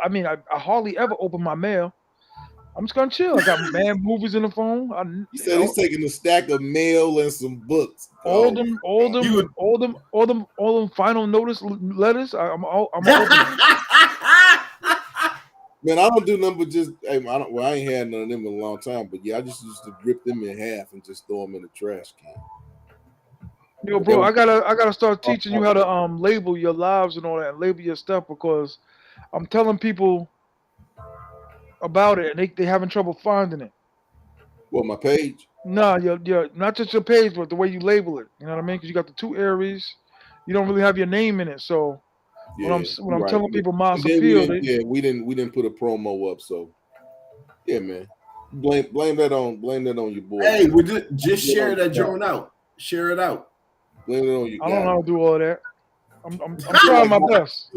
I mean, I hardly ever open my mail. I'm just gonna chill. I got mad movies in the phone. He said he's taking a stack of mail and some books. all Oh, them, final notice letters. I'm open. man, I don't do nothing but just. Hey, I ain't had none of them in a long time. But yeah, I just used to rip them in half and just throw them in the trash can. Yo, bro, I gotta start teaching you how to label your lives and all that, and label your stuff because I'm telling people about it and they having trouble finding it. What, my page? No, your not just your page, but the way you label it. You know what I mean? Because you got the 2 Aries, you don't really have your name in it. So Yeah, when I'm right. telling people Mass And then Appeal, we didn't put a promo up. So yeah, man, blame that on your boy. Hey, we just share that joint out. Share it out. Blame it on your I guy. don't know how to do all that. I'm trying my best.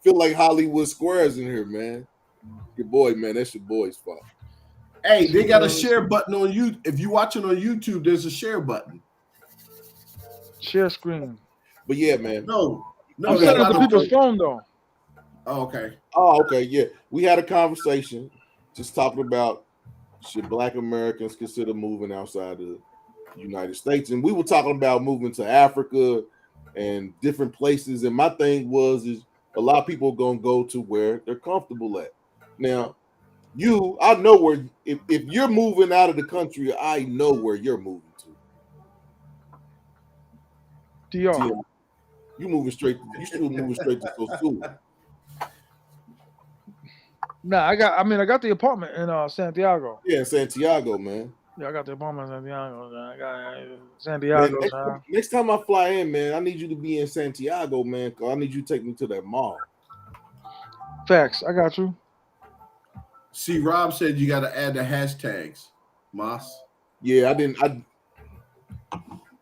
Feel like Hollywood Squares in here, man. Your boy, man, that's your boy's fault. Hey, they got a share button on you. If you watching on YouTube, there's a share button. Share screen. But yeah, man. No, I'm setting up the people's phone though. Oh, okay. Oh, okay, yeah. We had a conversation just talking about should Black Americans consider moving outside of the United States, and we were talking about moving to Africa and different places. And my thing is a lot of people are gonna go to where they're comfortable at. Now, I know where if you're moving out of the country, I know where you're moving to. DR. You still moving straight to Sosua. Nah, I got the apartment in Santiago. Yeah, in Santiago, man. Yeah, I got the apartment in Santiago. I got Santiago. Man, next time I fly in, man, I need you to be in Santiago, man. Cause I need you to take me to that mall. Facts. I got you. See, Rob said you got to add the hashtags, Moss. Yeah, I didn't.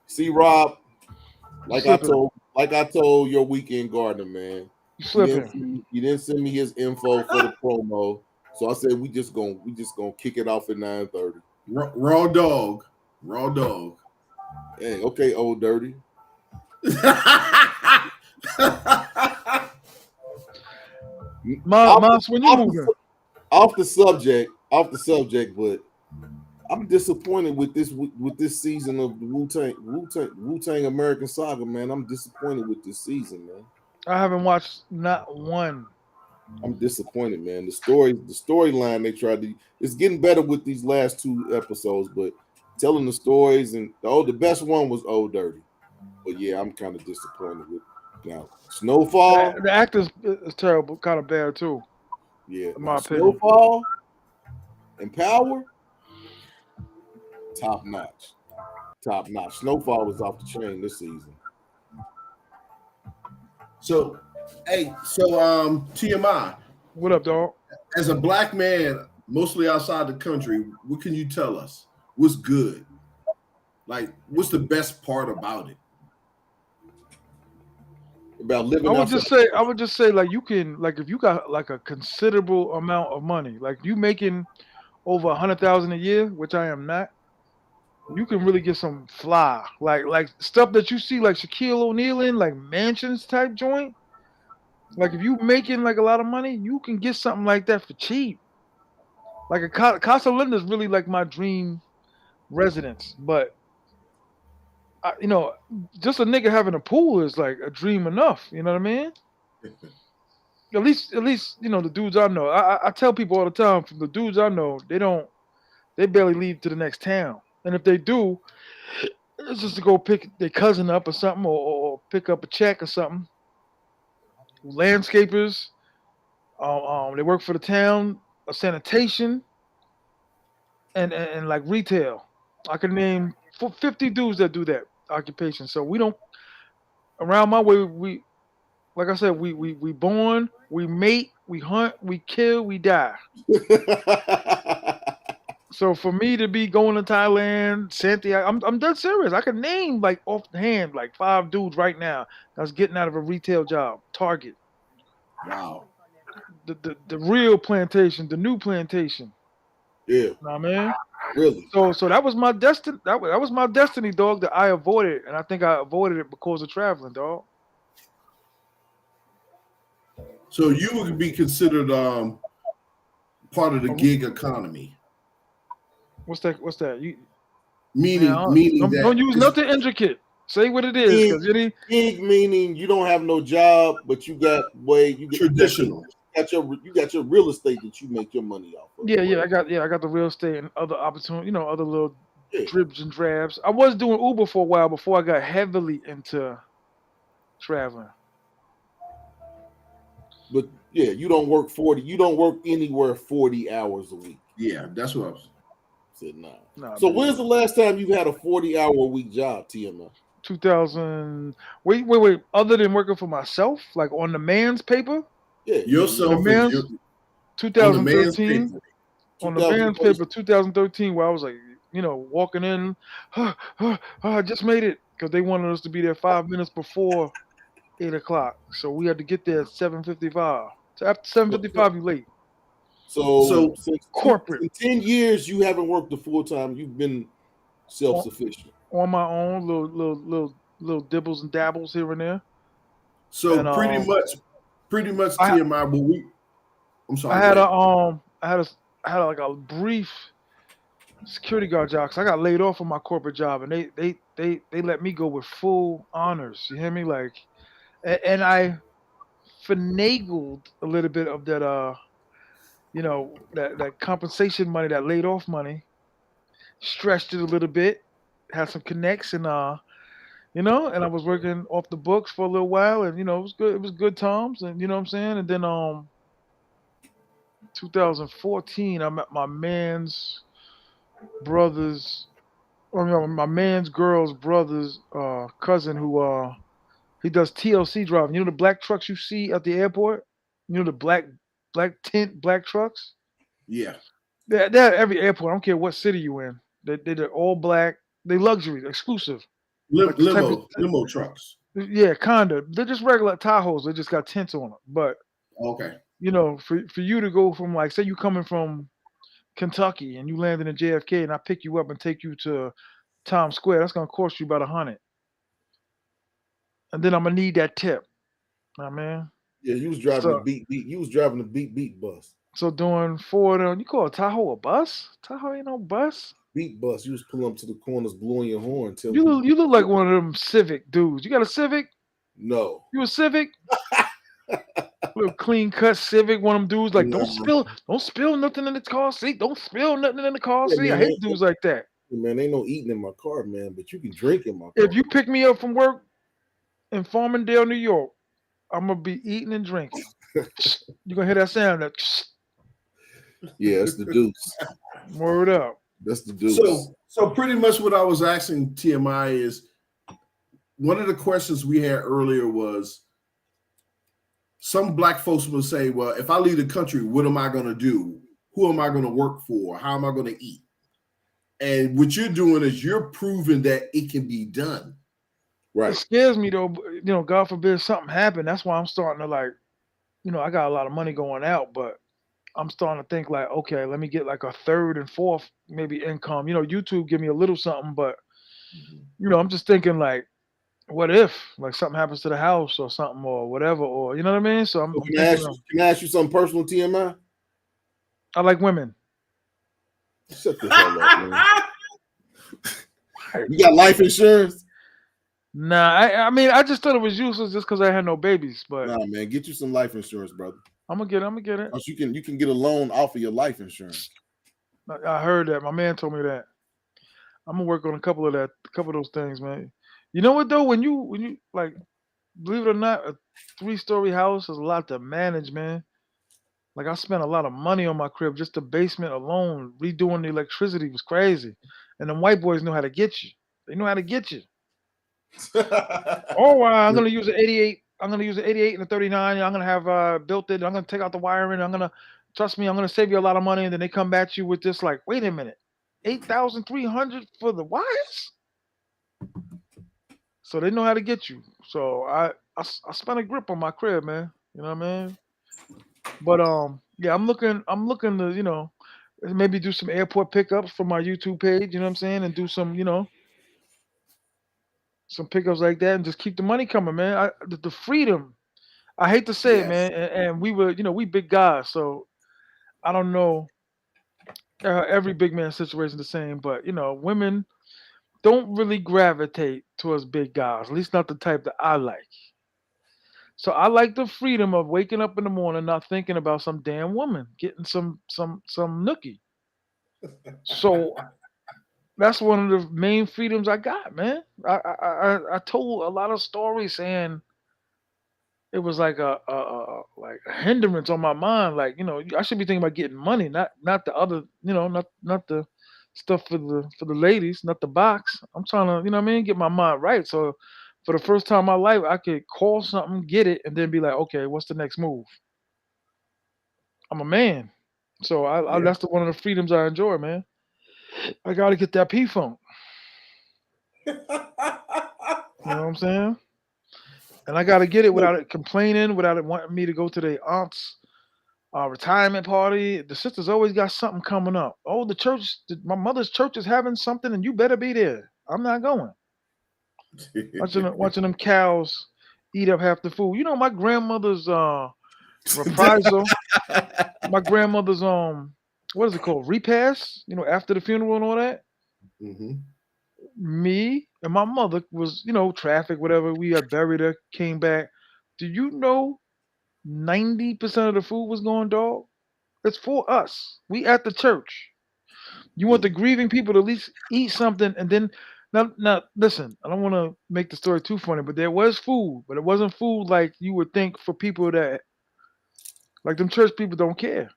See, Rob. Like I told your weekend gardener, man. He didn't send me his info for the promo, so I said we just gonna kick it off at 9:30. Raw dog. Hey, okay, old dirty. Moss, when you moving? Off the subject, but I'm disappointed with this season of the Wu-Tang American Saga, man. I'm disappointed with this season, man. I haven't watched not one. I'm disappointed, man. The storyline they tried to, it's getting better with these last 2 episodes, but telling the stories and the best one was Old Dirty. But yeah, I'm kind of disappointed with now. Snowfall. The actor is terrible, kind of bad too. Yeah, in my opinion. Snowfall and Power, top notch. Snowfall was off the chain this season. So TMI. What up, dog? As a Black man, mostly outside the country, what can you tell us? What's good? Like, what's the best part about it? About living. I would just say, like, you can, like, if you got like a considerable amount of money, like you making over 100,000 a year, which I am not, you can really get some fly, like stuff that you see like Shaquille O'Neal in, like mansions type joint. Like if you making like a lot of money, you can get something like that for cheap. Like a Casa Linda is really like my dream residence, but just a nigga having a pool is like a dream enough. You know what I mean? At least the dudes I know. I tell people all the time, from the dudes I know, they barely leave to the next town, and if they do, it's just to go pick their cousin up or something, or pick up a check or something. Landscapers, they work for the town, sanitation, and like retail. I can name 50 dudes that do that occupation. So we don't, around my way, we, like I said, we born, we mate, we hunt, we kill, we die. So for me to be going to Thailand, Santiago, I'm dead serious. I can name like off the hand like 5 dudes right now that's getting out of a retail job. Target. Wow. the real plantation, the new plantation. Yeah, You know what I mean? really. So that was my destiny. That was my destiny, dog. That I avoided, and I think I avoided it because of traveling, dog. So you would be considered part of the Oh, gig economy, what's that? What's that? You man, meaning don't that use it's nothing intricate. Say what it is, Gig, because any gig meaning you don't have no job, but traditional. you got your real estate that you make your money off of. yeah, Right? I got the real estate and other opportunity, other little Yeah, dribs and drabs. I was doing Uber for a while before I got heavily into traveling. but yeah, you don't work 40. You don't work anywhere 40 hours a week. Yeah, that's what I was. Said nah. Nah, So man. when's the last time you had a 40-hour a week job, TMI? 2000. Wait. Other than working for myself, like on the man's paper, Yeah, on the Yourself is man's on the man's 2013, paper. on the man's 2013. paper 2013, where I was like, walking in, I just made it because they wanted us to be there 5 minutes before 8 o'clock, so we had to get there at 7:55. So after So, 7:55, you late. so So Corporate in 10 years, you haven't worked a full time. You've been self on, sufficient. on my own, little dibbles and dabbles here and there, so and pretty much I TMI. But I'm I sorry. Go had ahead. I had like a brief security guard job. 'Cause I got laid off from my corporate job, and they let me go with full honors. You hear me? Like, and I finagled a little bit of that that compensation money, that laid off money, stretched it a little bit, had some connects, and and I was working off the books for a little while, and it was good. It was good times, and you know what I'm saying. And then 2014, I met my man's brother's, or my man's girl's brother's cousin who he does TLC driving. You know the black trucks you see at the airport. You know the black tint black trucks. Yeah, They're at every airport. I don't care what city you in. They're all black. They luxury, exclusive. Like this type of limo trucks. yeah, kinda. They're just regular Tahoes. They just got tints on them. But Okay. for you to go from, like, say you coming from Kentucky and you landed in JFK, and I pick you up and take you to Times Square, that's gonna cost you about 100. And then I'm gonna need that tip. I mean, Yeah, you was driving the so beat beat. You was driving the beat bus. doing four of them. You call a Tahoe a bus? Tahoe ain't no bus. Beat bus. You was pulling up to the corners, blowing your horn, telling You people look like one of them Civic dudes. You got a Civic? no. You a Civic? Little clean cut Civic, one of them dudes like No. don't spill nothing in the car seat. Don't spill nothing in the car Yeah, seat. I man, hate dudes like that. ain't no eating in my car, man. But you can drink in my If car. you pick me up from work in Farmingdale, New York, I'm gonna be eating and drinking. You gonna hear that sound? That Yeah, it's the deuce. word up. That's the deuce. So pretty much what I was asking TMI is one of the questions we had earlier was some black folks will say, well, if I leave the country, what am I going to do? Who am I going to work for? How am I going to eat? And what you're doing is you're proving that it can be done. It Right. scares me though. God forbid something happen. That's why I'm starting to, like, I got a lot of money going out, but I'm starting to think like, okay, let me get like a third and fourth maybe income. YouTube give me a little something, but I'm just thinking like, what if like something happens to the house or something or whatever, or you know what I mean? So So I'm thinking can I ask you something personal, TMI? I like women. Shut the hell up, man. You got life insurance? Nah, I mean I just thought it was useless just because I had no babies, but Nah, man. Get you some life insurance, brother. I'm gonna get it. Cause you can get a loan off of your life insurance. I heard that. My man told me that. I'm gonna work on a couple of those things, man. You know what though? When you like, believe it or not, a 3-story house is a lot to manage, man. Like I spent a lot of money on my crib, just the basement alone. Redoing the electricity was crazy, and them white boys know how to get you. They know how to get you. Oh, I'm gonna use an 88. I'm gonna use an 88 and a 39. I'm gonna have built it. I'm gonna take out the wiring. I'm gonna trust me. I'm gonna save you a lot of money, and then they come back to you with this like, wait a minute, 8,300 for the wires. So they know how to get you. So I spent a grip on my crib, man. You know what I mean? But yeah, I'm looking to maybe do some airport pickups for my YouTube page. You know what I'm saying, and do some some pickups like that, and just keep the money coming, man. The freedom. I hate to say it, Yes. man, and we were, we big guys, so I don't know. Every big man situation the same, but women don't really gravitate towards big guys. At least not the type that I like. So I like the freedom of waking up in the morning, not thinking about some damn woman, getting some nookie. So that's one of the main freedoms I got, man. I told a lot of stories saying it was like a hindrance on my mind. Like I should be thinking about getting money, not the other, not the stuff for the ladies, not the box. I'm trying to, what I mean, get my mind right. So for the first time in my life, I could call something, get it, and then be like, okay, what's the next move? I'm a man, so I Yeah. that's one of the freedoms I enjoy, man. I got to get that P funk. You know what I'm saying? And I got to get it without it complaining, without it wanting me to go to their aunt's retirement party. The sisters always got something coming up. Oh, my mother's church is having something, and you better be there. I'm not going. Watching them cows eat up half the food. My grandmother's reprisal. My grandmother's what is it called? Repast. After the funeral and all that. Hmm. Me and my mother was, traffic, whatever. We had buried her, came back. Do you know 90% of the food was going dog? It's for us. We at the church. You want the grieving people to at least eat something, and then now listen. I don't want to make the story too funny, but there was food, but it wasn't food like you would think for people that like them church people don't care.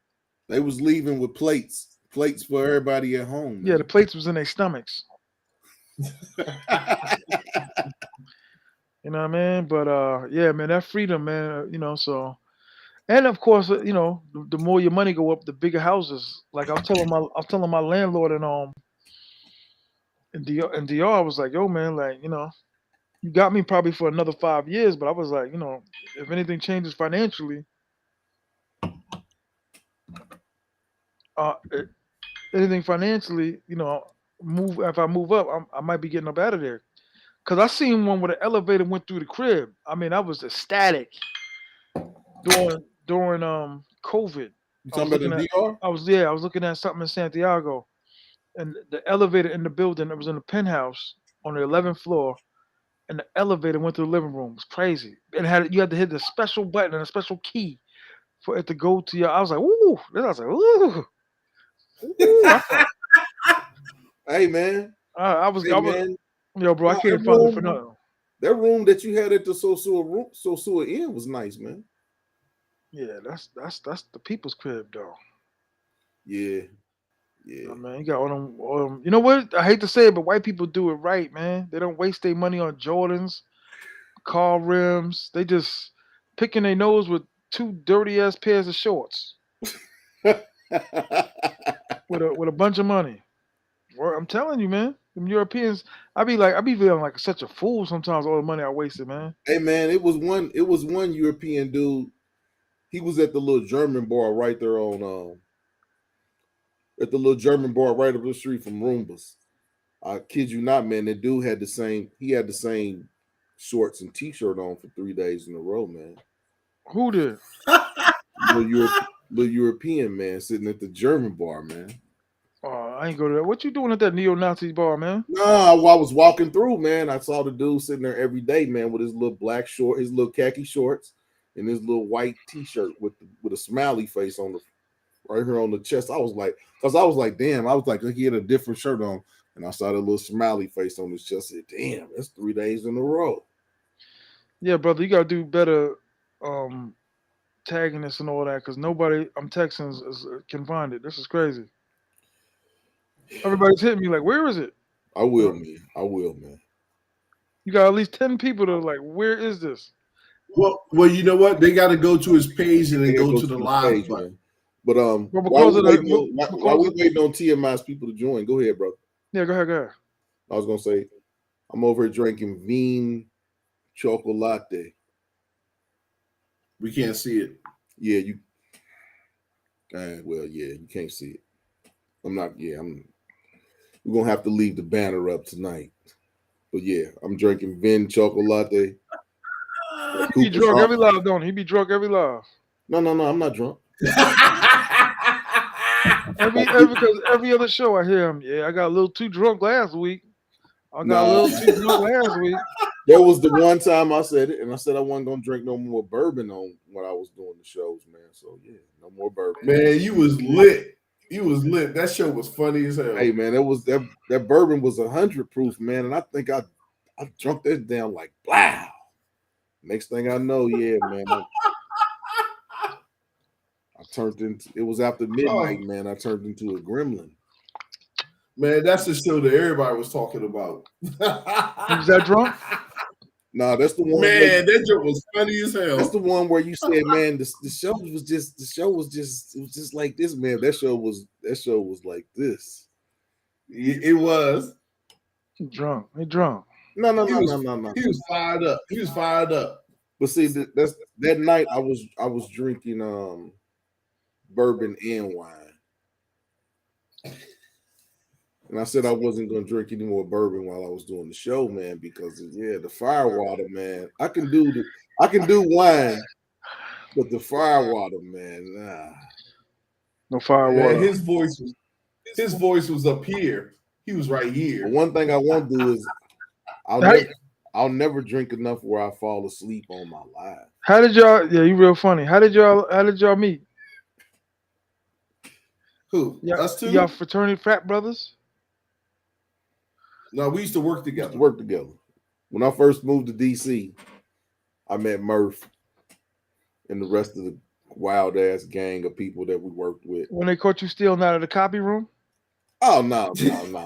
They was leaving with plates for everybody at home, Yeah, the man. plates was in their stomachs. You know what I mean? But yeah, man, that freedom, man. So and of course, the more your money go up, the bigger houses. Like I was telling my landlord in DR, I was like, yo, man, like you got me probably for another 5 years, but I was like, if anything changes financially, uh, anything financially, move if I move up, I might be getting up out of there. Cause I seen one where the elevator went through the crib. I mean, I was ecstatic during COVID. You I was talking about looking the at DR? I was looking at something in Santiago, and the elevator in the building that was in the penthouse on the 11th floor, and the elevator went to the living room. It was crazy. And you had to hit the special button and a special key for it to go to your. I was like, ooh. Then I was like, ooh, ooh. Hey man, I hey was, man. yo, bro. I Nah, can't find it for nothing. that room that you had at the Sosua Inn was nice, man. Yeah, that's the people's crib, though. Yeah, yeah. Man, you got all them. You know what? I hate to say it, but white people do it right, man. They don't waste their money on Jordans, car rims. They just picking their nose with two dirty ass pairs of shorts with a bunch of money. I'm telling you, man. Them Europeans, I be feeling like such a fool sometimes. All the money I wasted, man. Hey man, it was one European dude. He was at the little German bar right there on at the little German bar right up the street from Roomba's. I kid you not, man. That dude had the same. He had the same shorts and t-shirt on for 3 days in a row, man. Who did? Little, Europe, little European man sitting at the German bar, man. Oh, I ain't go to that. What you doing at that neo-Nazi bar, man? No, I was walking through, man. I saw the dude sitting there every day, man, with his little black short, his little khaki shorts, and his little white T-shirt with a smiley face on the right here on the chest. I was like, damn. I was like, he had a different shirt on, and I saw the little smiley face on his chest. I said, damn, that's 3 days in a row. Yeah, brother, you gotta do better um tagging this and all that, because nobody I'm texting can find it. This is crazy. Everybody's hitting me like, where is it? I will, man. I will, man. You got at least 10 people that are like, where is this? Well, you know what? They got to go to his page and then Yeah, go go to to the the live page, button. man. But Well, because of the while because we of, waiting on TMI's people to join, go ahead, bro. yeah, go ahead, go ahead. I was gonna say I'm over here drinking Vin Chocolate. We can't see it. Yeah, you Well, yeah, you can't see it. I'm not. Yeah, I'm. We're gonna have to leave the banner up tonight. But yeah, I'm drinking Vin Chocolate. He be Cooper's drunk Hawk. every live, don't he? He be drunk every live. No, I'm not drunk. Because every other show I hear him. Yeah, I got a little too drunk last week. I got a Nah, little too drunk last week. there was the one time I said it, and I said I wasn't gonna drink no more bourbon on when I was doing the shows, man. So yeah, no more bourbon. Man, you was lit. You was lit. That show was funny as hell. Hey man, that bourbon was 100 proof, man, and I think I drunk that down like wow. Next thing I know, yeah, man, I turned into. It was after midnight, man. I turned into a gremlin. Man, that's the show that everybody was talking about. He was that drunk? Nah, that's the one. Man, that joke was funny as hell. That's the one where you said, man, the show was just like this, man. That show was like this. It was. He drunk. He drunk. No. He was fired up. He was fired up. But see, that's that night I was drinking bourbon and wine. And I said I wasn't gonna drink any more bourbon while I was doing the show, man, because yeah, the firewater, man. I can do wine, but the firewater, man, nah. No firewater. Man, his voice was up here. He was right here. But one thing I won't do is I'll never drink enough where I fall asleep on my live. How did y'all? Yeah, you real funny. How did y'all meet? Who? Us two? Y'all fraternity frat brothers? No, we used to work together. When I first moved to DC, I met Murph and the rest of the wild ass gang of people that we worked with. When they caught you stealing out of the copy room? Oh no,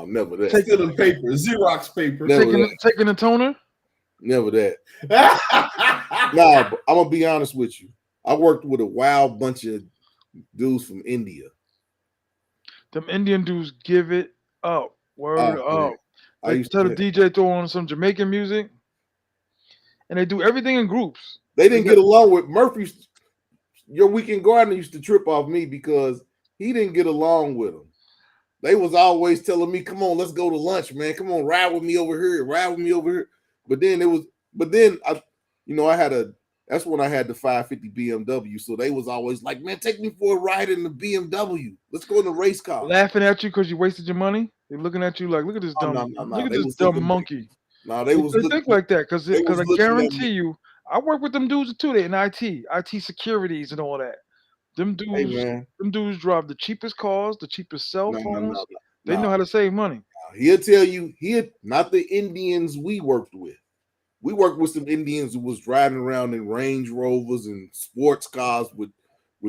never that. Taking the paper, Xerox paper. Taking the toner? Never that. Nah, but I'm gonna be honest with you. I worked with a wild bunch of dudes from India. Them Indian dudes give it up. Word up. Man. I They used tell to the DJ throw on some Jamaican music, and they do everything in groups. They didn't get along with Murphy. Your weekend gardener used to trip off me because he didn't get along with them. They was always telling me, "Come on, let's go to lunch, man. Come on, ride with me over here. Ride with me over here." But then I had that's when I had the 550 BMW. So they was always like, "Man, take me for a ride in the BMW. Let's go in the race car." Laughing at you because you wasted your money. They're looking at you like, "Look at this dumb, look at this dumb monkey." No, they think like that because I guarantee you, I work with them dudes too. They in IT securities and all that. Them dudes drive the cheapest cars, the cheapest cell phones. They know how to save money. He'll tell you, not the Indians we worked with. We worked with some Indians who was driving around in Range Rovers and sports cars with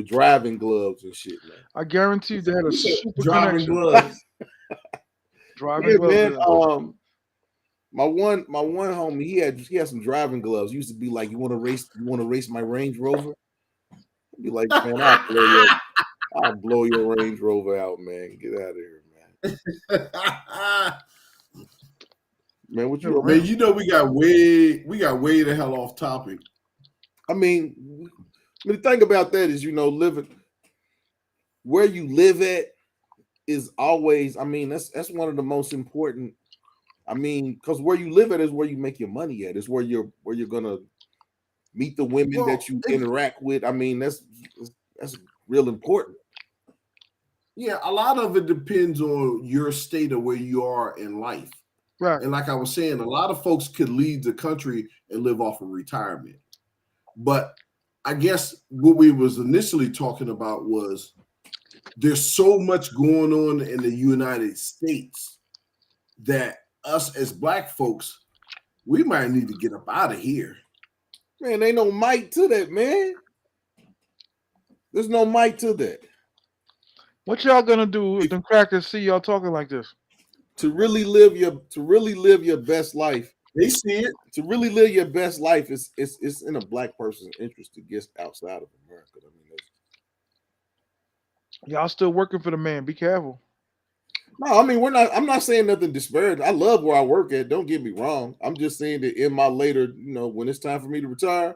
driving gloves and shit, man. I guarantee you they had a super driving connection. gloves. Driving gloves. Man, my one homie, he had some driving gloves. He used to be like, "You want to race my Range Rover?" I'd be like, "Man, I'll blow your Range Rover out, man. Get out of here, man." Man, what you? Man, you know we got way the hell off topic. I mean, the thing about that is, living where you live at is always. I mean, that's one of the most important. I mean, because where you live at is where you make your money at. It's where you're gonna meet the women that you interact with. I mean, that's real important. Yeah, a lot of it depends on your state of where you are in life. Right. And like I was saying, a lot of folks could leave the country and live off of retirement. But I guess what we was initially talking about was there's so much going on in the United States that us as Black folks, we might need to get up out of here. Man, ain't no mic to that, man. There's no mic to that. What y'all gonna do if them crackers see y'all talking like this? To really live your best life. They see it. To really live your best life is it's in a Black person's interest to get outside of America. I mean, y'all still working for the man. Be careful. No, I mean I'm not saying nothing disparaging. I love where I work at. Don't get me wrong. I'm just saying that in my later, when it's time for me to retire,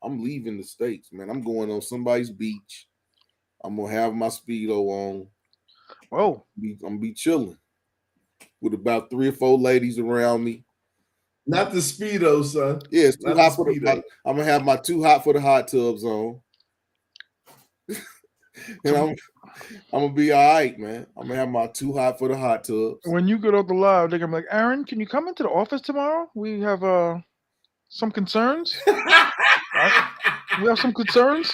I'm leaving the States, man. I'm going on somebody's beach. I'm gonna have my speedo on. Oh, I'm gonna be chilling with about 3 or 4 ladies around me. Not the speedo, son. Yeah, it's too Not hot the for the. speedo. I'm gonna have my too hot for the hot tubs on, and I'm gonna be all right, man. I'm gonna have my too hot for the hot tubs. when you get off the live, they're gonna be like, Aaron, can you come into the office tomorrow? We have some concerns. We have some concerns.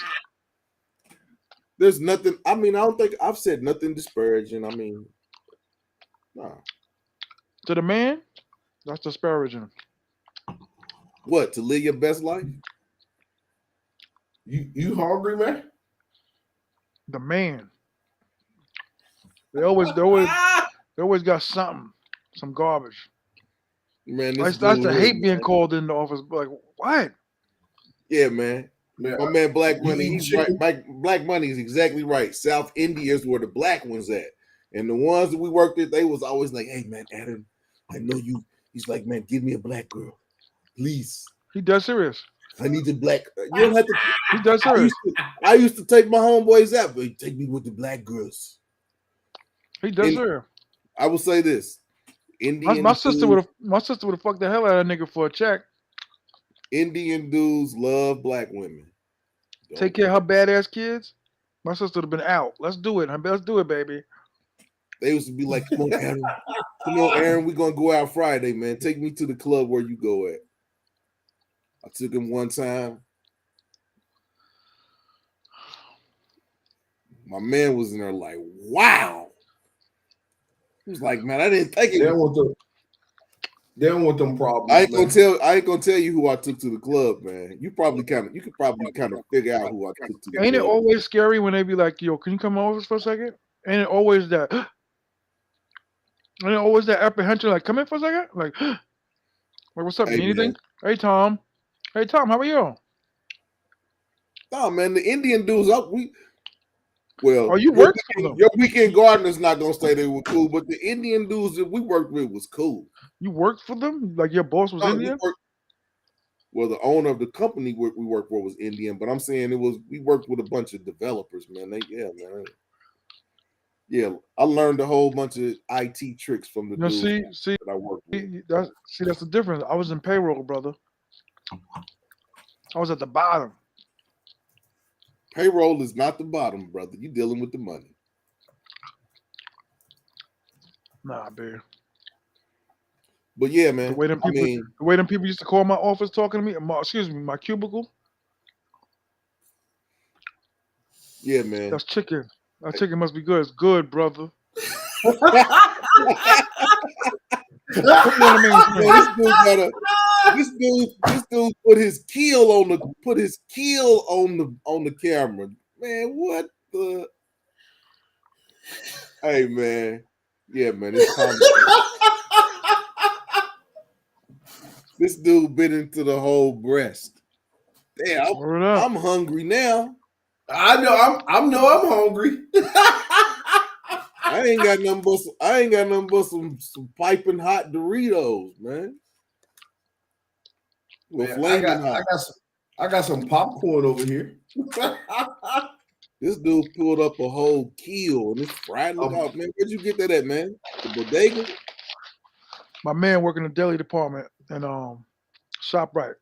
There's nothing. I mean, I don't think I've said nothing disparaging. I mean, nah. To the man, that's disparaging. What, to live your best life? You hungry, man? The man. They always got something, some garbage. Man, I this used to dude. hate being called in the office. Like, what? Yeah, man. Man, My man Black you Money, eating he's right. chicken? Black Money is exactly right. South India is where the black ones at. And the ones that we worked with, they was always like, hey man, Adam, I know you. He's like, man, give me a black girl. Please. He does serious. I need the black. You don't have to. He does serious. I used to take my homeboys out, but take me with the black girls. He does And serious. I will say this. My sister would have fucked the hell out of a nigga for a check. Indian dudes love black women. Take care of her badass kids. My sister would have been out. Let's do it. Let's do it, baby. They used to be like, come on, Aaron. Come on, Aaron. We're going to go out Friday, man. Take me to the club where you go at. I took him one time. My man was in there like, wow. He was like, man, I didn't think it. They don't want them problems. I ain't gonna tell you who I took to the club, man. You could probably kind of figure out who I took to the club. Ain't it always scary when they be like, yo, can you come over for a second? Ain't it always that? Ain't it always that apprehension? Like, come in for a second. Like, what's up? Hey, Anything? Hey Tom. Hey Tom, how are you? No, man, the Indian dudes up. Oh, you worked for them. Your weekend gardener's not gonna say they were cool, but the Indian dudes that we worked with was cool. You worked for them? Like your boss was Indian? Well, the owner of the company we worked for was Indian, but I'm saying we worked with a bunch of developers, man. Yeah, I learned a whole bunch of IT tricks from the dudes that I worked with. That's the difference. I was in payroll, brother. I was at the bottom. Payroll is not the bottom, brother. You're dealing with the money. Nah, babe. But yeah, man. The way them people used to call my office talking to me, my cubicle. Yeah, man. That's chicken. That chicken must be good. It's good, brother. This dude put his keel on the camera. Man, what the? Hey, man. Yeah, man. It's time. This dude bit into the whole breast. Damn, I'm hungry now. I know. I'm hungry. I ain't got nothing but some piping hot Doritos, man. I got some popcorn over here. This dude pulled up a whole keel and it's fried. Look out, man. Where'd you get that at, man? The bodega? My man working in the deli department and ShopRite.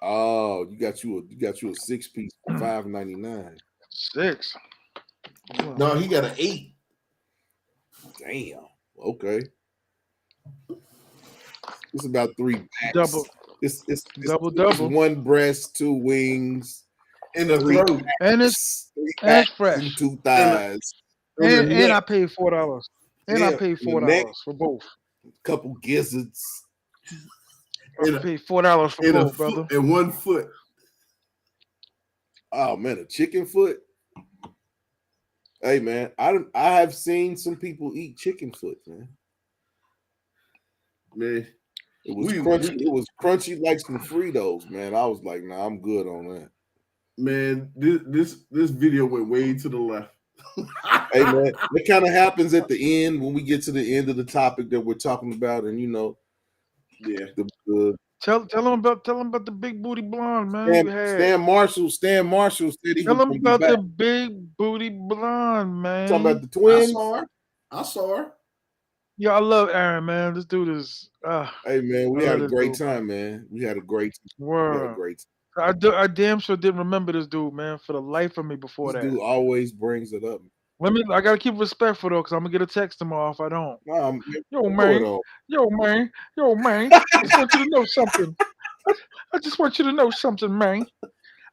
Oh, you got you a 6-piece for $5.99. 6. No, he got an 8. Damn. Okay. It's about 3 backs. Double. It's double. 1 breast, 2 wings, and a throat, and it's fresh. And 2 thighs. And I paid $4. And I paid $4 for both. Couple gizzards. I paid $4 for both, brother. And 1 foot. Oh man, a chicken foot. Hey man, I have seen some people eat chicken foot, man. Man, it was crunchy. It was crunchy like some Fritos, man. I was like, nah, I'm good on that. Man, this video went way to the left. Hey man, it kind of happens at the end when we get to the end of the topic that we're talking about, and you know, yeah, the Tell him about the big booty blonde man you had. Stan Marshall said he Tell was him gonna be about back. the big booty blonde Talking about man. the I twins. saw her. I saw her. Yeah, I love Aaron, man. This dude is Hey man, I we love had a this great dude, man. time, man. We had a Word. great time. I damn sure didn't remember this dude, man, for the life of me before This that. dude always brings it up. I gotta keep respectful though, cause I'm gonna get a text tomorrow if I don't. Nah, man, Yo, throw it man. on. Yo, man. Yo, man. I just want you to know something. I, I just want you to know something, man.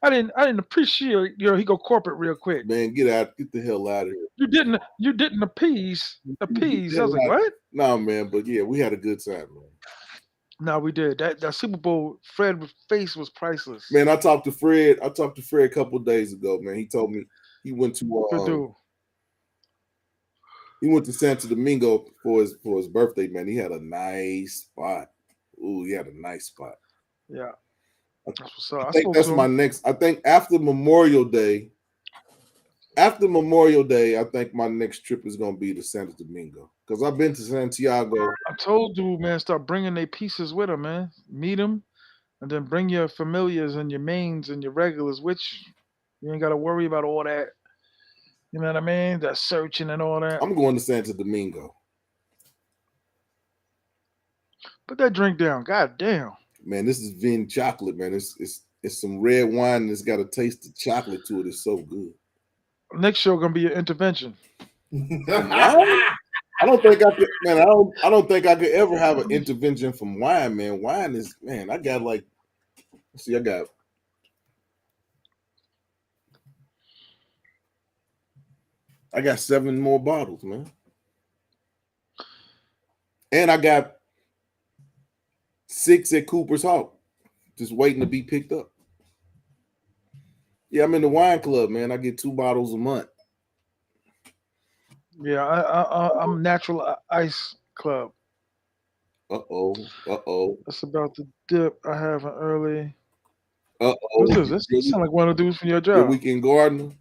I didn't appreciate he go corporate real quick. Man, get the hell out of here. You didn't Get the appease. I was hell like, out. what? Nah, man, but yeah, we had a good time, man. No, we did. That Super Bowl Fred's face was priceless. Man, I talked to Fred. I talked to Fred a couple of days ago, man. He told me he went Good to dude. Santo Domingo for his birthday, man. He had a nice spot. Ooh, he had a nice spot. Yeah. I That's what's up. I think spoke that's to my him. next. I think after Memorial Day, I think my next trip is gonna be to Santo Domingo because I've been to Santiago. I told dude, man, start bringing their pieces with them, man. Meet them, and then bring your familiars and your mains and your regulars, which you ain't got to worry about all that. You know what I mean? That searching and all that. I'm going to Santo Domingo. Put that drink down. God damn. Man, this is Vin chocolate, man. It's some red wine and it's got a taste of chocolate to it. It's so good. Next show gonna be your intervention. Wine? I don't think I could, man. I don't think I could ever have an intervention from wine, man. Wine is, man. I got like, see, I got 7 more bottles, man, and I got 6 at Cooper's Hawk, just waiting to be picked up. Yeah, I'm in the wine club, man. I get 2 bottles a month. Yeah, I'm natural ice club. Uh oh. That's about the dip I have an early. Uh What's oh. this? This sound like one of the dudes from your Your job. weekend gardener,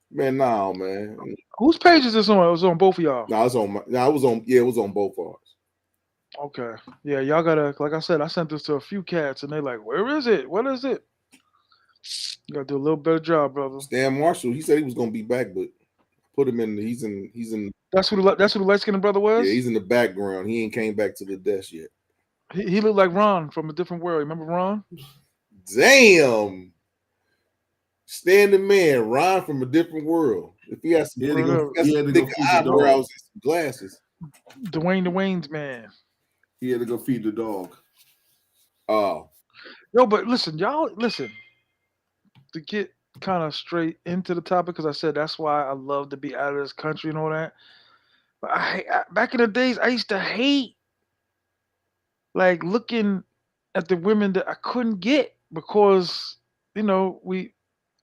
man. No, man. Whose page is this on? It was on both of y'all. No, it's on my. No, it was on. Yeah, it was on both ours. Okay. Yeah, y'all gotta. Like I said, I sent this to a few cats, and they like, "Where is it? What is it?" You gotta do a little better job, brother. Stan Marshall. He said he was gonna be back, but put him in. He's in. That's who the light skinned brother Yeah, was. he's in the background. He ain't came back to the desk yet. He looked like Ron from a different world. Remember Ron? Damn. Standing man, Ron from a different world. If he has some, He had to thick, go. Word up. he has He some had to thick go feed the eyebrows dog. and some glasses. Dwayne the Wayne's man. He had to go feed the dog. Oh, Yo, but listen, y'all, listen. To get kind of straight into the topic, because I said that's why I love to be out of this country and all that. But back in the days, I used to hate like looking at the women that I couldn't get because we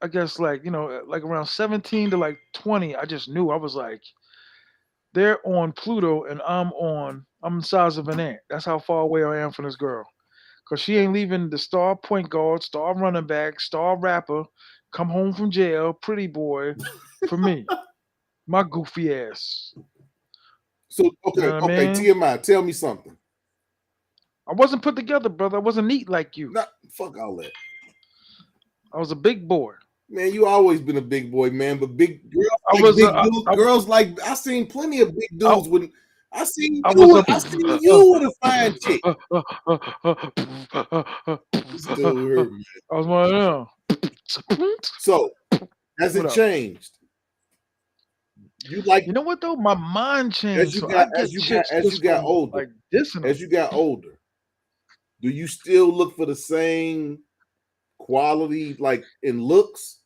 I guess like around 17 to like 20 I just knew I was like they're on Pluto and I'm the size of an ant. That's how far away I am from this girl because she ain't leaving the star point guard, star running back, star rapper, come home from jail, pretty boy for me, my goofy ass. so You know what I okay. mean? TMI, tell me something. I wasn't put together, brother. I wasn't neat like you. Not fuck all that, I was a big boy. man. You always been a big boy, man. But big girls I like was big dudes. Girls like I seen plenty of big I, dudes with. I was a I seen you with a fine chick. This dude hurt me. I was one of them. So has What it up? changed? You like You know what though? My mind changed, so I get chicks as you just got from older. like dissing them. As you got older, do you still look for the same quality, like in looks,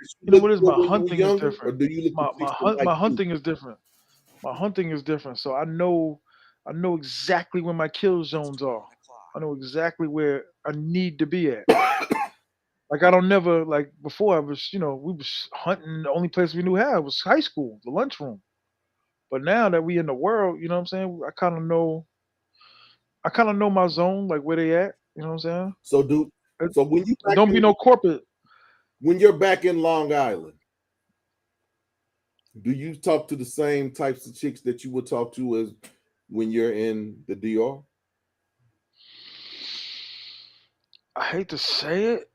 as you You know look what is for my when you were hunting is younger, or different. do you look for chicks that like My you? hunting is different. My hunting is different. So I know exactly where my kill zones are. I know exactly where I need to be at. Like I don't never like before I was, we was hunting. The only place we knew how was high school, the lunchroom. But now that we in the world, you know what I'm saying? I kind of know my zone, like where they at. You know what I'm So saying? so when you back Don't be in no corporate. when you're back in Long Island, do you talk to the same types of chicks that you would talk to as when you're in the DR? I hate to say it,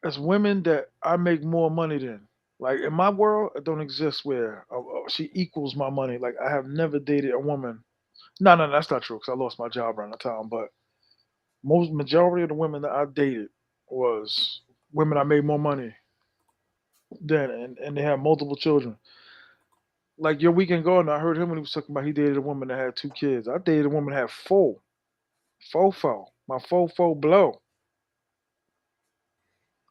as women that I make more money than. Like in my world, it don't exist where she equals my money. Like I have never dated a woman. No, no, that's not true because I lost my job around the time. But most majority of the women that I dated was women I made more money than, and they have multiple children. Like your weekend gardener, I heard him when he was talking about he dated a woman that had 2 kids. I dated a woman that had four, four. My four blow.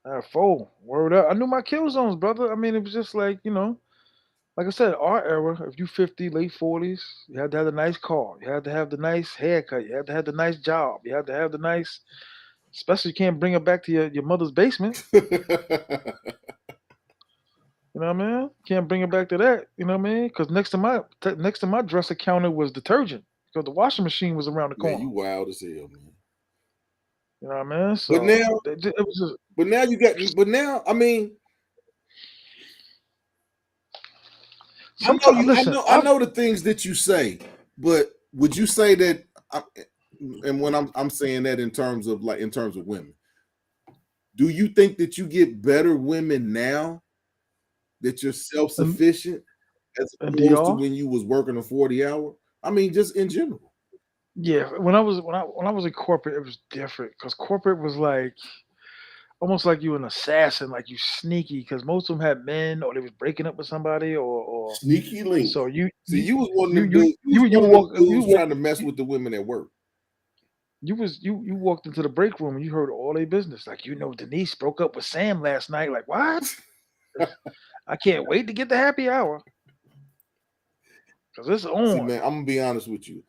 I had four. Word up. I knew my kill zones, brother. I mean, it was just like like I said, our era. If you 50, late 40s, you had to have the nice car. You had to have the nice haircut. You had to have the nice job. You had to have the nice. Especially, you can't bring it back to your mother's basement. You know what I mean? Can't bring it back to that. You know what I mean? Because next to my dresser counter was detergent because the washing machine was around the Man, corner. you wild as hell, man. You know what I mean? But So now, it was just but now you got. But now, I mean, I know sometimes. you. Listen, I know the things that you say. But would you say that? And when I'm saying that in terms of women, do you think that you get better women now that you're self and, sufficient as and opposed to DR. when you was working a 40 hour? I mean, just in general. Yeah, when I was in corporate, it was different because corporate was like almost like you an assassin, like you sneaky because most of them had men or they was breaking up with somebody or Sneaky link. so you See, you you was one of you them you dudes. You was you you one of them walk you dudes walk trying to mess with the women at work. you walked into the break room and you heard all their business. Like Denise broke up with Sam last night. Like what? I can't wait to get the happy hour because it's See, on. man, I'm gonna be honest with you.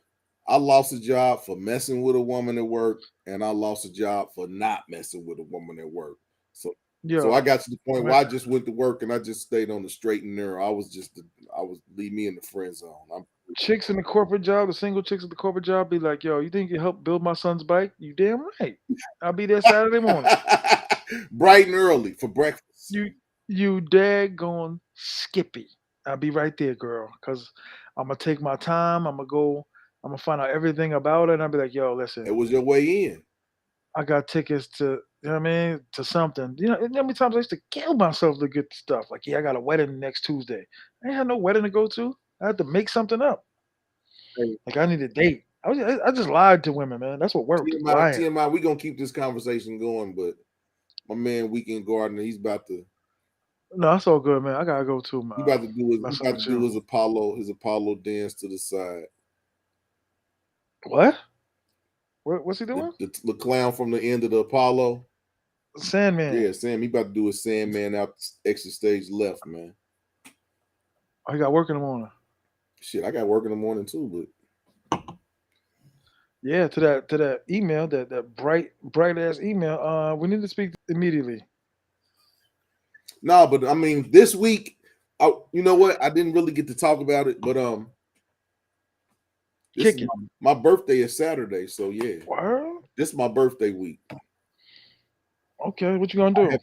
I lost a job for messing with a woman at work, and I lost a job for not messing with a woman at work. So, so Yo, I got to the point man, where I just went to work and I just stayed on the straight and narrow. I was leave me in the friend zone. chicks in the corporate job, the single chicks at the corporate job, be like, "Yo, you think you help build my son's bike? You damn right. I'll be there Saturday morning." Bright and early for breakfast. You you daggone Skippy. I'll be right there, girl. Cause I'm gonna take my time. I'm gonna find out everything about it. And I'll be like, yo, It listen, was your way in. I got tickets to you know what I mean, to something. You know how many times I used to kill myself to get stuff. Like, yeah, I got a wedding next Tuesday. I ain't had no wedding to go to. I had to make something up. Hey, Like I need a date. I just lied to women, man. That's what worked. TMI, Lying. TMI, we gonna keep this conversation going, but my man Weekend Gardener, No, that's all good, man. I gotta go too, man. he Messing about to with do you. his Apollo dance to the side. What? What's he doing? The clown from the end of the Apollo. Sandman. Yeah, Sam, he about to do his Sandman out exit stage left, man. Oh, he got work in the morning. Shit, I got work in the morning too, Yeah, to that email, that bright ass email. We need to speak immediately. but no, but I mean, this week, you know what? I didn't really get to talk about it, but this Kick is it. my birthday is Saturday, so yeah, Well, this is my birthday week. okay, what you gonna I do? had,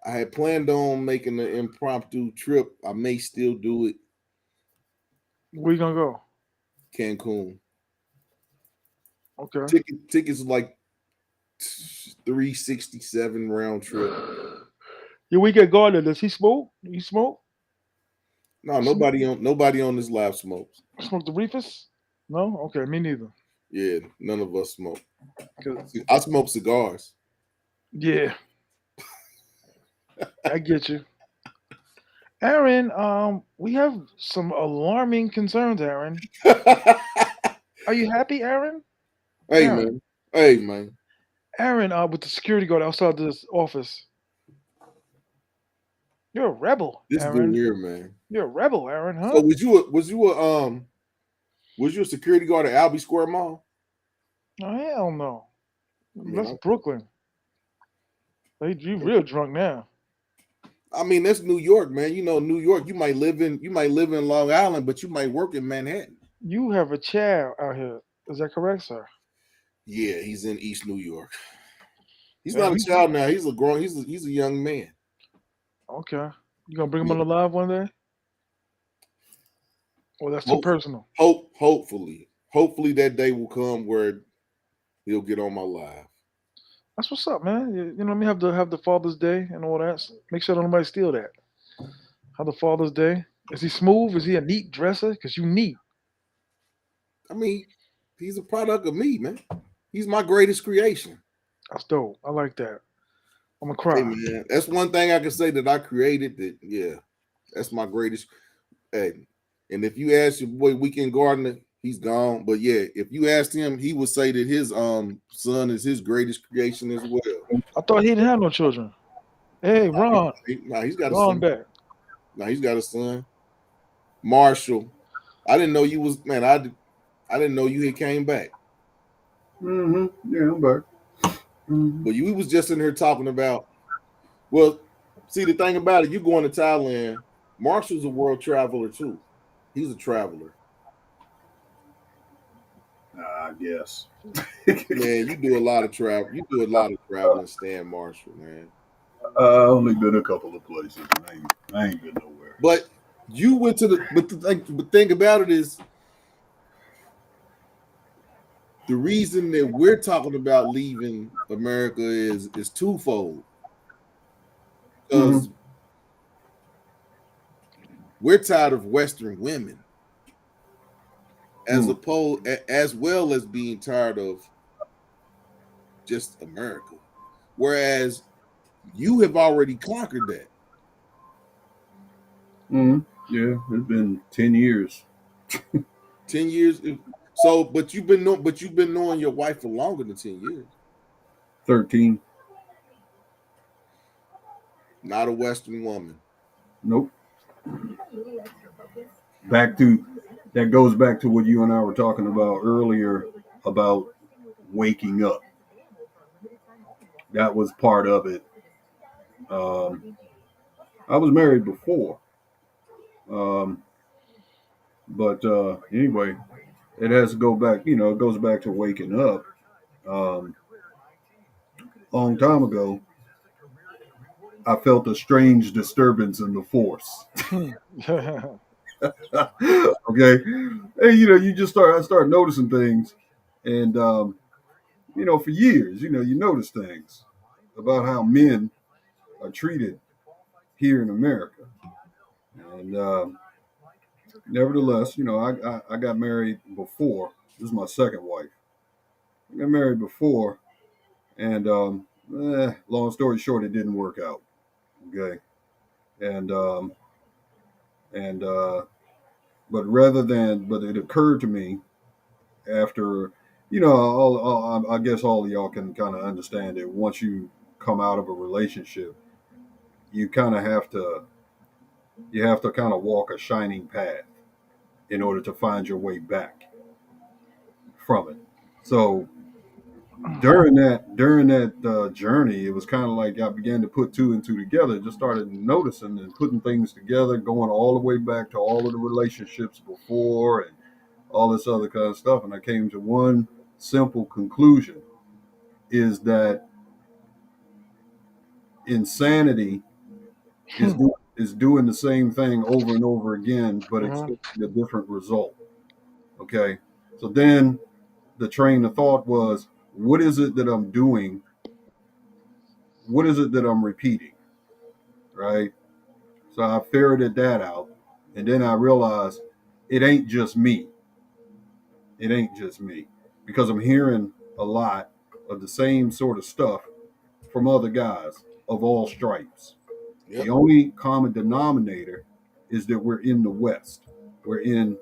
I had planned on making an impromptu trip. I may still do it. Where you gonna go? Cancun. Okay. Tickets like 367 round trip. Your weekend gardener, does he smoke? You smoke? No, Smoke, nobody on this live smokes. smoke the reefers? No? Okay, me neither. Yeah, none of us smoke. 'Cause- See, I smoke cigars. yeah, I get you. Aaron, we have some alarming concerns, Aaron. Are you happy, Aaron? Hey Aaron. man. Hey man. Aaron, with the security guard outside this office. You're a rebel, This dude Aaron. here, man. You're a rebel, Aaron, So huh? was you a security guard at Albee Square Mall? Oh, hell no. I mean, That's Brooklyn. Hey, you real drunk now. that's New York, man. You know, New York, you might live in Long Island, but you might work in Manhattan. You have a child out here. Is that correct, sir? Yeah, he's in East New York. He's And not a child now. He's a young man. okay. You gonna bring him Yeah. on the live one day? Well, that's too Hope, personal. hopefully that day will come where he'll get on my live. That's what's up, man. Let me have the Father's Day and all that. Make sure don't nobody steal that. Have the Father's Day. Is he smooth? Is he a neat dresser? Cause you neat. I mean, he's a product of me, man. He's my greatest creation. That's dope. I like that. I'm gonna Hey, cry. man, that's one thing I can say that I created. That yeah, that's my greatest. Hey, and if you ask your boy Weekend Gardener, he's gone. But yeah, if you asked him, he would say that his son is his greatest creation as well. I thought he didn't have no children. Hey, Ron, Nah, he's got a Ron son. back. Nah, he's got a son. Marshall. I didn't know you was man. I didn't know you had came back. Yeah, I'm back. But you we was just in here talking about. Well, see the thing about it, you going to Thailand. Marshall's a world traveler too. He's a traveler. I guess. Man, you do a lot of travel. You do a lot of traveling, Stan Marshall, man. I only been a couple of places. I ain't been nowhere. But you went to the. But the thing about it is, the reason that we're talking about leaving America is twofold. Mhm. Because we're tired of Western women, Mm. as well as being tired of just America. Whereas you have already conquered that. Mm. Yeah, it's been 10 years. 10 years. So, but you've been knowing your wife for longer than 10 years. 13. Not a Western woman. Nope. Back to that goes back to what you and I were talking about earlier about waking up. That was part of it. Um, I was married before, um, but anyway, it has to go back. It goes back to waking up. Um, long time ago, I felt a strange disturbance in the force. Hmm. Okay, and you just I start noticing things, and for years, you notice things about how men are treated here in America, and nevertheless, I got married before. This is my second wife. I got married before, and long story short, it didn't work out. Okay, and and but it occurred to me after, I guess all of y'all can kind of understand it. Once you come out of a relationship, you kind of have to kind of walk a shining path in order to find your way back from it. So during that journey, it was kind of like I began to put two and two together. Just started noticing and putting things together, going all the way back to all of the relationships before and all this other kind of stuff. And I came to one simple conclusion: is that insanity is doing the same thing over and over again, but Mhm. expecting a different result. Okay, so then the train of thought was, what is it that I'm doing? What is it that I'm repeating? Right. So I ferreted that out. And then I realized it ain't just me. It ain't just me. Because I'm hearing a lot of the same sort of stuff from other guys of all stripes. The Yep. only common denominator is that we're in the West. We're in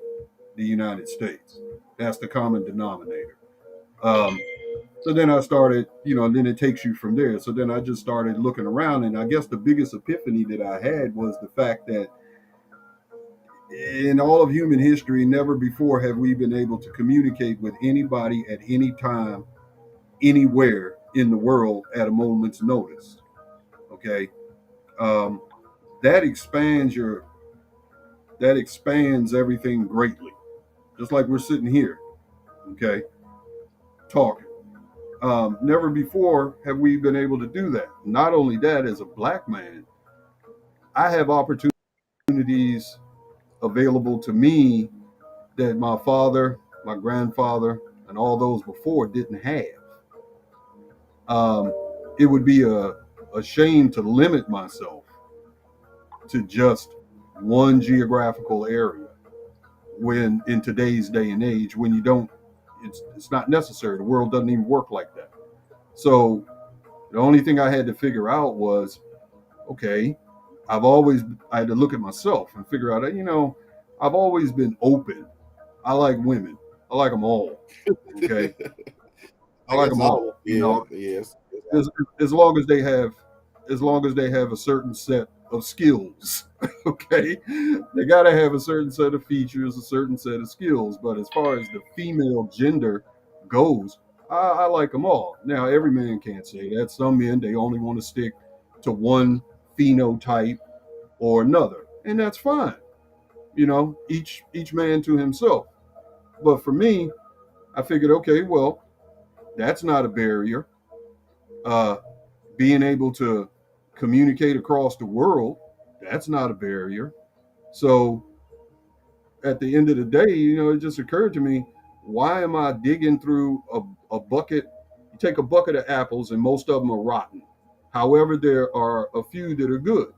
the United States. That's the common denominator. Um, So then I started, then it takes you from there. So then I just started looking around, and I guess the biggest epiphany that I had was the fact that in all of human history, never before have we been able to communicate with anybody at any time, anywhere in the world at a moment's notice. Okay, um, that expands everything greatly. Just like we're sitting here, okay, talking. Never before have we been able to do that. Not only that, as a black man, I have opportunities available to me that my father, my grandfather, and all those before didn't have. it would be a shame to limit myself to just one geographical area when in today's day and age when you don't it's not necessary. The world doesn't even work like that. So the only thing I had to figure out was, okay, I had to look at myself and figure out that, I've always been open. I like women. I like them all. Okay. I I like guess them all. all. Yeah. Yes. As, as long as they have a certain set of skills. Okay. They got to have a certain set of features, a certain set of skills. But as far as the female gender goes, I like them all. Now, every man can't say that. Some men, they only want to stick to one phenotype or another, and that's fine. Each man to himself. But for me, I figured, okay, well, that's not a barrier. Uh, Being able to communicate across the world, that's not a barrier. So at the end of the day, it just occurred to me, why am I digging through a bucket? You take a bucket of apples, and most of them are rotten. However, there are a few that are good.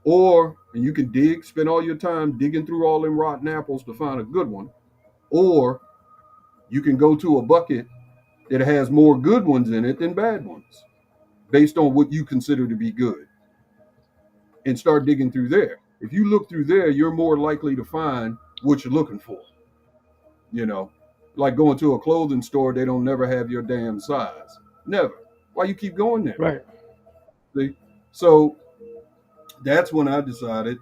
And you can spend all your time digging through all them rotten apples to find a good one. Or you can go to a bucket that has more good ones in it than bad ones, based on what you consider to be good, and start digging through there. If you look through there, you're more likely to find what you're looking for. You know, like going to a clothing store, they don't never have your damn size. Never. Why you keep going there? Right. See? So that's when I decided,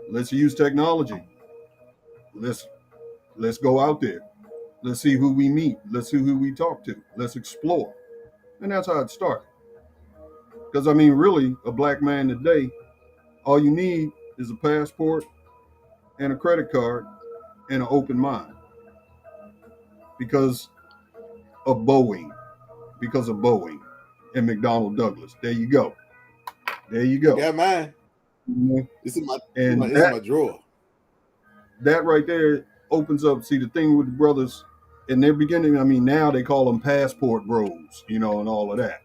let's use technology. Let's let's go out there. Let's see who we meet. Let's see who we talk to. Let's explore. And that's how it started. Because I mean, really, a black man today, all you need is a passport and a credit card and an open mind. Because of Boeing. Because of Boeing and McDonnell Douglas. There you go. There you I go. got mine. Mhm. This is my And this is my drawer. that right there opens up. See, the thing with the brothers in their beginning, I mean, now they call them passport bros, and all of that.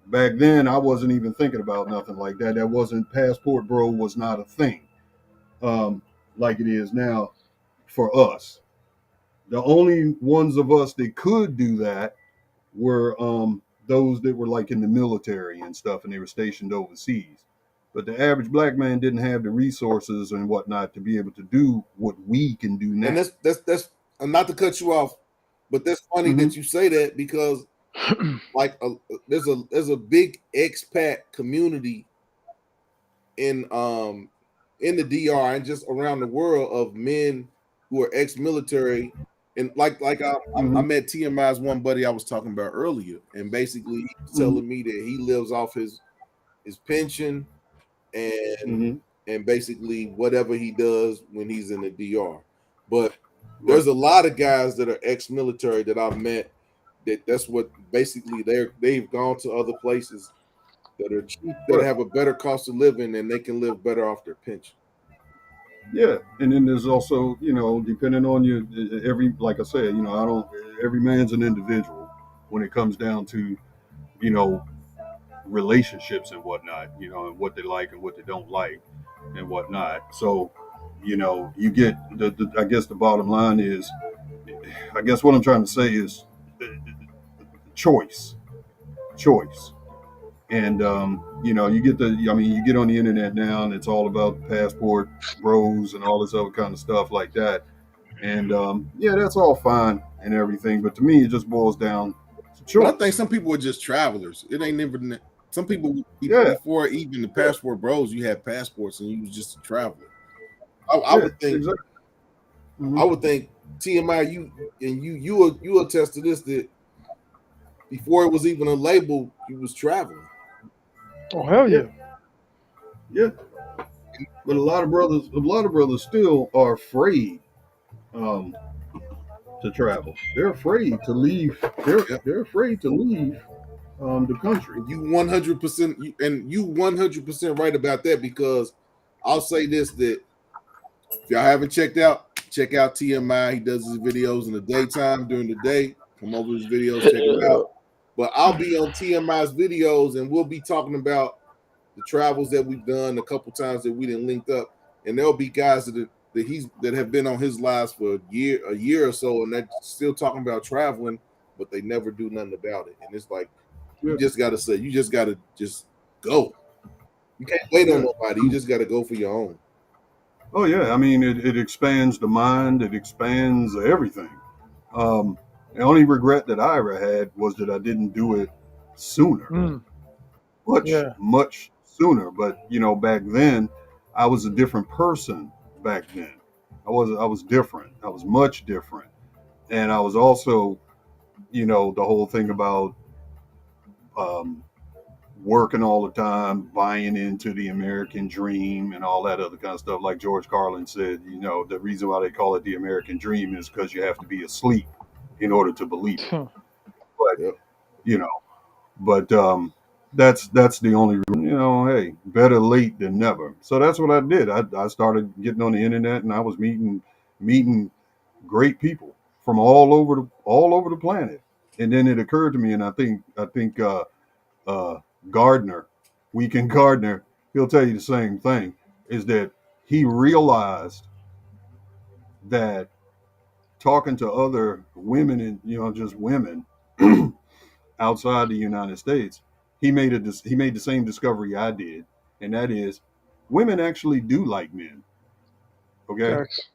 Back then, I wasn't even thinking about nothing like that. That wasn't passport bro was not a thing, like it is now for us. The only ones of us that could do that were those that were like in the military and stuff, and they were stationed overseas. But the average black man didn't have the resources and whatnot to be able to do what we can do And now. that's not to cut you off, but that's funny Mhm. that you say that because like there's a big expat community in in the DR and just around the world of men who are ex-military. And I Mhm. met TMI's one buddy I was talking about earlier, and basically he was Mhm. telling me that he lives off his pension and Mhm. basically whatever he does when he's in the DR. But Right. there's a lot of guys that are ex-military that I've met that's what basically they've gone to other places that are cheap, that Right. have a better cost of living, and they can live better off their pension. Yeah, and then there's also, depending on you, every like I said, I don't. Every man's an individual when it comes down to, you know, relationships and whatnot, and what they like and what they don't like and whatnot. So, you get I guess the bottom line is, I guess what I'm trying to say is choice, choice. And you get you get on the internet now, and it's all about passport bros and all this other kind of stuff like that. And yeah, that's all fine and everything, but to me, it just boils down to But I think choice. some people are just travelers. It ain't never. Some people Yeah, before even the yeah, passport bros, you had passports and you was just a traveler. I yeah, would think. exactly. I Hmm. would think TMI. You attest to this that before it was even a label, you was traveling. Oh hell Yeah, yeah. yeah. But a lot of brothers still are afraid um, to travel. They're afraid to leave. Yep. They're afraid to leave the country. And you 100%, and you 100% right about that because I'll say this that if y'all haven't check out TMI. He does his videos in the daytime during the day. Come over his videos, check him out. But I'll be on TMI's videos and we'll be talking about the travels that we've done a couple times that we didn't link up, and there'll be guys that have been on his lives for a year or so, and they're still talking about traveling, but they never do nothing about it. And it's like you just gotta just go. You can't wait on nobody. You just gotta go for your own. Oh yeah, I mean it expands the mind, it expands everything. The only regret that I ever had was that I didn't do it sooner, Mm, much yeah. much sooner. But back then, I was a different person. Back then, I was different. I was much different, and I was also the whole thing about um, working all the time, buying into the American dream and all that other kind of stuff. Like George Carlin said, the reason why they call it the American dream is because you have to be asleep in order to believe it. But Yep. you know, but that's the only hey, better late than never. So that's what I did. I started getting on the internet and I was meeting great people from all over the planet. And then it occurred to me, and I think uh, Gardner, Weekend Gardner, he'll tell you the same thing, is that he realized that talking to other women and just women outside the United States, he made the same discovery I did, and that is women actually do like men. Okay, Facts.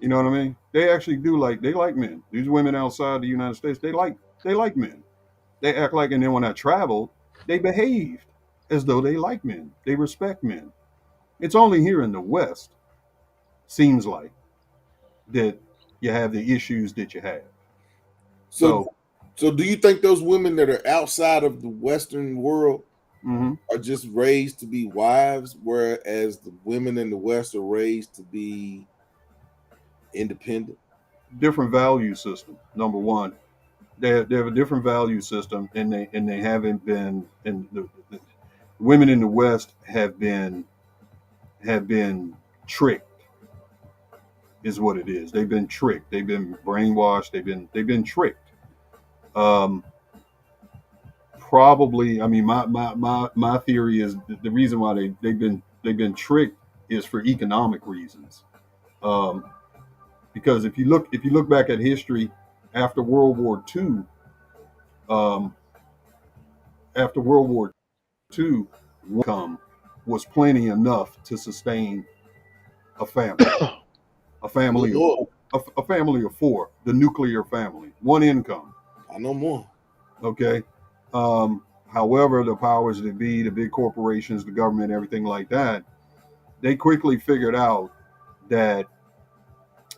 you know what I mean? They like men. These women outside the United States, they like men. They act like, and then when I traveled, they behaved as though they like men. They respect men. It's only here in the West, seems like, that you have the issues that you have. So, So, so do you think those women that are outside of the Western world mhm, are just raised to be wives, whereas the women in the West are raised to be independent? different value system. Number one, they have a different value system, and they haven't been. And the women in the West have been tricked, is what it is. They've been tricked. They've been brainwashed. They've been tricked. Um, Probably, I mean, my theory is the reason why they've been tricked is for economic reasons. Um, because if you look back at history after World War II, um, after World War II, income was plenty enough to sustain a family, a Good family of Lord, four, a family of four, the nuclear family, one income. I know more. Okay. However, the powers that be, the big corporations, the government, everything like that, they quickly figured out that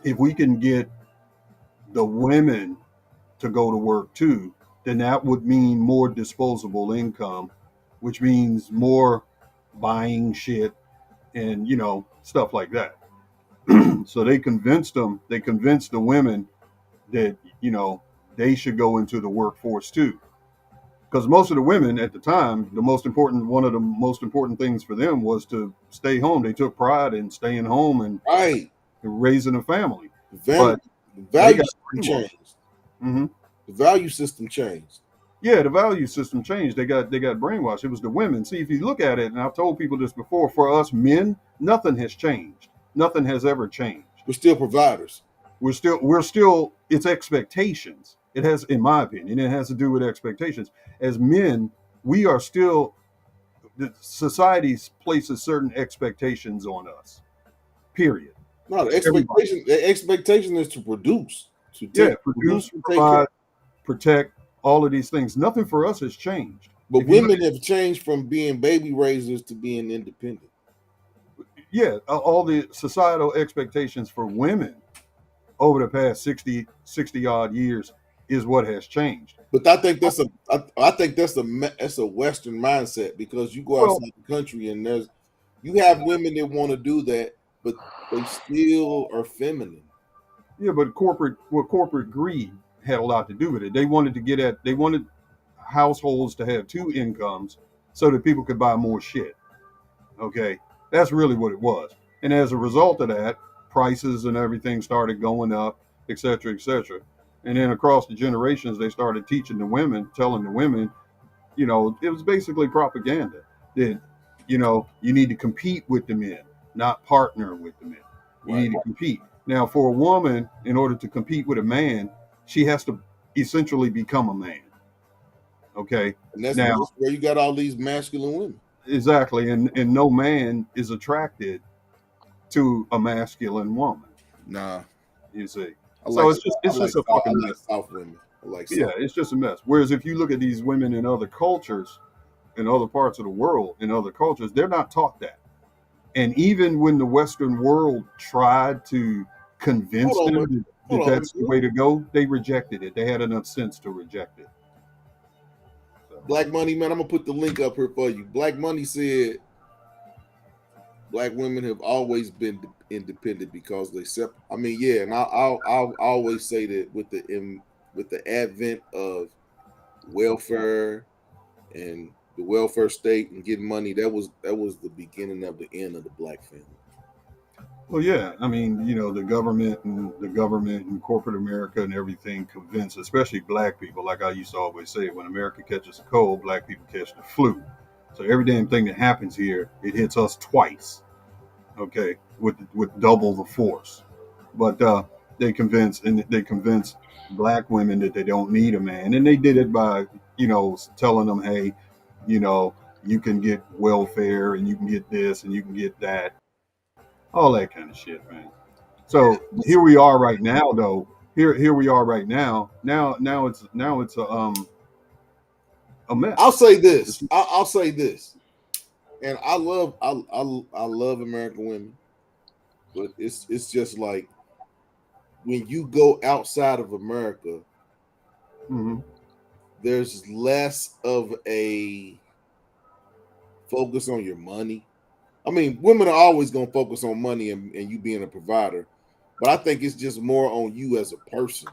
if we can get the women to go to work too, then that would mean more disposable income, which means more buying shit and stuff like that. So they convinced the women that they should go into the workforce too, because most of the women at the time, one of the most important things for them was to stay home. They took pride in staying home and Right. raising a family, The but they value got system brainwashed. changed. Hmm. The value system changed. Yeah, the value system changed. They got brainwashed. It was the women. See, if you look at it, and I've told people this before, for us men, nothing has changed. Nothing has ever changed. We're still providers. We're still it's expectations. It has, in my opinion, it has to do with expectations. As men, we are still, the society places certain expectations on us. Period. No, Everybody. the expectation is to produce, Yeah, produce produce, and take care. provide, protect, all of these things. Nothing for us has changed. But If you look women have changed from being baby raisers to being independent. Yeah, all the societal expectations for women over the past 60 odd years is what has changed. But I think that's a Western mindset, because you go Well, outside the country and you have women that want to do that, but they still are feminine. yeah, but corporate greed had a lot to do with it. They wanted households to have two incomes so that people could buy more shit. Okay, that's really what it was. And as a result of that, prices and everything started going up, et cetera, et cetera. And then across the generations, they started teaching the women, telling the women, it was basically propaganda that, you need to compete with the men, not partner with the men. You Right. need to compete. Now, for a woman, in order to compete with a man, she has to essentially become a man. Okay. And that's Now, where you got all these masculine women. exactly. And no man is attracted to a masculine woman, Nah, you see. I So like it's just a I fucking like mess. soft women. I like Yeah, soft. it's just a mess. Whereas if you look at these women in other cultures, in other parts of the world, in other cultures, they're not taught that. And even when the Western world tried to Hold convince on, man. them that Hold that's the on. way to go, they rejected it. They had enough sense to reject it. So, Black Money, man. I'm gonna put the link up here for you. Black Money said black women have always been independent because they separate. I mean, yeah, and I'll always say that with the advent of welfare and the welfare state and getting money, that was the beginning of the end of the black family. well, yeah, I mean, the government and corporate America and everything convince, especially black people, like I used to always say, when America catches a cold, black people catch the flu. So every damn thing that happens here, it hits us twice. Okay, with double the force. But they convince black women that they don't need a man, and they did it by telling them, hey, you know, you can get welfare and you can get this and you can get that, all that kind of shit, man. So here we are right now, though. Here we are right now. Now it's a I'll mess. say this. I'll say this. And I love American women, but it's just like when you go outside of America, Mm-hmm. there's less of a focus on your money. I mean, women are always gonna focus on money and you being a provider, but I think it's just more on you as a person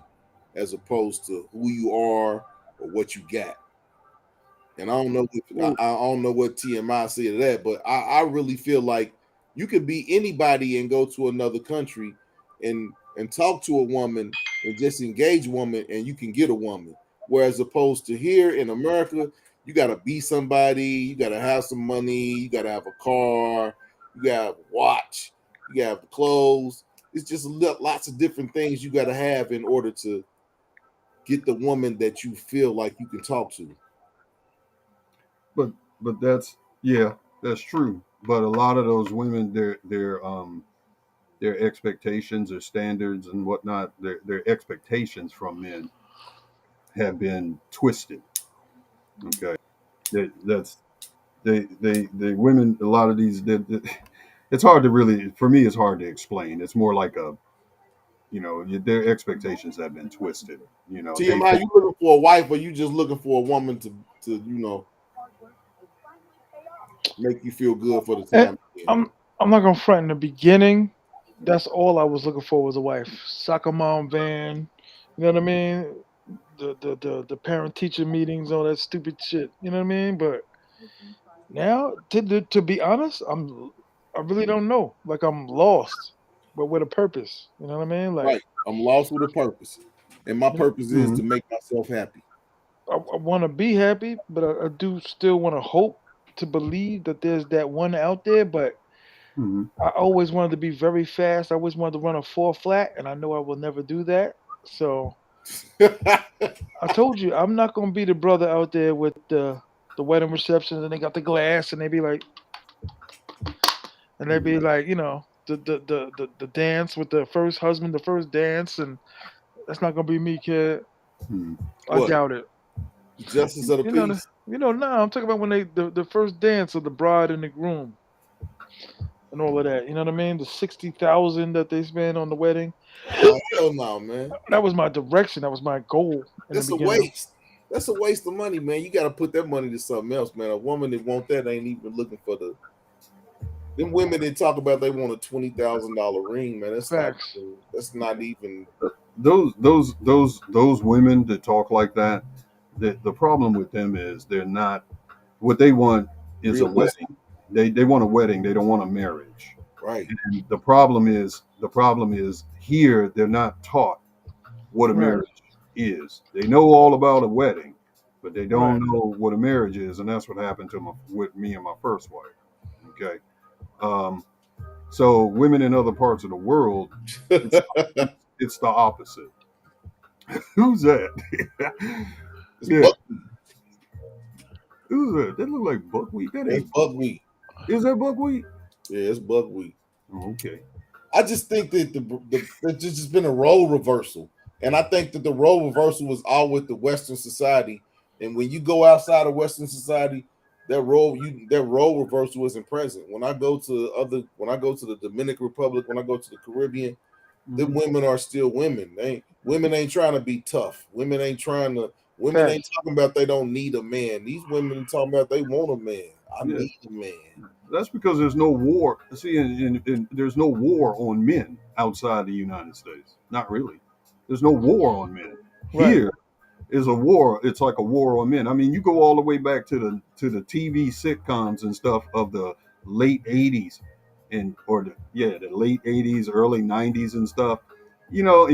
as opposed to who you are or what you got. And Well, I don't know what TMI say to that, but I really feel like you could be anybody and go to another country and talk to a woman and just engage a woman and you can get a woman. Whereas opposed to here in America, you gotta be somebody, you gotta have some money, you gotta have a car, you gotta have a watch, you gotta have the clothes. It's just lots of different things you gotta have in order to get the woman that you feel like you can talk to. but that's true. But a lot of those women, their expectations, their standards, and whatnot, their expectations from men have been twisted. Okay, that's they women. A lot of these, it's hard to really, for me, it's hard to explain. It's more like their expectations have been twisted. They TMI, you looking for a wife or you just looking for a woman to make you feel good for the And time being? I'm not gonna front in the beginning. That's all I was looking for was a wife. Soccer mom van, you know what I mean? The parent teacher meetings, all that stupid shit. You know what I mean? But now, to be honest, I really don't know. Like I'm lost, but with a purpose. You know what I mean? Like Right. I'm lost with a purpose. And my you purpose is to Mhm, make myself happy. I want to be happy, but I do still want to hope to believe that there's that one out there. But mhm. I always wanted to be very fast. I always wanted to run a four flat, and I know I will never do that. So I told you I'm not gonna be the brother out there with the wedding receptions, and they got the glass, and they be like, the dance with the first husband, the first dance, and that's not gonna be me, kid. Mhm. I What? doubt it. The justice of the peace? Now I'm talking about when the first dance of the bride and the groom and all of that. You know what I mean? The 60,000 that they spend on the wedding. Oh hell no, man. That was my direction. That was my goal in the That's a beginning. waste. That's a waste of money, man. You gotta put that money to something else, man. A woman that want that ain't even looking for them women that talk about they want a $20,000 ring, man. Facts. That's not even Those women that talk like that, the problem with them is they're not, what they want is a realistic, wedding. They want a wedding. They don't want a marriage. right? And the problem is here they're not taught what a Right. marriage. is. They know all about a wedding, but they don't Right. know what a marriage is, and that's what happened to my with me and my first wife. Okay, um, so women in other parts of the world, it's it's the opposite. Who's that? It's Yeah, buck, who's that? That look like buckwheat. That it's ain't buckwheat. buckwheat. Is that buckwheat? Yeah, it's buckwheat. Oh, okay. I just think that there's just been a role reversal, and I think that the role reversal was all with the Western society. And when you go outside of Western society, that role reversal isn't present. When I go to the Dominican Republic, when I go to the Caribbean, the Mhm. women are still women. Women ain't trying to be tough. Women ain't Facts. talking about they don't need a man. These women are talking about they want a man. I Yeah, need a man. that's because there's no war. See, there's no war on men outside the United States. Not really. There's no war on men. Right. Here is a war. It's like a war on men. I mean, you go all the way back to the TV sitcoms and stuff of the late '80s, and or the late '80s, early '90s and stuff. You know,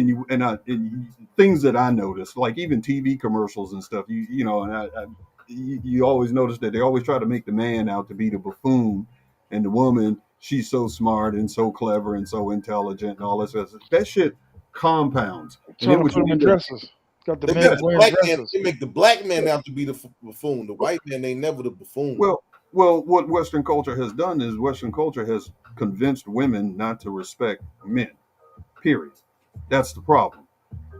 things that I noticed, like even TV commercials and stuff. You always notice that they always try to make the man out to be the buffoon, and the woman, she's so smart and so clever and so intelligent and all this. That shit compounds, and Trying then to what put you them in end up. dresses. Got the They make Yeah, men the wearing black man. dresses. They make the black man out to be the buffoon. The white man ain't never the buffoon. Well, what Western culture has done is Western culture has convinced women not to respect men. Period. That's the problem.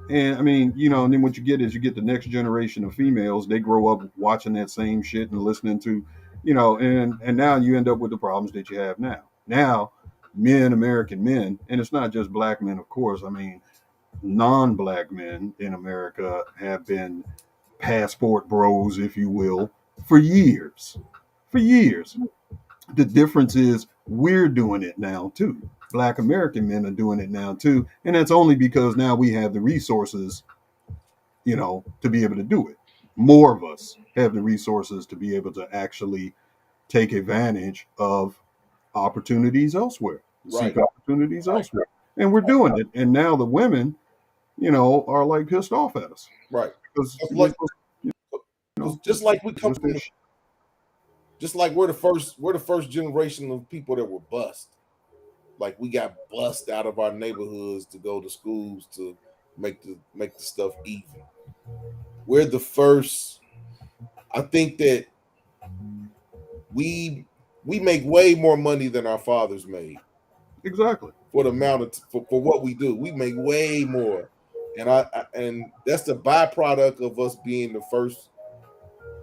And I mean, and then what you get is you get the next generation of females. They grow up watching that same shit and listening to, and now you end up with the problems that you have now. Now, men, American men, and it's not just black men, of course. I mean, non-black men in America have been passport bros, if you will, for years. For years. The difference is we're doing it now too. Black American men are doing it now too. And that's only because now we have the resources, to be able to do it. More of us have the resources to be able to actually take advantage of opportunities elsewhere, seek Right, opportunities right, elsewhere. And we're doing it. And now the women, are like pissed off at us right. because Just we're like, supposed because to, just like we come we're from, supposed just like we're the first generation of people that were bust. Like we got bust out of our neighborhoods to go to schools to make the stuff even. We're the first. I think that we we make way more money than our fathers made exactly. for the amount of for what we do. We make way more, and that's the byproduct of us being the first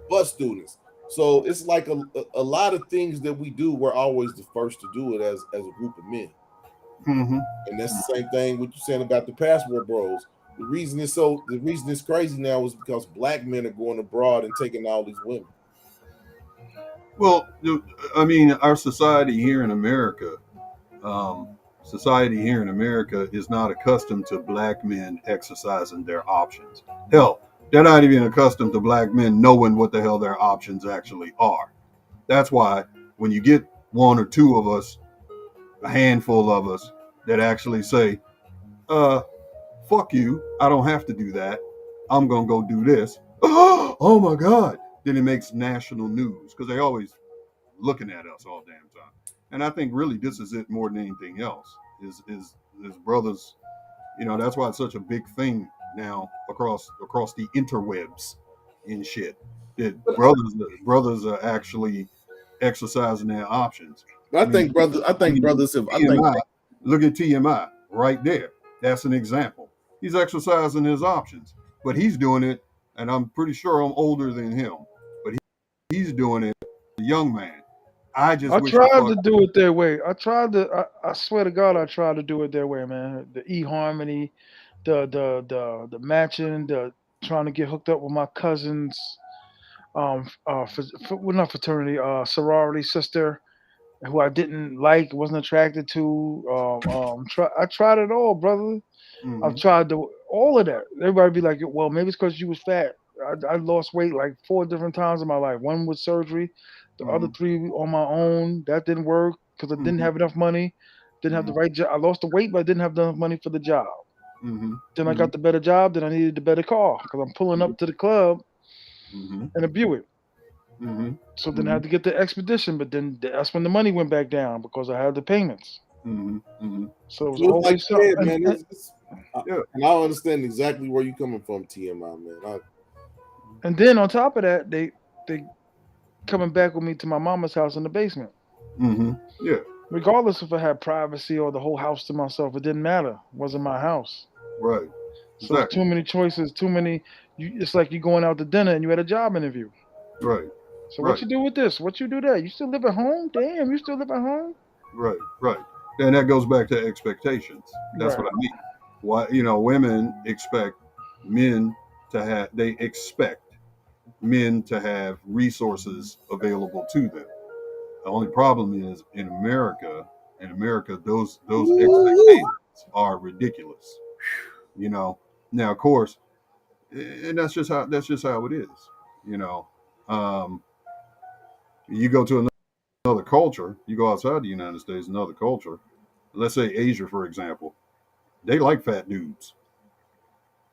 bus students. So it's like a lot of things that we do. We're always the first to do it as a group of men, Mm-hmm. and that's the same thing what you're saying about the passport bros. The reason it's crazy now is because black men are going abroad and taking all these women. Well, I mean, our um, society here in America is not accustomed to black men exercising their options. Hell, they're not even accustomed to black men knowing what the hell their options actually are. That's why when you get one or two of us, a handful of us, that actually say, uh, fuck you, I don't have to do that. I'm going to go do this. Oh my God. Then it makes national news because they always looking at us all damn time. And I think really this is it more than anything else. Is brothers, that's why it's such a big thing now across the interwebs and shit. That But brothers are actually exercising their options. I mean, I I think mean, brothers have. I think TMI. Look at TMI right there. That's an example. He's exercising his options, but he's doing it, and I'm pretty sure I'm older than him, but he's doing it as a young man. I just I wish the tried fuck. to do it their way. I swear to God, I tried to do it their way, man. The eHarmony, the matching, the trying to get hooked up with my cousin's well, not fraternity, sorority sister who I didn't like, wasn't attracted to. I tried it all, brother. I've Hmm. tried all of that. Everybody be like, well, maybe it's because you was fat. I lost weight like 4 different times in my life. One with surgery, the other Hmm. three on my own. That didn't work because I didn't Hmm. have enough money, didn't have the Hmm. right job. I lost the weight, but I didn't have enough money for the job. Mm-hmm. Then I Mm-hmm. got the better job. Then I needed the better car because I'm pulling up to the club Mm-hmm. in a Buick. Mm-hmm. So then I Mm-hmm. had to get the expedition. But then that's when the money went back down because I had the payments. Mm-hmm. Mm-hmm. So it was So it's like always you something. said, man. Yeah. And I understand exactly where you're coming from, TMI, man. And then on top of that, they coming back with me to my mama's house in the basement. Mm-hmm. Yeah. Regardless if I had privacy or the whole house to myself, it didn't matter. It wasn't my house. Right. So it's Exactly. too many choices, too many. It's like you going out to dinner and you had a job interview. Right. So what Right. you do with this? What you do that? You still live at home? Damn, you still live at home? Right. Right. And that goes back to expectations. That's Right. what I mean. Why, women expect men to have, they expect men to have resources available to them. The only problem is in America, those Woo! expectations are ridiculous. You know. Now, of course, and that's just how it is. You know, um, you go to another culture, you go outside the United States, another culture. Let's say Asia, for example, they like fat dudes.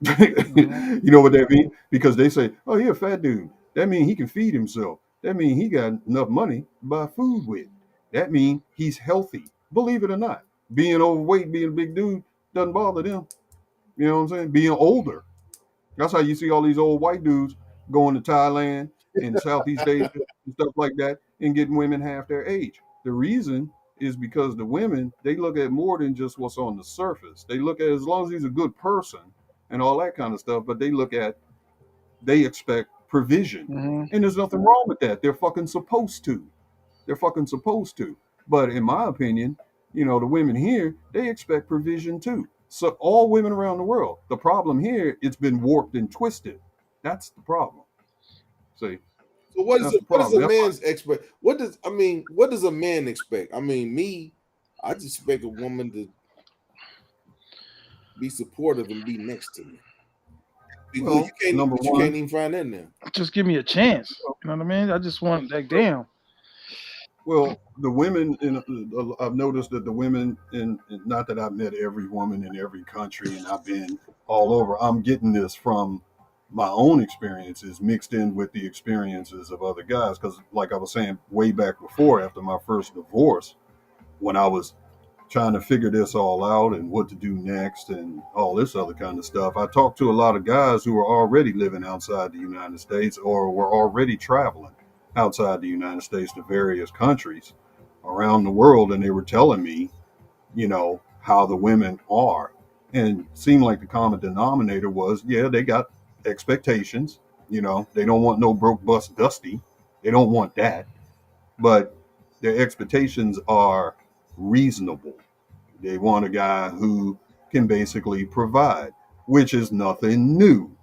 Mhm. You know what that means? Because they say, "Oh, he a fat dude. That means he can feed himself. That means he got enough money to buy food with. That means he's healthy." Believe it or not, being overweight, being a big dude doesn't bother them. You know what I'm saying? Being older. That's how you see all these old white dudes going to Thailand and Southeast Asia and stuff like that and getting women half their age. The reason is because the women, they look at more than just what's on the surface. They look at, as long as he's a good person and all that kind of stuff, but they expect provision. Mhm. And there's nothing wrong with that. They're fucking supposed to. They're fucking supposed to. But in my opinion, the women here, they expect provision too. So all women around the world. The problem here, it's been warped and twisted. That's the problem. See, So what is that's it? the What is problem. a That's man's expect? What does a man expect? I mean, me, I just expect a woman to be supportive and be next to me. Be good. well, number But you can't one. even find that now. Just give me a chance. You know what I mean? I just want like damn. Well, the women I've noticed that the women not that I've met every woman in every country and I've been all over. I'm getting this from my own experiences mixed in with the experiences of other guys. Because, like I was saying way back before, after my first divorce, when I was trying to figure this all out and what to do next and all this other kind of stuff, I talked to a lot of guys who were already living outside the United States or were already traveling outside the United States to various countries around the world. And they were telling me, how the women are. And it seemed like the common denominator was, yeah, they got expectations. They don't want no broke, bust, dusty. They don't want that. But their expectations are reasonable. They want a guy who can basically provide, which is nothing new.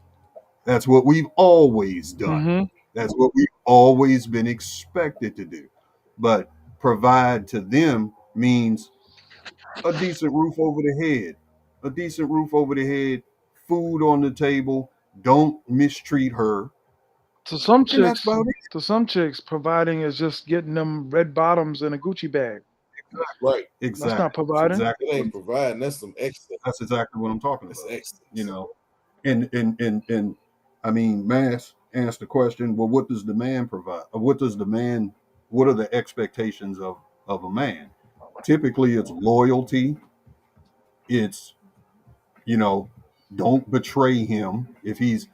That's what we've always done. Mhm. That's what we've always been expected to do. But provide to them means a decent roof over the head, a decent roof over the head, food on the table. Don't mistreat her, To some and that's chicks, about it. providing is just getting them red bottoms and a Gucci bag. Right. That's not Exactly. That's providing. exactly That what ain't providing. That's some extra. that's exactly what I'm talking That's about. You excellence. know, and I mean, Mass asked the question, well, what does the man provide? Or what are the expectations of a man? Typically, it's loyalty. It's you know, don't betray him if he's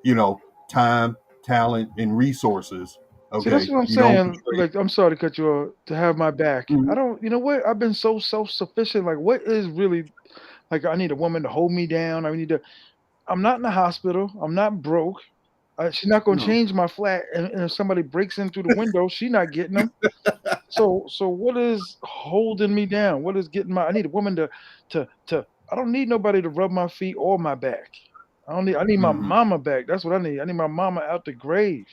you know time, talent, and resources. See, that's Okay, what I'm you don't saying. betray. Like, I'm sorry to cut you off. To have my back, I Mhm. don't. You know what? I've been so self sufficient. Like, what is really like? I need a woman to hold me down. I need to. I'm not in the hospital. I'm not broke. She's not going to No. change my flat. And if somebody breaks in through the window, she's not getting them. So what is holding me down? What is getting my? I need a woman to. I don't need nobody to rub my feet or my back. I don't need. I need my Hmm. mama back. That's what I need. I need my mama out the grave.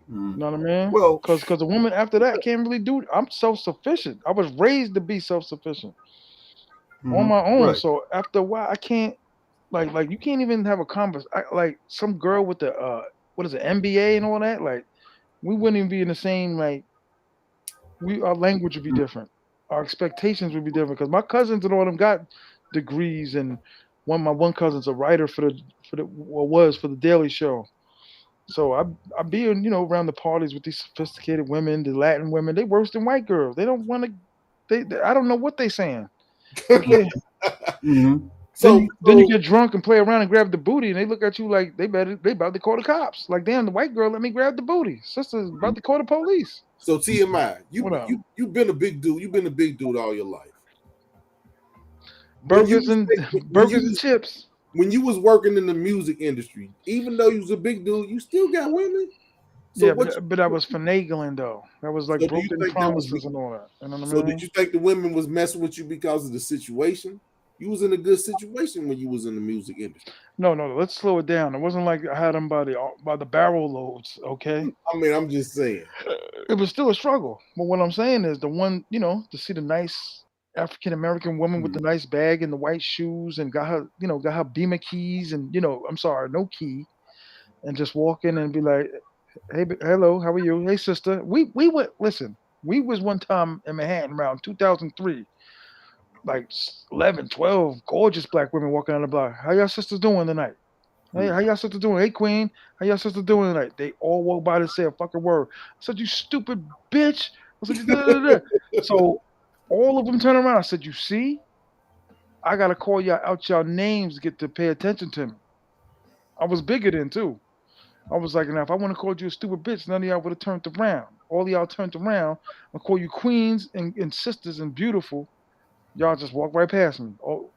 Hmm. You know what I mean? Well, Because a woman after that can't really do. I'm self sufficient. I was raised to be self sufficient on hmm, my own. right. So after a while, I can't. Like you can't even have a convers. Like some girl with the what is it, MBA and all that. Like we wouldn't even be in the same like we our language would be different. Our expectations would be different because my cousins and all them got degrees and my one cousin's a writer for the Daily Show. So I be in, around the parties with these sophisticated women, the Latin women. They worse than white girls. They don't want to. I don't know what they saying. They can't. Mm-hmm. Then you get drunk and play around and grab the booty, and they look at you like they about to call the cops. Like, damn, the white girl let me grab the booty. Sister's about to call the police. So TMI, What up? you've been a big dude. You've been a big dude all your life. When you Burgers was and when you burgers and was chips. when you was working in the music industry, even though you was a big dude, you still got women. So Yeah, what? but I was finagling though. That was like So do you broken think that was? promises and all that. You know what So I did mean? you think the women was messing with you because of the situation? You was in a good situation when you was in the music industry. No, no, let's slow it down. It wasn't like I had them by the barrel loads. Okay, I mean, I'm just saying. it was still a struggle. But what I'm saying is the one, to see the nice African American woman with the nice bag and the white shoes and got her Beamer keys and I'm sorry, no key, and just walk in and be like, hey, hello, how are you? Hey, sister. We went. Listen, we was one time in Manhattan around 2003, like 11, 12 gorgeous black women walking on the block. How y'all sisters doing tonight? Hey, how y'all sister doing? Hey, Queen, how y'all sister doing tonight? They all walked by to say a fucking word. I said, you stupid bitch. I said, da, da, da, da. So all of them turned around. I said, you see, I gotta call y'all out y'all names to get to pay attention to me. I was bigger than too. I was like, now if I want to call you a stupid bitch, none of y'all would have turned around. All of y'all turned around and call you queens and sisters and beautiful. Y'all just walk right past me. Oh,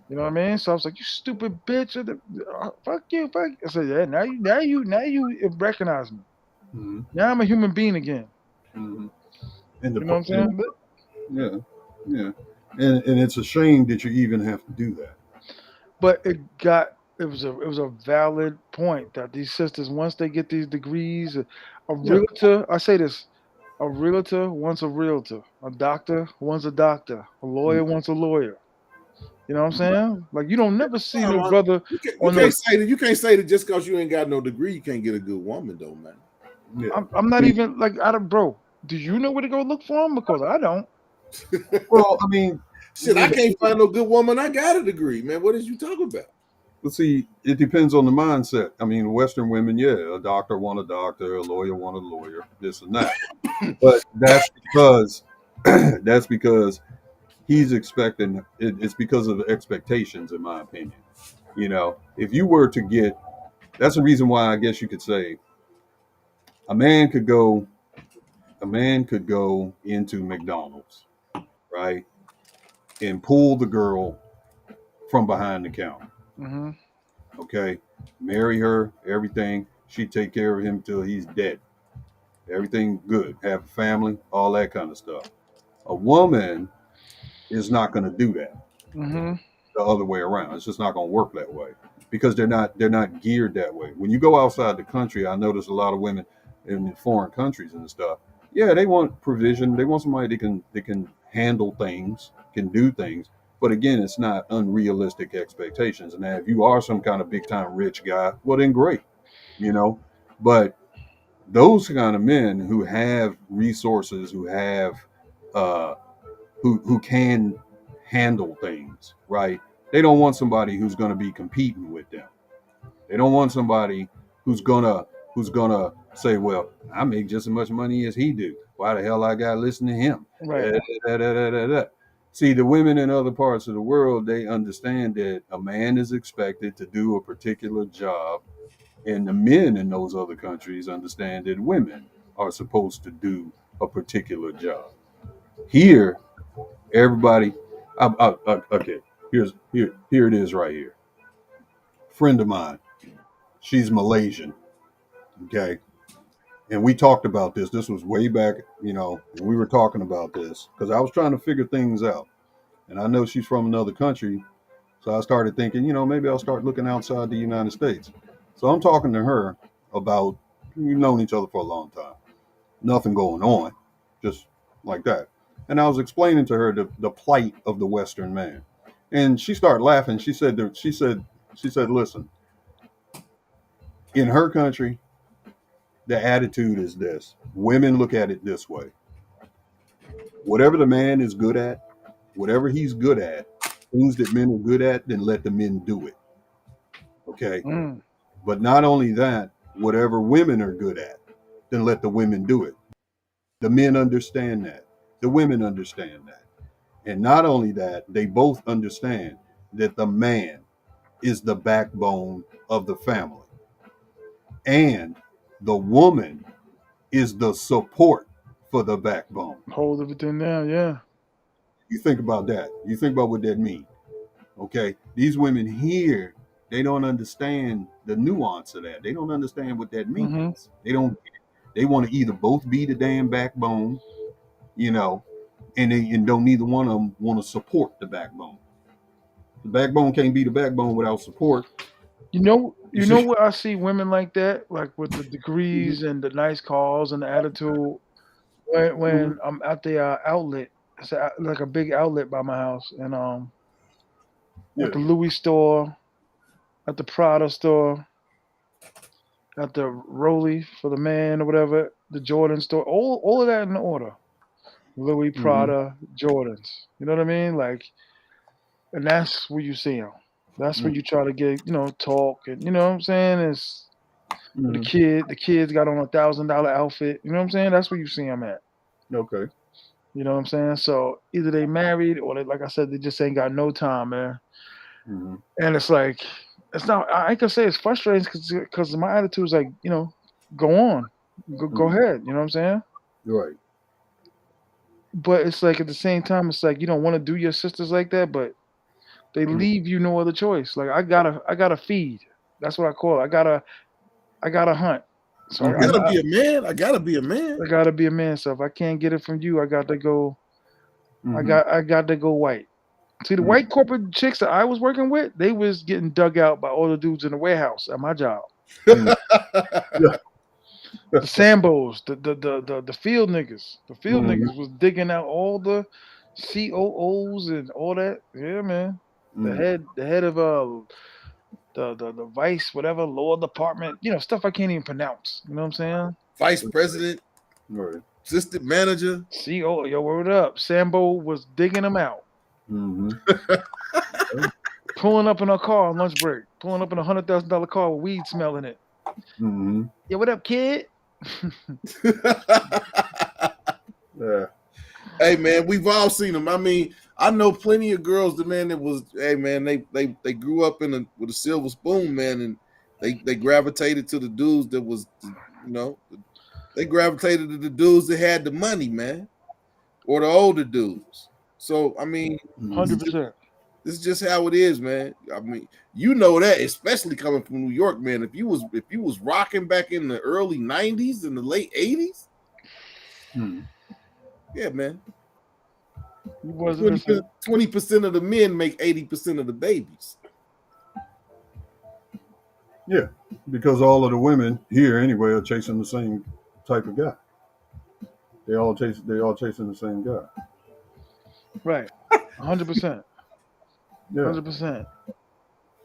you know what I mean? So I was like, you stupid bitch. Fuck you, fuck. I said, yeah, now you recognize me. Mm-hmm. Now I'm a human being again. Mm-hmm. And You know what I'm saying? yeah, yeah, and it's a shame that you even have to do that. But it was a valid point that these sisters, once they get these degrees, a Yeah. realtor, I say this, a realtor wants a realtor, a doctor wants a doctor, a lawyer wants a lawyer. You know what I'm saying? Like, you don't never see no brother You on no. can't say that. You can't say that just because you ain't got no degree, you can't get a good woman, though, man. Yeah. I'm not even like I don't, bro. Do you know where to go look for them? Because I don't. Well, I mean, Shit, I can't find no good woman. I got a degree, man. What is you talking about? let's see. It depends on the mindset. I mean, Western women, yeah, a doctor want a doctor, a lawyer want a lawyer, this and that. But that's because that's because he's expecting. It's because of the expectations, in my opinion. If you were to get, that's the reason why I guess you could say a man could go, a man could go into McDonald's, right, and pull the girl from behind the counter. Hmm. Okay, marry her, everything. She take care of him till he's dead. Everything good. Have a family, all that kind of stuff. A woman is not going to do that Hmm. the other way around. It's just not going to work that way because they're not geared that way. When you go outside the country, I notice a lot of women in foreign countries and stuff. Yeah, they want provision. They want somebody that can handle things, can do things. But again, it's not unrealistic expectations. And if you are some kind of big time rich guy, well then great, you know. But those kind of men who have resources, who have uh, who can handle things, right? They don't want somebody who's going to be competing with them. They don't want somebody who's gonna say, "Well, I make just as much money as he do. Why the hell I got to listen to him?" Right. See, the women in other parts of the world, they understand that a man is expected to do a particular job, and the men in those other countries understand that women are supposed to do a particular job. Here, everybody, okay. Here it is right here. Friend of mine, she's Malaysian. Okay, and we talked about this. This was way back, and we were talking about this because I was trying to figure things out. And I know she's from another country, so I started thinking, maybe I'll start looking outside the United States. So I'm talking to her about we've known each other for a long time, nothing going on, just like that. And I was explaining to her the plight of the Western man, and she started laughing. She said, listen, in her country, the attitude is this: women look at it this way. Whatever the man is good at, whatever he's good at, things that men are good at, then let the men do it. Okay. Mm. But not only that, whatever women are good at, then let the women do it. The men understand that. The women understand that. And not only that, they both understand that the man is the backbone of the family. And the woman is the support for the backbone. Hold everything down, yeah. You think about that. You think about what that means. Okay. These women here, they don't understand the nuance of that. They don't understand what that Mm-hmm. means. They want to either both be the damn backbone, you know, and don't neither one of them want to support the backbone. The backbone can't be the backbone without support. You You see? know where I see women like that, like with the degrees and the nice cars and the attitude. When Mhm. I'm at the outlet, like a big outlet by my house, and at Yeah. the Louis store, at the Prada store, at the Rolly for the man or whatever, the Jordan store, all of that in order. Louis, Hmm. Prada, Jordans. You know what I mean? Like, and that's where you see them. That's where you try to get, talk, and you know what I'm saying. It's Hmm. the kids got on $1,000 outfit. You know what I'm saying? That's where you see them at. Okay. You know what I'm saying? So either they married or they, like I said, they just ain't got no time, man. Hmm. And it's like, it's not. I ain't gonna say it's frustrating because my attitude is like, go on, go Hmm. ahead. You know what I'm saying? Right. But it's like at the same time, it's like you don't want to do your sisters like that, but they leave you no other choice. Like I gotta feed. That's what I call it. I gotta hunt. So I Hmm. gotta be a man. I gotta be a man. I gotta be a man. So if I can't get it from you, I got to go. Hmm. I got to go white. See, the white corporate chicks that I was working with, they was getting dug out by all the dudes in the warehouse at my job. Hmm. Yeah. The Sambos, the field niggas. The field Hmm. niggas was digging out all the COOs and all that. Yeah, man. Hmm. The head of the vice, whatever, law department, stuff I can't even pronounce. You know what I'm saying? Vice president, Right. assistant manager. CO, yo, word up. Sambo was digging them out. Hmm. Pulling up in a car on lunch break. Pulling up in $100,000 car with weed smelling it. Hmm. Yeah, what up, kid? Yeah. Hey man, we've all seen them. I mean, I know plenty of girls, the man that was, hey man, they grew up with a silver spoon, man, and they gravitated to the dudes that was, they gravitated to the dudes that had the money, man, or the older dudes. So I mean, Hmm. this is just 100%. this is just how it is, man. I mean, you know that, especially coming from New York, man. If you was rocking back in the early '90s and the late '80s, Hmm. You yeah, man. wasn't 20% listening. 20% of the men make 80% of the babies. Yeah. Because all of the women here anyway are chasing the same type of guy. They all chasing the same guy. Right. 100%. Yeah. 100%.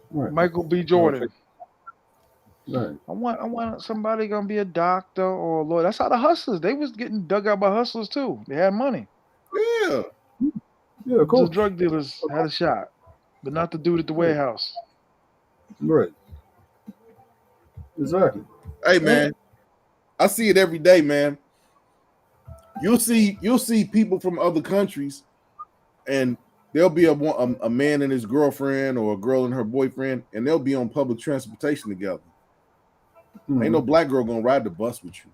Right. Michael B. They all chasing, Jordan. right. I want somebody gonna be a doctor or a lawyer. That's how the hustlers. They was getting dug out by hustlers too. They had money. Yeah. Yeah, of The course. drug dealers had a shot, but not the dude at the Right. warehouse. Right. Exactly. Hey And man, I see it every day, man. You'll see people from other countries, and there'll be a man and his girlfriend, or a girl and her boyfriend, and they'll be on public transportation together. Ain't mhm. no black girl gonna ride the bus with you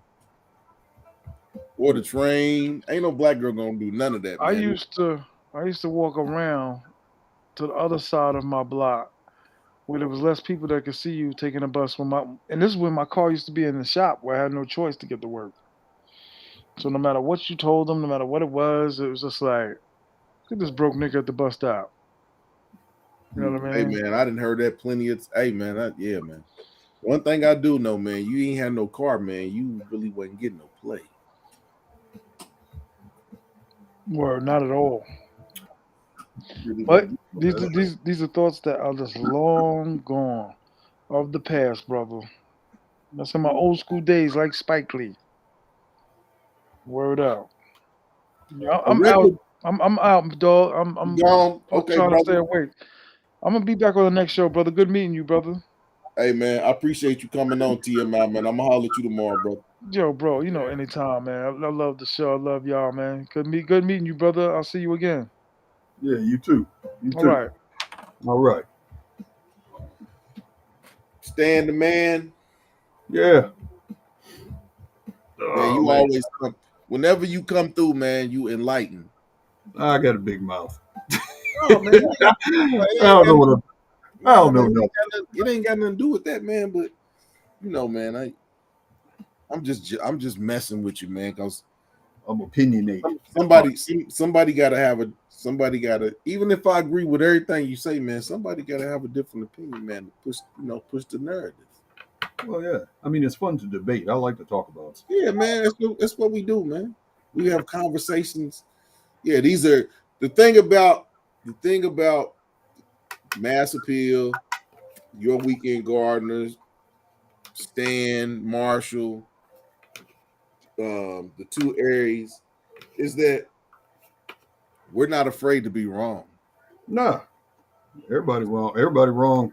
or the train. Ain't no black girl gonna do none of that, I man. used to I used to walk around to the other side of my block where there was less people that could see you taking a bus and this is when my car used to be in the shop where I had no choice to get to work. So no matter what you told them, no matter what it was just like, look at this broke nigga at the bus stop. You know what I Hey mean? man, I didn't heard that plenty of. Hey man, yeah man. One thing I do know, man, you ain't had no car, man. You really wasn't getting no play. Well, not at all. You really But wasn't. these are thoughts that are just long gone of the past, brother. That's in my old school days, like Spike Lee. Word out. Yeah, A I'm out. record. I'm out, dog. I'm You gone? Okay, trying to stay brother. awake. I'm gonna be back on the next show, brother. Good meeting you, brother. Hey man, I appreciate you coming on, TMI, man. I'm gonna holler at you tomorrow, bro. Yo, bro, you know, anytime, man. I love the show. I love y'all, man. Good meeting you, brother. I'll see you again. Yeah, you too. You All too. right. All right. Stan the man. Yeah. Man, Oh you man, always come. Whenever you come through, man, you enlighten. I got a big mouth. Oh man, I it ain't don't got know nothing, what I no don't know man, nothing. it ain't got nothing to do with that, man. But you know, man, I'm just messing with you, man, because I'm opinionated. somebody gotta have a somebody gotta, even if I agree with everything you say, man, somebody gotta have a different opinion, man, to push the narrative. Well, yeah. I mean, it's fun to debate. I like to talk about stuff. Yeah, man, that's what we do, man. We have conversations. Yeah, these are the thing about mass appeal, your weekend gardeners, Stan, Marshall, the two Aries, is that we're not afraid to be wrong. Nah, everybody wrong. Everybody wrong.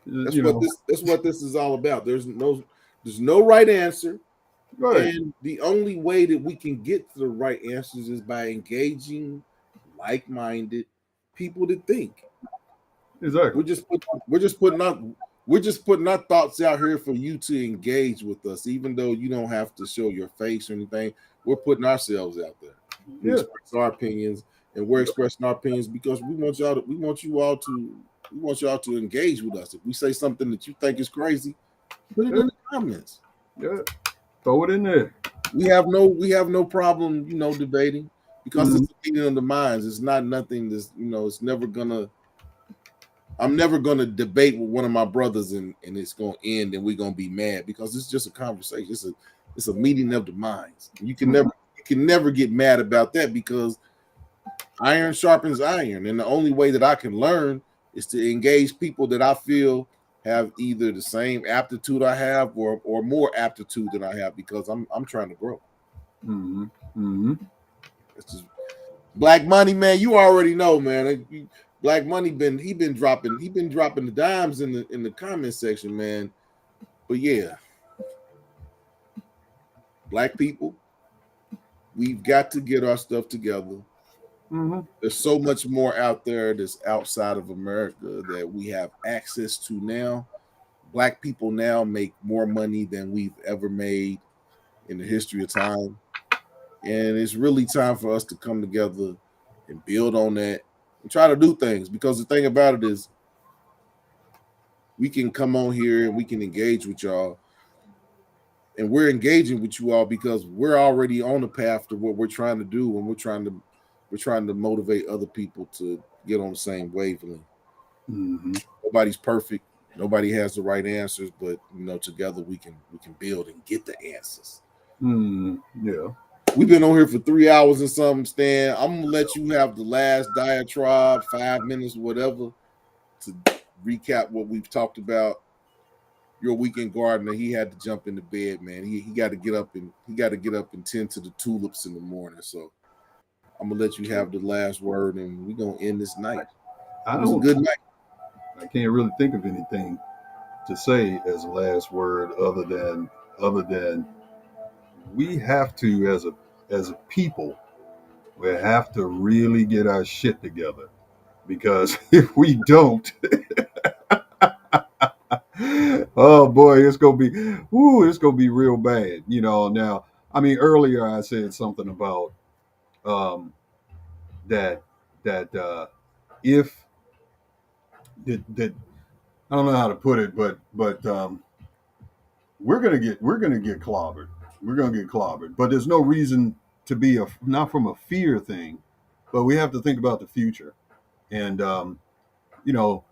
That's You what know. this is all about. There's no right answer. Right. And the only way that we can get to the right answers is by engaging like-minded people that think. Exactly. We're just put, we're just putting out we're just putting our thoughts out here for you to engage with us, even though you don't have to show your face or anything. We're putting ourselves out there to Yeah. express our opinions, and we're expressing our opinions because we want y'all to engage with us. If we say something that you think is crazy, put it Yeah. in the comments. Yeah. Throw it in there. We have no problem, debating because Mhm. it's a meeting of the minds. It's not nothing that's, it's never gonna I'm never gonna debate with one of my brothers and it's gonna end and we're gonna be mad because it's just a conversation. It's a meeting of the minds. Mhm. You can never get mad about that because iron sharpens iron. And the only way that I can learn is to engage people that I feel have either the same aptitude I have or more aptitude than I have because I'm trying to grow. Mhm. Mhm. It's just Black Money, man. You already know, man. Black Money been dropping the dimes in the comment section, man. But yeah, black people, we've got to get our stuff together. Mhm. There's so much more out there that's outside of America that we have access to now. Black people now make more money than we've ever made in the history of time. And it's really time for us to come together and build on that and try to do things because the thing about it is we can come on here and we can engage with y'all and we're engaging with you all because we're already on the path to what we're trying to do and we're trying to motivate other people to get on the same wavelength. Mhm. Nobody's perfect, nobody has the right answers, but together we can build and get the answers. Mhm. Yeah. We've been on here for 3 hours and something, Stan. I'm gonna let you have the last diatribe, 5 minutes, whatever, to recap what we've talked about. Your weekend gardener, he had to jump into bed, man. He got to get up and tend to the tulips in the morning. So I'm gonna let you have the last word, and we're gonna end this night. I It was a don't. good night. I can't really think of anything to say as a last word other than we have to as a people we have to really get our shit together because if we don't, oh boy, it's gonna be real bad. Now, I mean, earlier I said something about um, that if that I don't know how to put it, but we're gonna get clobbered. We're gonna get clobbered, but there's no reason to be not from a fear thing, but we have to think about the future, and you know,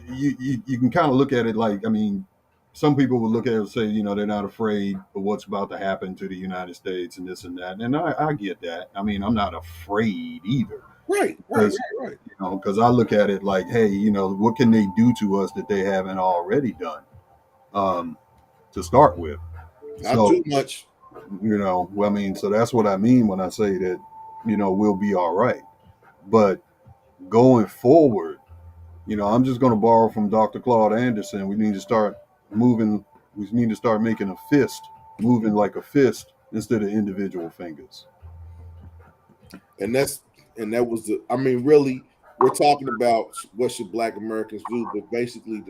you can kind of look at it like, I mean, some people would look at it and say, they're not afraid of what's about to happen to the United States and this and that, and I get that. I mean, I'm not afraid either Right, right, because right, right. I look at it like, hey, what can they do to us that they haven't already done, um, to start with? Not So too much. well, I mean, so that's what I mean when I say that. we'll be all right. But going forward, I'm just going to borrow from Dr. Claude Anderson. We need to start moving. We need to start making a fist, moving like a fist instead of individual fingers. And that was I mean, really, we're talking about what should Black Americans do, but basically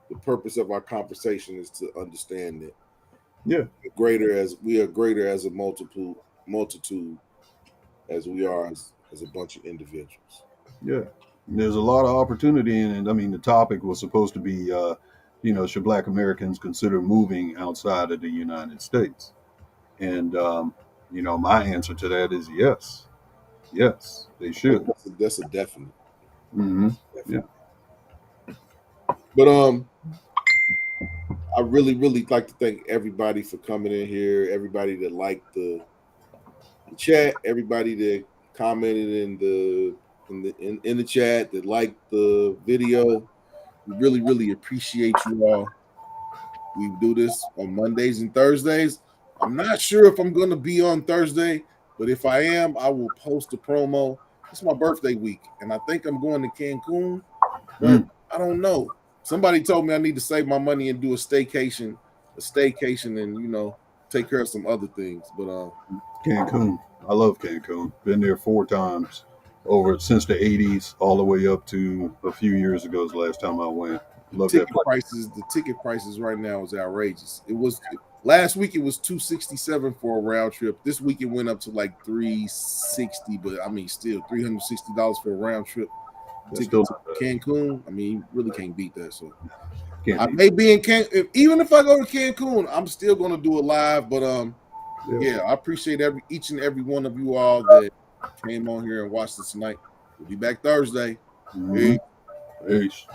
the purpose of our conversation is to understand that Yeah, we are greater as a multitude as we are as a bunch of individuals. yeah. There's a lot of opportunity in it. I mean, the topic was supposed to be, should Black Americans consider moving outside of the United States? And my answer to that is yes, yes, they should. That's a definite. Mm-hmm. Yeah. Definite. But I really, really like to thank everybody for coming in here. Everybody that liked the chat. Everybody that commented in the chat, that liked the video. We really, really appreciate you all. We do this on Mondays and Thursdays. I'm not sure if I'm going to be on Thursday, but if I am, I will post a promo. It's my birthday week, and I think I'm going to Cancun, but Mm. I don't know. Somebody told me I need to save my money and do a staycation, and take care of some other things. But Cancun. I love Cancun. Been there 4 times over since the 80s, all the way up to a few years ago is the last time I went. Love that place. the ticket prices right now is outrageous. It was last week it was 267 for a round trip. This week it went up to like 360, but I mean still $360 for a round trip That's ticket still to not bad. Cancun. I mean, you really can't beat that. So Can't I beat may be in Cancun. Even if I go to Cancun, I'm still gonna do it live. But that. yeah, I appreciate each and every one of you all that came on here and watched us tonight. We'll be back Thursday. Mm-hmm. Peace. Peace.